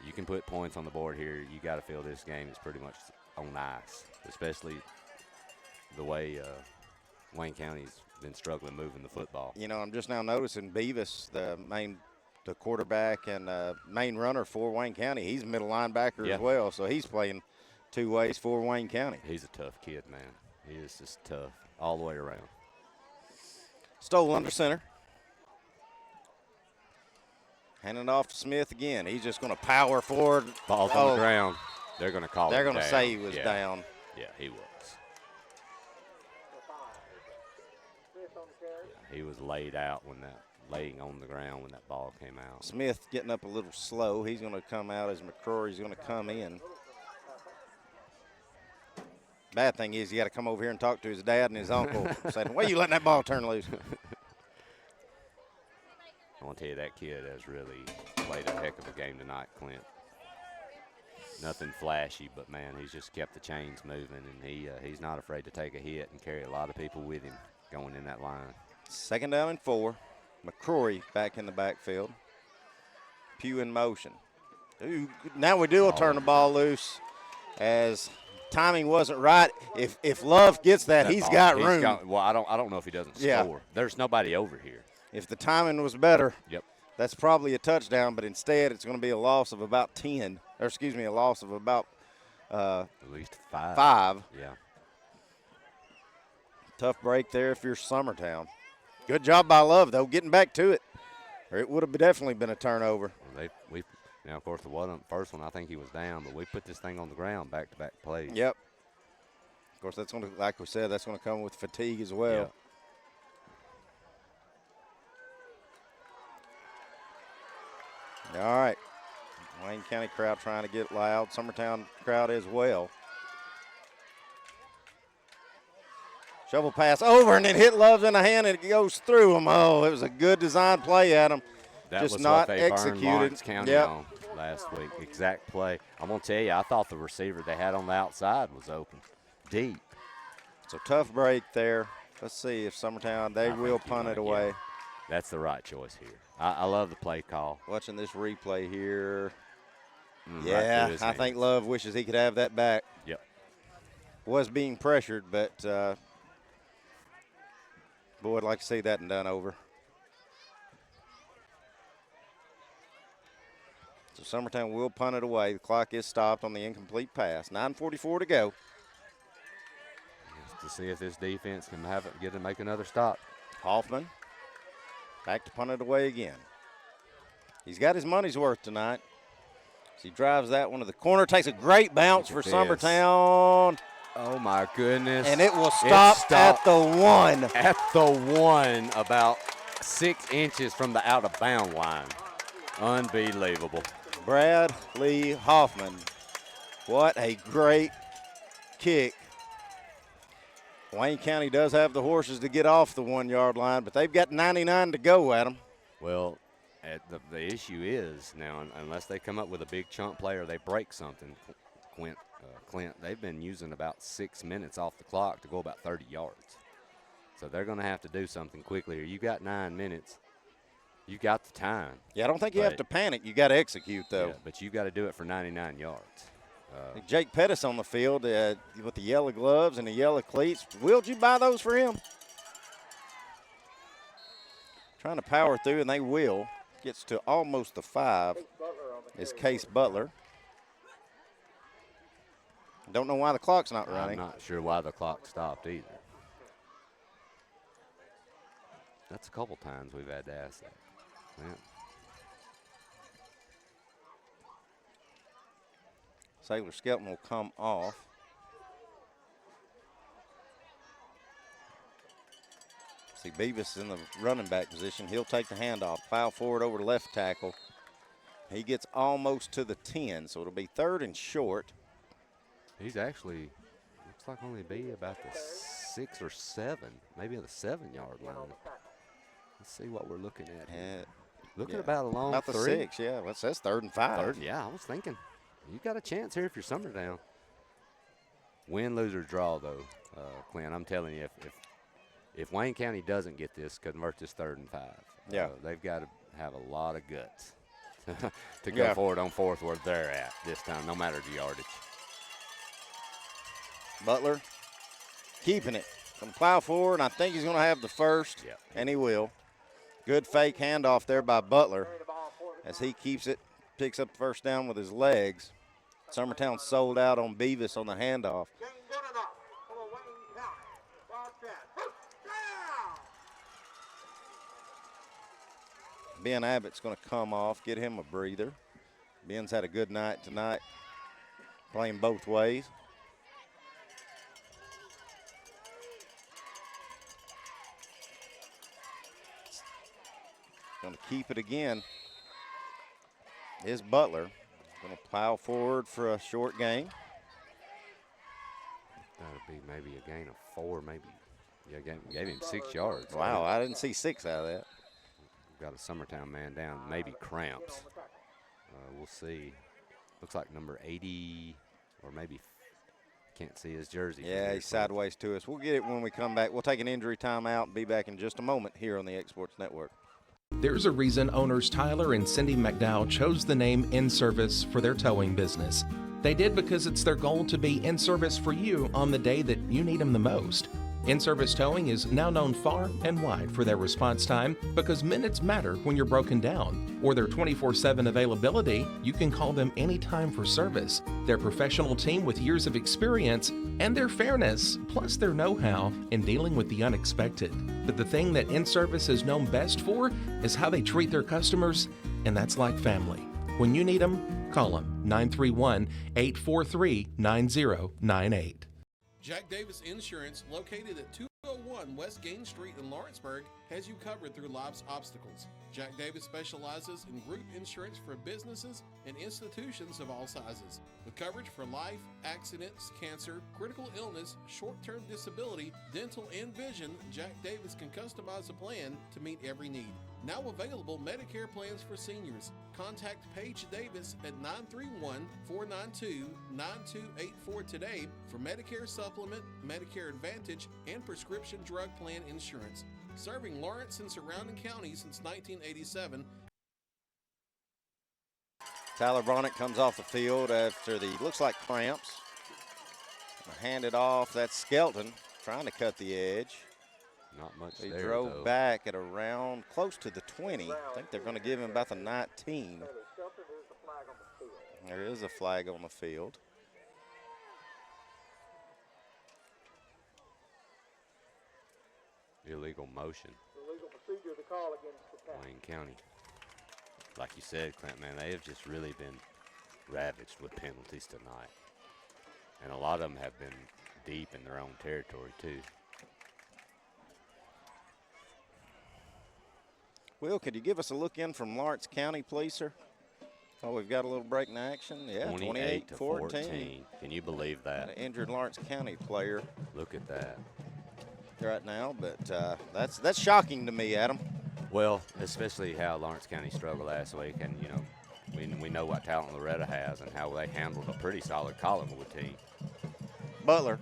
You can put points on the board here. You got to feel this game is pretty much on ice, especially the way Wayne County's been struggling moving the football. You know, I'm just now noticing Beavis, the quarterback and main runner for Wayne County, he's a middle linebacker as well, so he's playing 2 ways for Wayne County. He's a tough kid, man. He is just tough all the way around. Stoll under center. Handing it off to Smith again. He's just going to power forward. Ball's on the ground. They're going to call him They're down. going to say he was down. Yeah, he was. Yeah, he was laid out laying on the ground when that ball came out. Smith getting up a little slow. He's going to come out as McCrory's going to come in. Bad thing is you got to come over here and talk to his dad and his uncle. Saying, why are you letting that ball turn loose? I want to tell you, that kid has really played a heck of a game tonight, Clint. Nothing flashy, but, man, he's just kept the chains moving, and he's not afraid to take a hit and carry a lot of people with him going in that line. 2nd down and 4. McCrory back in the backfield. Pugh in motion. Ooh, now we will turn the ball loose as timing wasn't right. If Love gets that he's got room. I don't know if he doesn't score. There's nobody over here. If the timing was better, yep, that's probably a touchdown, but instead it's going to be a loss of about 10, or excuse me, a loss of about at least 5. 5. Yeah. Tough break there if you're Summertown. Good job by Love, though, getting back to it. Or it would have definitely been a turnover. Now, of course, it wasn't the first one. I think he was down, but we put this thing on the ground back-to-back plays. Yep. Of course, that's going to, like we said, that's going to come with fatigue as well. Yep. All right. Wayne County crowd trying to get loud. Summertown crowd as well. Shovel pass over and it hit Love's in the hand and it goes through him. Oh, it was a good design play at him. That just was not what they executed. burned Lawrence County on last week. Exact play. I'm going to tell you, I thought the receiver they had on the outside was open. Deep. So tough break there. Let's see if Summertown, they will punt it away. Yeah. That's the right choice here. I love the play call. Watching this replay here. Right I think Love wishes he could have that back. Yep. Was being pressured, but boy, I'd like to see that and done over. So Summertown will punt it away. The clock is stopped on the incomplete pass. 9:44 to go. Just to see if this defense can make another stop. Hoffman back to punt it away again. He's got his money's worth tonight. So he drives that one to the corner, takes a great bounce for Summertown. Oh my goodness. And it will stop at the 1. At the 1, about 6 inches from the out of bound line. Unbelievable. Bradley Hoffman. What a great kick. Wayne County does have the horses to get off the 1 yard line, but they've got 99 to go at them. Well, the issue is now, unless they come up with a big chunk play or they break something, Clint, they've been using about 6 minutes off the clock to go about 30 yards. So they're going to have to do something quickly. Or you got 9 minutes. You got the time. Yeah, I don't think you have to panic. You got to execute, though. Yeah, but you got to do it for 99 yards. Jake Pettis on the field with the yellow gloves and the yellow cleats. Will you buy those for him? Trying to power through, and they will. Gets to almost the 5 is Case Butler. Don't know why the clock's not running. I'm not sure why the clock stopped either. That's a couple times we've had to ask that. Yeah. Sailor Skelton will come off. See, Beavis in the running back position. He'll take the handoff, plow forward over to left tackle. He gets almost to the 10, so it'll be 3rd and short. He's actually, looks like only be about the 6 or 7, maybe the 7-yard line. Let's see what we're looking at here. Looking about a long about the 3. 6, yeah. Well, that's 3rd and 5. Yeah, I was thinking. You got a chance here if you're Summertown. Win, lose, or draw, though, Clint. I'm telling you, if Wayne County doesn't get this, convert this 3rd and 5. They've got to have a lot of guts to go forward on 4th where they're at this time, no matter the yardage. Butler keeping it. Going to plow forward, and I think he's going to have the 1st, and he will. Good fake handoff there by Butler as he keeps it, picks up the 1st down with his legs. Summertown sold out on Beavis on the handoff. Ben Abbott's going to come off, get him a breather. Ben's had a good night tonight, playing both ways. Going to keep it again is Butler. Going to plow forward for a short gain. That'll be maybe a gain of 4, maybe. Yeah, gave him 6 yards. Wow, I didn't see 6 out of that. Got a Summertown man down, maybe cramps. We'll see. Looks like number 80, or maybe can't see his jersey. Yeah, he's sideways to us. We'll get it when we come back. We'll take an injury timeout and be back in just a moment here on the X Sports Network. There's a reason owners Tyler and Cindy McDowell chose the name In Service for their towing business. They did because it's their goal to be in service for you on the day that you need them the most. In-Service Towing is now known far and wide for their response time because minutes matter when you're broken down. Or their 24/7 availability, you can call them anytime for service. Their professional team with years of experience and their fairness, plus their know-how in dealing with the unexpected. But the thing that In-Service is known best for is how they treat their customers, and that's like family. When you need them, call them 931-843-9098. Jack Davis Insurance, located at 201 West Gain Street in Lawrenceburg, has you covered through life's obstacles. Jack Davis specializes in group insurance for businesses and institutions of all sizes. With coverage for life, accidents, cancer, critical illness, short-term disability, dental, and vision, Jack Davis can customize a plan to meet every need. Now available Medicare plans for seniors. Contact Paige Davis at 931-492-9284 today for Medicare Supplement, Medicare Advantage, and prescription drug plan insurance. Serving Lawrence and surrounding counties since 1987. Tyler Bronick comes off the field after looks like cramps. Hand it off. That's Skelton trying to cut the edge. Not much He there, drove though. back at around close to the 20. I think they're going to give him about the 19. There is a flag on the field. Illegal motion. Illegal procedure to call against the Wayne County. Like you said, Clint, man, they have just really been ravaged with penalties tonight. And a lot of them have been deep in their own territory, too. Will, could you give us a look in from Lawrence County, please, sir? Oh, we've got a little break in action. Yeah, 28-14. Can you believe that? An injured Lawrence County player. Look at that. Right now, but that's shocking to me, Adam. Well, especially how Lawrence County struggled last week, and, you know, we know what talent Loretta has and how they handled a pretty solid Collinwood team. Butler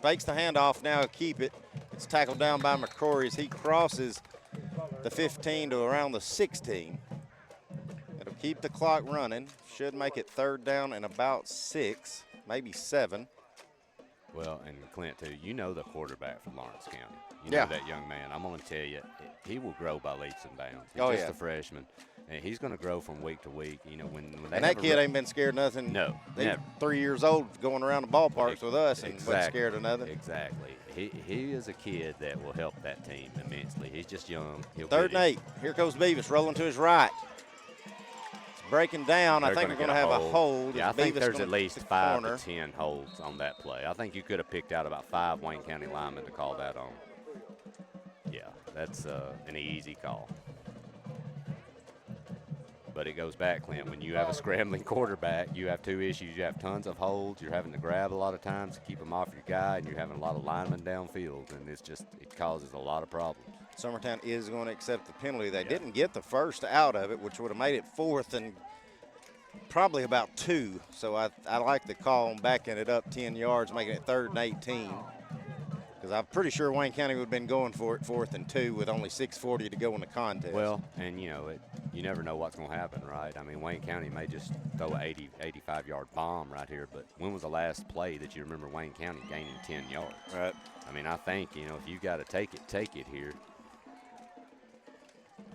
fakes the handoff, now keep it. It's tackled down by McCrory as he crosses the 15 to around the 16. It'll keep the clock running. Should make it 3rd down and about 6, maybe 7. Well, and Clint, too, you know the quarterback from Lawrence County. You know that young man. I'm going to tell you, he will grow by leaps and bounds. He's just a freshman. And he's going to grow from week to week. You know, when they and that kid ain't been scared of nothing. No. He's 3 years old going around the ballparks with us and wasn't scared of nothing. Exactly. He is a kid that will help that team immensely. He's just young. 3rd and 8. Here goes Beavis rolling to his right. It's breaking down. I think we're going to have a hold. Yeah, I think Beavis there's at least 5 corner. to 10 holds on that play. I think you could have picked out about 5 Wayne County linemen to call that on. Yeah, that's an easy call. But it goes back, Clint. When you have a scrambling quarterback, you have 2 issues. You have tons of holds. You're having to grab a lot of times to keep them off your guy, and you're having a lot of linemen downfield, and it causes a lot of problems. Summertown is going to accept the penalty. They didn't get the first out of it, which would have made it 4th and probably about 2. So I like the call on backing it up 10 yards, making it 3rd and 18. Because I'm pretty sure Wayne County would have been going for it 4th and 2 with only 6:40 to go in the contest. Well, and you know, you never know what's going to happen, right? I mean, Wayne County may just throw an 80, 85-yard bomb right here, but when was the last play that you remember Wayne County gaining 10 yards? Right. I mean, I think, you know, if you got to take it here.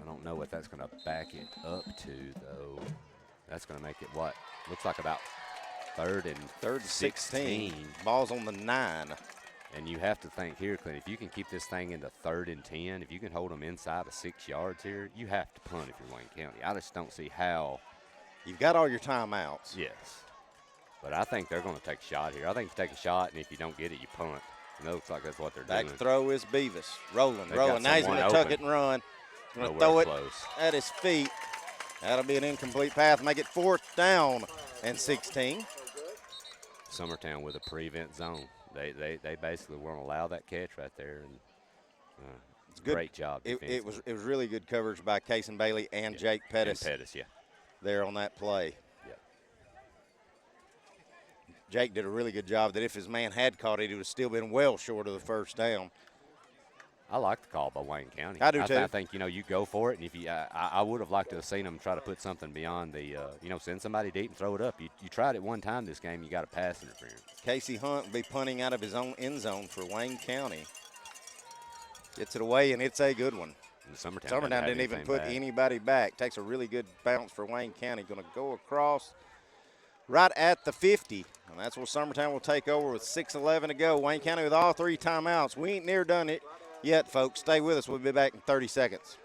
I don't know what that's going to back it up to, though. That's going to make it what? Looks like about 3rd and 16. Ball's on the 9. And you have to think here, Clint, if you can keep this thing into 3rd and 10, if you can hold them inside of 6 yards here, you have to punt if you're Wayne County. I just don't see how. You've got all your timeouts. Yes. But I think they're going to take a shot here. I think you take a shot, and if you don't get it, you punt. And it looks like that's what they're doing. Back throw is Beavis. Rolling. Now he's going to tuck it and run. He's going to throw it at his feet. That'll be an incomplete path. Make it 4th down and 16. Summertown with a prevent zone. They basically won't allow that catch right there, and it's good. Great job. It was really good coverage by Casey Bailey and Jake Pettis. There on that play. Yeah. Jake did a really good job. That if his man had caught it, he would have still been well short of the 1st down. I like the call by Wayne County. I do too. I think, you know, you go for it, and if you, I would have liked to have seen them try to put something beyond the, you know, send somebody deep and throw it up. You tried it one time this game, you got a pass interference. Casey Hunt will be punting out of his own end zone for Wayne County. Gets it away, and it's a good one. Summertown didn't even put anybody back. Takes a really good bounce for Wayne County. Going to go across right at the 50, and that's where Summertown will take over with 6:11 to go. Wayne County with all 3 timeouts. We ain't near done it yet, folks. Stay with us. We'll be back in 30 seconds.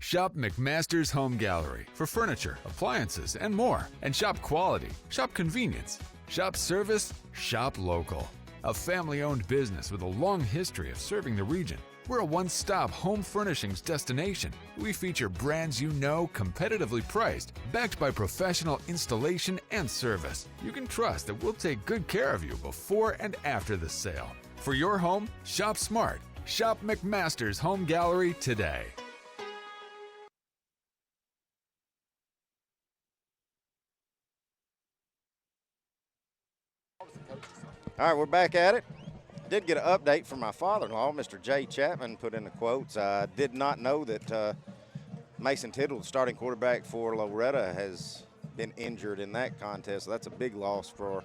Shop McMaster's Home Gallery for furniture, appliances, and more. And shop quality, shop convenience, shop service, shop local. A family-owned business with a long history of serving the region. We're a one-stop home furnishings destination. We feature brands you know, competitively priced, backed by professional installation and service. You can trust that we'll take good care of you before and after the sale. For your home, shop smart. Shop McMaster's Home Gallery today. All right, we're back at it. Did get an update from my father-in-law, Mr. Jay Chapman, put in the quotes. I did not know that Mason Tittle, the starting quarterback for Loretta, has been injured in that contest. So that's a big loss for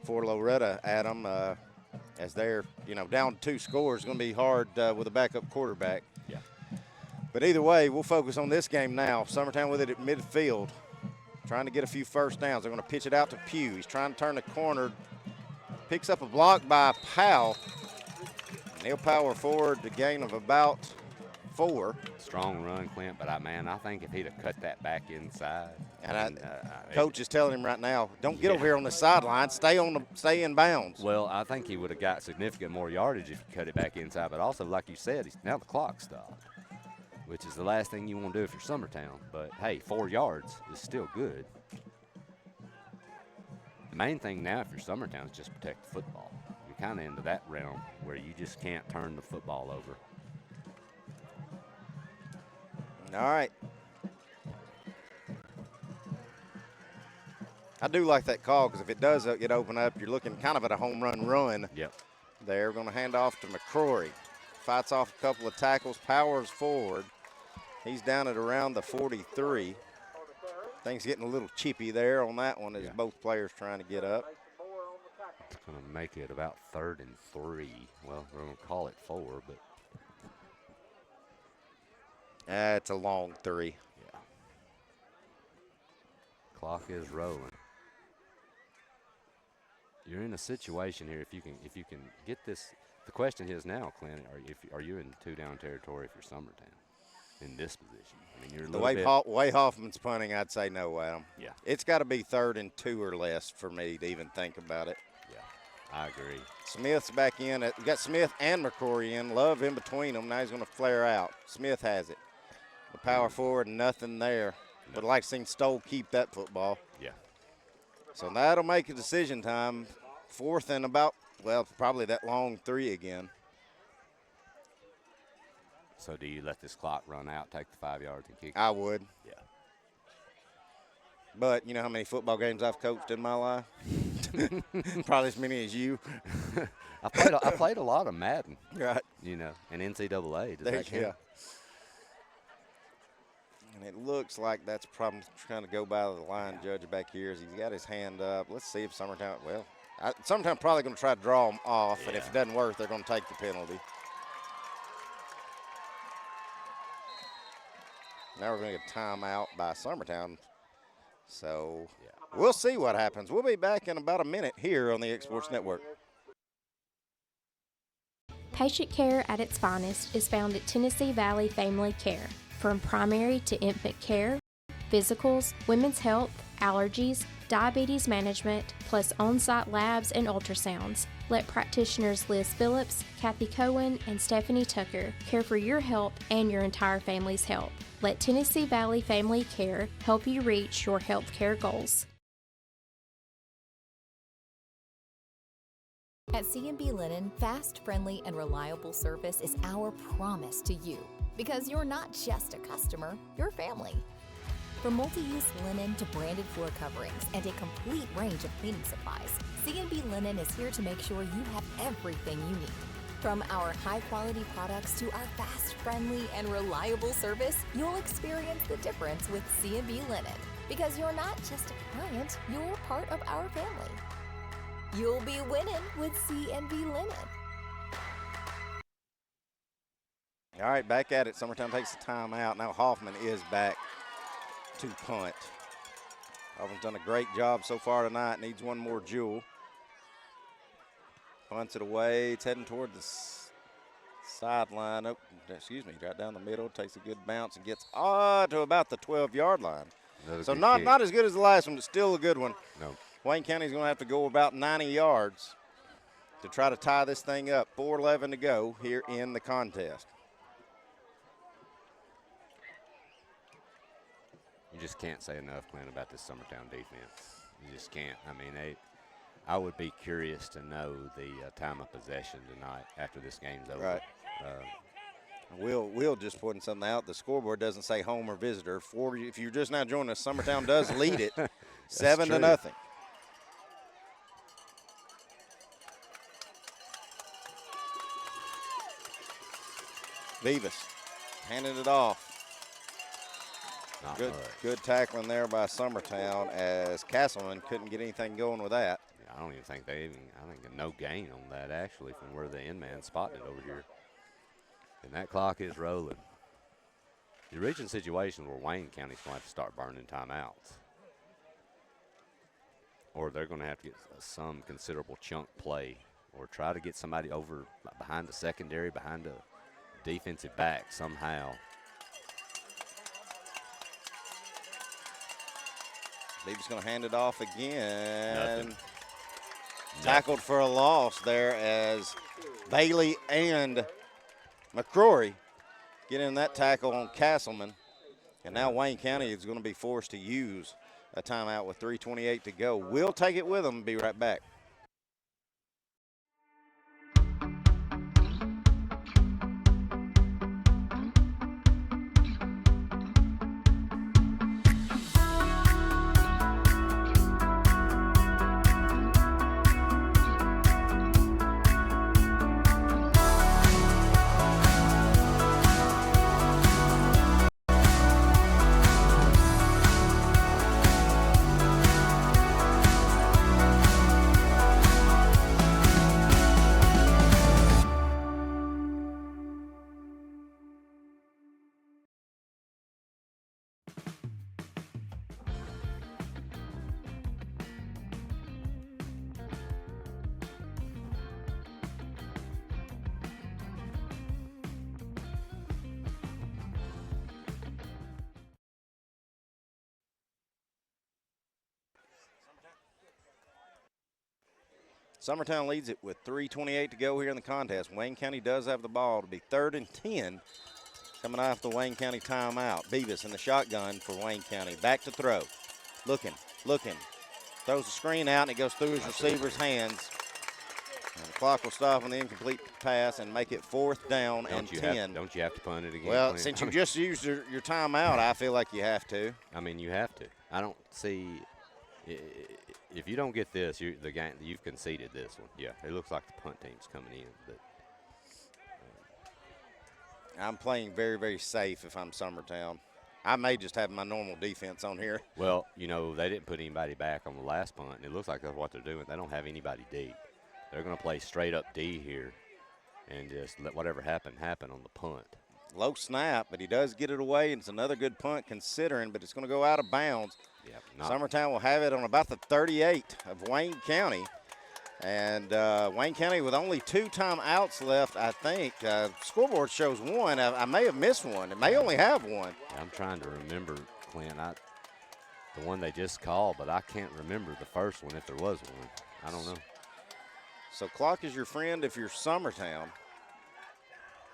Loretta, Adam, as they're, you know, down 2 scores. It's going to be hard with a backup quarterback. Yeah. But either way, we'll focus on this game now. Summertown with it at midfield, trying to get a few first downs. They're going to pitch it out to Pugh. He's trying to turn the corner. Picks up a block by Powell. And he'll power forward the gain of about 4. Strong run, Clint, but I think if he'd have cut that back inside, And coach is telling him right now, don't get over here on the sideline. Stay in bounds. Well, I think he would have got significant more yardage if he cut it back inside. But also, like you said, now the clock stopped, which is the last thing you want to do if you're Summertown. But, hey, 4 yards is still good. The main thing now if you're Summertown is just protect the football. You're kind of into that realm where you just can't turn the football over. All right. I do like that call because if it does get open up, you're looking kind of at a home run. Yep. They're going to hand off to McCrory. Fights off a couple of tackles, powers forward. He's down at around the 43. Things getting a little chippy there on that one as both players trying to get up. It's going to make it about 3rd and 3. Well, we're going to call it 4, but. It's a long 3. Yeah. Clock is rolling. You're in a situation here. If you can get this, the question is now, Clint, are you in 2-down territory if you're Summertown in this position? I mean, you're the way Hoffman's punting, I'd say no, Adam. Yeah. It's got to be 3rd and 2 or less for me to even think about it. Yeah, I agree. Smith's back in. We got Smith and McCrory in. Love in between them. Now he's going to flare out. Smith has it. The power forward, nothing there. No. But I'd like to see Stoll keep that football. Yeah. So that'll make a decision time. 4th and about, well, probably that long 3 again. So do you let this clock run out, take the 5 yards and kick it? I would. Yeah. But you know how many football games I've coached in my life? Probably as many as you. I played a lot of Madden. Right. You know, and NCAA. Does that count? Yeah. And it looks like that's probably trying to go by the line judge back here as he's got his hand up. Let's see if Summertown, Summertown probably going to try to draw him off, and if it doesn't work, they're going to take the penalty. Now we're going to get a timeout by Summertown. So we'll see what happens. We'll be back in about a minute here on the X Sports Network. Patient care at its finest is found at Tennessee Valley Family Care. From primary to infant care, physicals, women's health, allergies, diabetes management, plus on-site labs and ultrasounds. Let practitioners Liz Phillips, Kathy Cohen, and Stephanie Tucker care for your health and your entire family's health. Let Tennessee Valley Family Care help you reach your health care goals. At C&B Linen, fast, friendly, and reliable service is our promise to you. Because you're not just a customer, you're family. From multi-use linen to branded floor coverings and a complete range of cleaning supplies, C&B Linen is here to make sure you have everything you need. From our high-quality products to our fast, friendly, and reliable service, you'll experience the difference with C&B Linen. Because you're not just a client, you're part of our family. You'll be winning with C&B Linen. All right, back at it. Summertown takes the timeout. Now Hoffman is back to punt. Hoffman's done a great job so far tonight. Needs one more jewel. Punts it away. It's heading toward the sideline. Oh, excuse me, right down the middle. Takes a good bounce and gets to about the 12-yard line. So not as good as the last one, but still a good one. No. Wayne County's going to have to go about 90 yards to try to tie this thing up. 4:11 to go here in the contest. You just can't say enough, Clint, about this Summertown defense. You just can't. I mean, I would be curious to know the time of possession tonight after this game's over. Right. We'll just pointing something out. The scoreboard doesn't say home or visitor. If you're just now joining us, Summertown does lead it 7-0. Vivas handing it off. Good tackling there by Summertown as Castleman couldn't get anything going with that. Yeah, I don't even think I think no gain on that actually from where the end man spotted it over here. And that clock is rolling. You're reaching situations where Wayne County's going to have to start burning timeouts. Or they're going to have to get some considerable chunk play or try to get somebody over behind the secondary, behind the defensive back somehow. Beavis going to hand it off again. Nothing. Tackled for a loss there as Bailey and McCrory get in that tackle on Castleman. And now Wayne County is going to be forced to use a timeout with 3:28 to go. We'll take it with them and be right back. Summertown leads it with 3:28 to go here in the contest. Wayne County does have the ball to be 3rd and 10 coming off the Wayne County timeout. Beavis in the shotgun for Wayne County. Back to throw. Looking. Throws the screen out, and it goes through his receiver's hands. And the clock will stop on the incomplete pass and make it 4th down and 10. Don't you have to punt it again? Well, Clint? since you just used your timeout, I feel like you have to. I mean, you have to. I don't see if you don't get this, the game you've conceded this one. Yeah, it looks like the punt team's coming in, but I'm playing very, very safe if I'm Summertown. I may just have my normal defense on here. well, you know, they didn't put anybody back on the last punt, and it looks like that's what they're doing. They don't have anybody deep. They're going to play straight up D here and just let whatever happen on the punt. Low snap, but he does get it away, and it's another good punt considering, but it's going to go out of bounds. Yeah, Summertown will have it on about the 38 of Wayne County. And Wayne County with only 2 timeouts left, I think. Scoreboard shows 1. I may have missed one. It may only have 1. I'm trying to remember, Clint, the one they just called, but I can't remember the first one if there was one. I don't know. So clock is your friend if you're Summertown.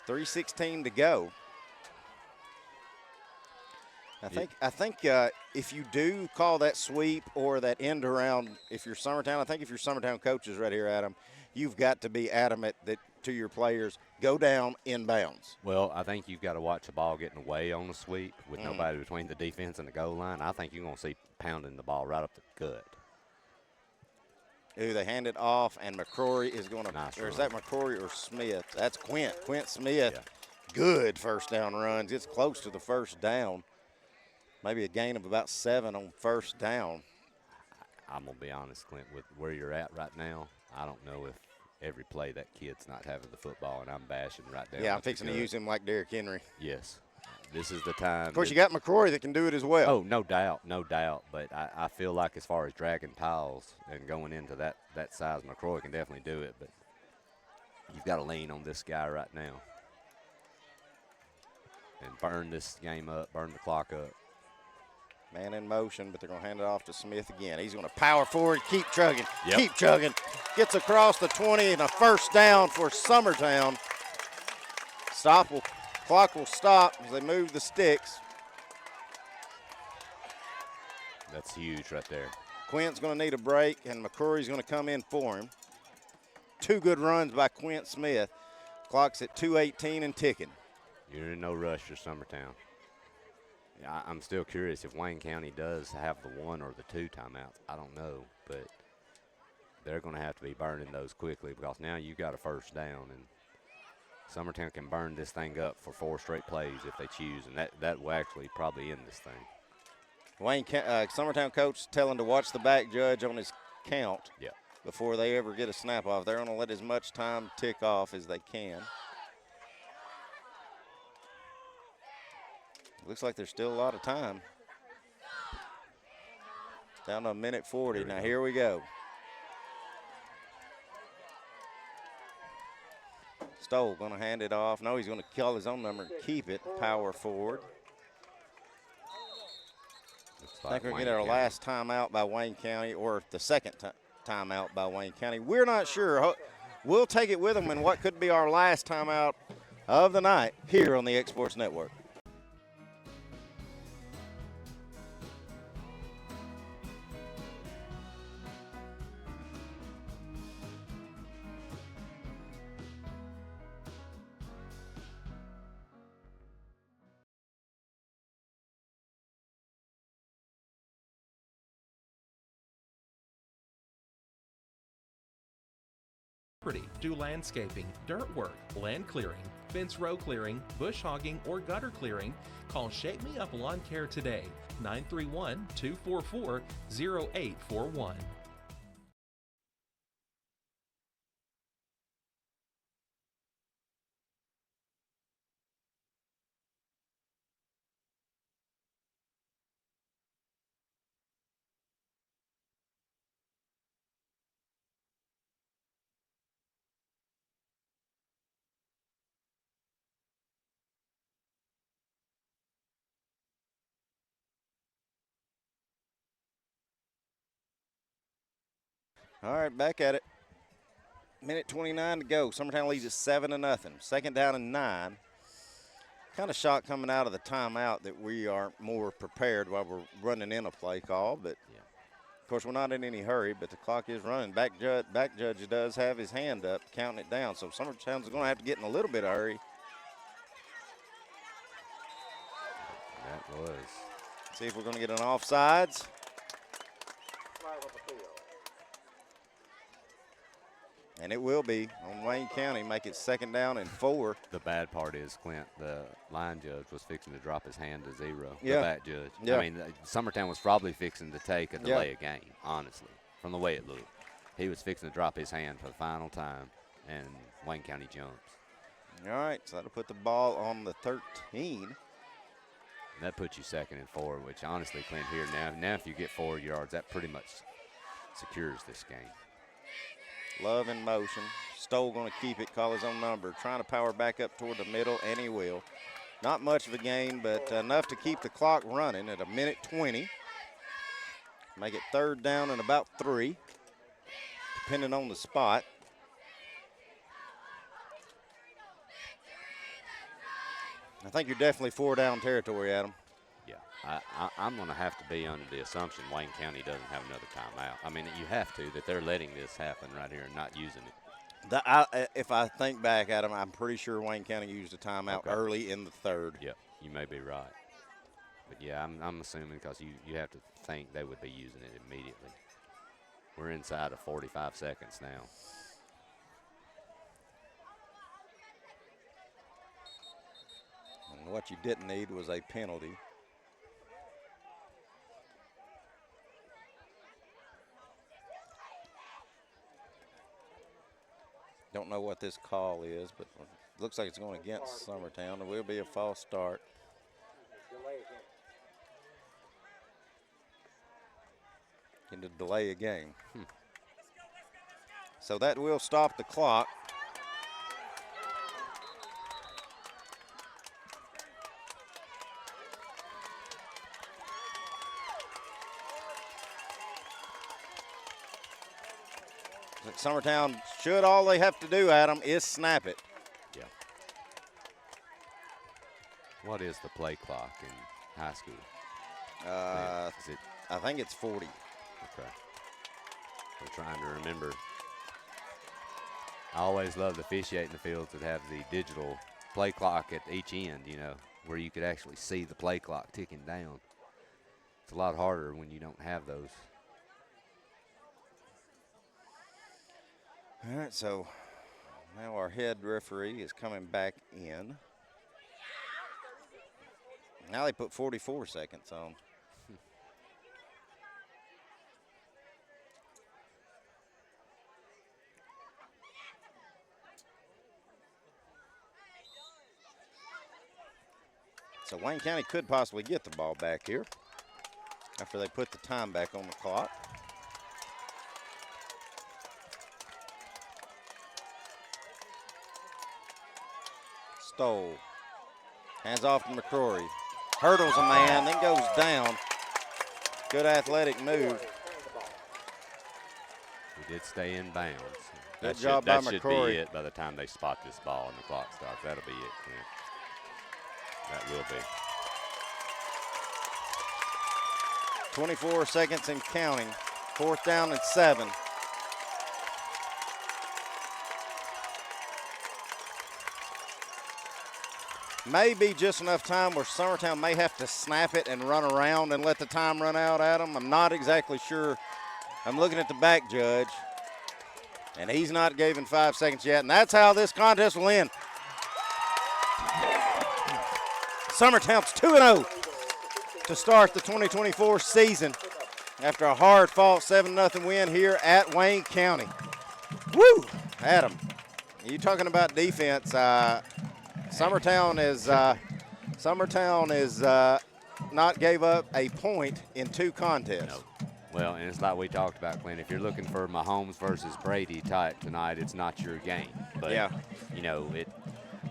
3:16 to go. I think if you do call that sweep or that end around, if you're Summertown, I think if you're Summertown coaches right here, Adam, you've got to be adamant that to your players, go down inbounds. Well, I think you've got to watch the ball getting away on the sweep with nobody between the defense and the goal line. I think you're going to see pounding the ball right up the gut. Ooh, they hand it off, and McCrory is going to – or is that McCrory or Smith? That's Quint. Quint Smith, good first down runs. It's close to the first down. Maybe a gain of about 7 on first down. I'm going to be honest, Clint, with where you're at right now, I don't know if every play that kid's not having the football, and I'm bashing right down. Yeah, I'm fixing to use him like Derrick Henry. Yes. This is the time. Of course, you got McCrory that can do it as well. Oh, no doubt. But I feel like as far as dragging piles and going into that size, McCrory can definitely do it. But you've got to lean on this guy right now and burn this game up, burn the clock up. Man in motion, but they're going to hand it off to Smith again. He's going to power forward, keep chugging, Yep. keep chugging. Gets across the 20 and a first down for Summertown. Clock will stop as they move the sticks. That's huge right there. Quint's going to need a break, and McCrory's going to come in for him. 2 good runs by Quint Smith. Clock's at 2:18 and ticking. You're in no rush for Summertown. I'm still curious if Wayne County does have the 1 or the 2 timeouts. I don't know, but they're going to have to be burning those quickly because now you've got a first down, and Summertown can burn this thing up for 4 straight plays if they choose, and that will actually probably end this thing. Summertown coach telling to watch the back judge on his count Yeah. before they ever get a snap off. They're going to let as much time tick off as they can. Looks like there's still a lot of time. Down to 1:40. Now here we go. Stoll going to hand it off. No, he's going to call his own number and keep it. Power forward. I think we're going to get our last timeout by Wayne County, or the second timeout by Wayne County. We're not sure. We'll take it with them in what could be our last timeout of the night here on the X Sports Network. Do landscaping, dirt work, land clearing, fence row clearing, bush hogging, or gutter clearing. Call Shake Me Up Lawn Care today, 931-244-0841. All right, back at it. Minute 29 to go. Summertown leads at 7-0. Second down and 9. Kind of shocked coming out of the timeout that we aren't more prepared while we're running in a play call. But, of course, we're not in any hurry, but the clock is running. Back judge does have his hand up, counting it down. So Summertown's going to have to get in a little bit of hurry. That was. See if we're going to get an offsides. And it will be on Wayne County, make it second down and 4. The bad part is, Clint, the line judge was fixing to drop his hand to 0. Yeah. The back judge. Yeah. I mean, Summertown was probably fixing to take a delay of game, honestly, from the way it looked. He was fixing to drop his hand for the final time, and Wayne County jumps. All right, so that'll put the ball on the 13. And that puts you second and 4, which honestly, Clint, here now if you get 4 yards, that pretty much secures this game. Love in motion. Stoll going to keep it, call his own number. Trying to power back up toward the middle, and he will. Not much of a gain, but enough to keep the clock running at 1:20. Make it third down and about 3, depending on the spot. I think you're definitely 4 down territory, Adam. Yeah, I'm going to have to be under the assumption Wayne County doesn't have another timeout. I mean, you have to, that they're letting this happen right here and not using it. If I think back, Adam, I'm pretty sure Wayne County used a timeout early in the third. Yeah, you may be right. But, yeah, I'm assuming because you have to think they would be using it immediately. We're inside of 45 seconds now. And what you didn't need was a penalty. Don't know what this call is, but it looks like it's going against Summertown. There will be a false start. Going to delay a game. So that will stop the clock. Summertown should, all they have to do, Adam, is snap it. Yeah. What is the play clock in high school? I think it's 40. Okay. I'm trying to remember. I always love the officiating the fields that have the digital play clock at each end, where you could actually see the play clock ticking down. It's a lot harder when you don't have those. All right, so now our head referee is coming back in. Now they put 44 seconds on. So Wayne County could possibly get the ball back here after they put the time back on the clock. Stoll. Hands off to McCrory. Hurdles a man, then goes down. Good athletic move. He did stay in bounds. Good job by That should McCrory. be it by the time they spot this ball and the clock starts. That'll be it, Clint. That will be. 24 seconds and counting. 4th down and 7. May be just enough time where Summertown may have to snap it and run around and let the time run out, Adam. I'm not exactly sure. I'm looking at the back judge, and he's not given 5 seconds yet, and that's how this contest will end. Summertown's 2-0 to start the 2024 season after a hard-fought 7-0 win here at Wayne County. Woo! Adam, you talking about defense. Summertown is not gave up a point in 2 contests. No. Well, and it's like we talked about, Clint. If you're looking for Mahomes versus Brady type tonight, it's not your game. But, yeah. You know,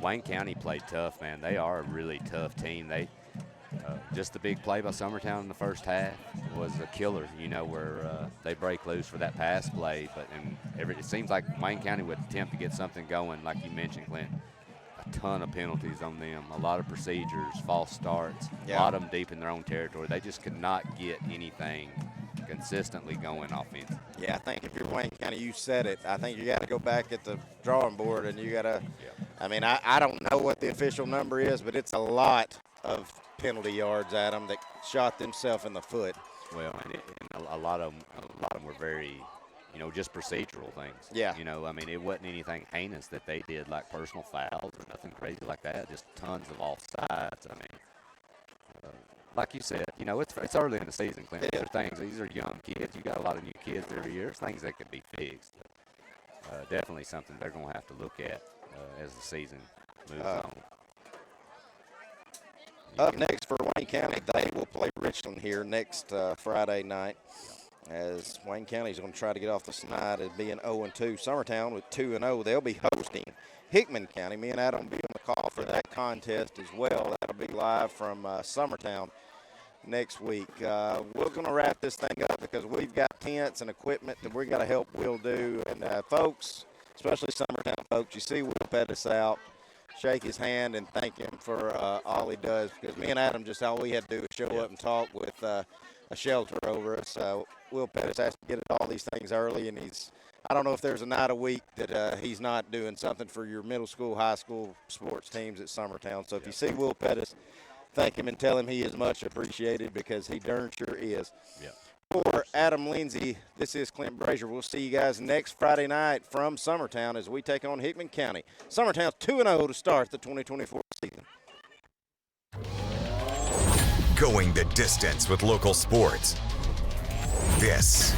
Wayne County played tough, man. They are a really tough team. They just the big play by Summertown in the first half was a killer, you know, where they break loose for that pass play. But it seems like Wayne County would attempt to get something going, like you mentioned, Clint. A ton of penalties on them, a lot of procedures, false starts, a lot of them deep in their own territory. They just could not get anything consistently going offense. Yeah, I think if you're Wayne County, you said it. I think you got to go back at the drawing board and you got to, I mean, I don't know what the official number is, but it's a lot of penalty yards, Adam, that shot themselves in the foot. Well, and a lot of them were very, you know, just procedural things. Yeah. You know, I mean, it wasn't anything heinous that they did, like personal fouls or nothing crazy like that. Just tons of offsides. I mean, like you said, you know, it's early in the season, Clint. These are young kids. You got a lot of new kids every year. There's things that could be fixed. Definitely something they're going to have to look at as the season moves on. Up next for Wayne County, they will play Richland here next Friday night. As Wayne County is going to try to get off the snide as being 0-2. Summertown with 2-0. They'll be hosting Hickman County. Me and Adam will be on the call for that contest as well. That'll be live from Summertown next week. We're going to wrap this thing up because we've got tents and equipment that we've got to help Will do. And folks, especially Summertown folks, you see Will Pettis out. Shake his hand and thank him for all he does, because me and Adam just all we had to do was show up and talk with a shelter over us. Will Pettis has to get at all these things early, and I don't know if there's a night a week that he's not doing something for your middle school, high school sports teams at Summertown. So if you see Will Pettis, thank him and tell him he is much appreciated, because he darn sure is. Yeah. For Adam Lindsay, this is Clint Brazier. We'll see you guys next Friday night from Summertown as we take on Hickman County. Summertown's 2-0 to start the 2024 season. Going the distance with local sports. This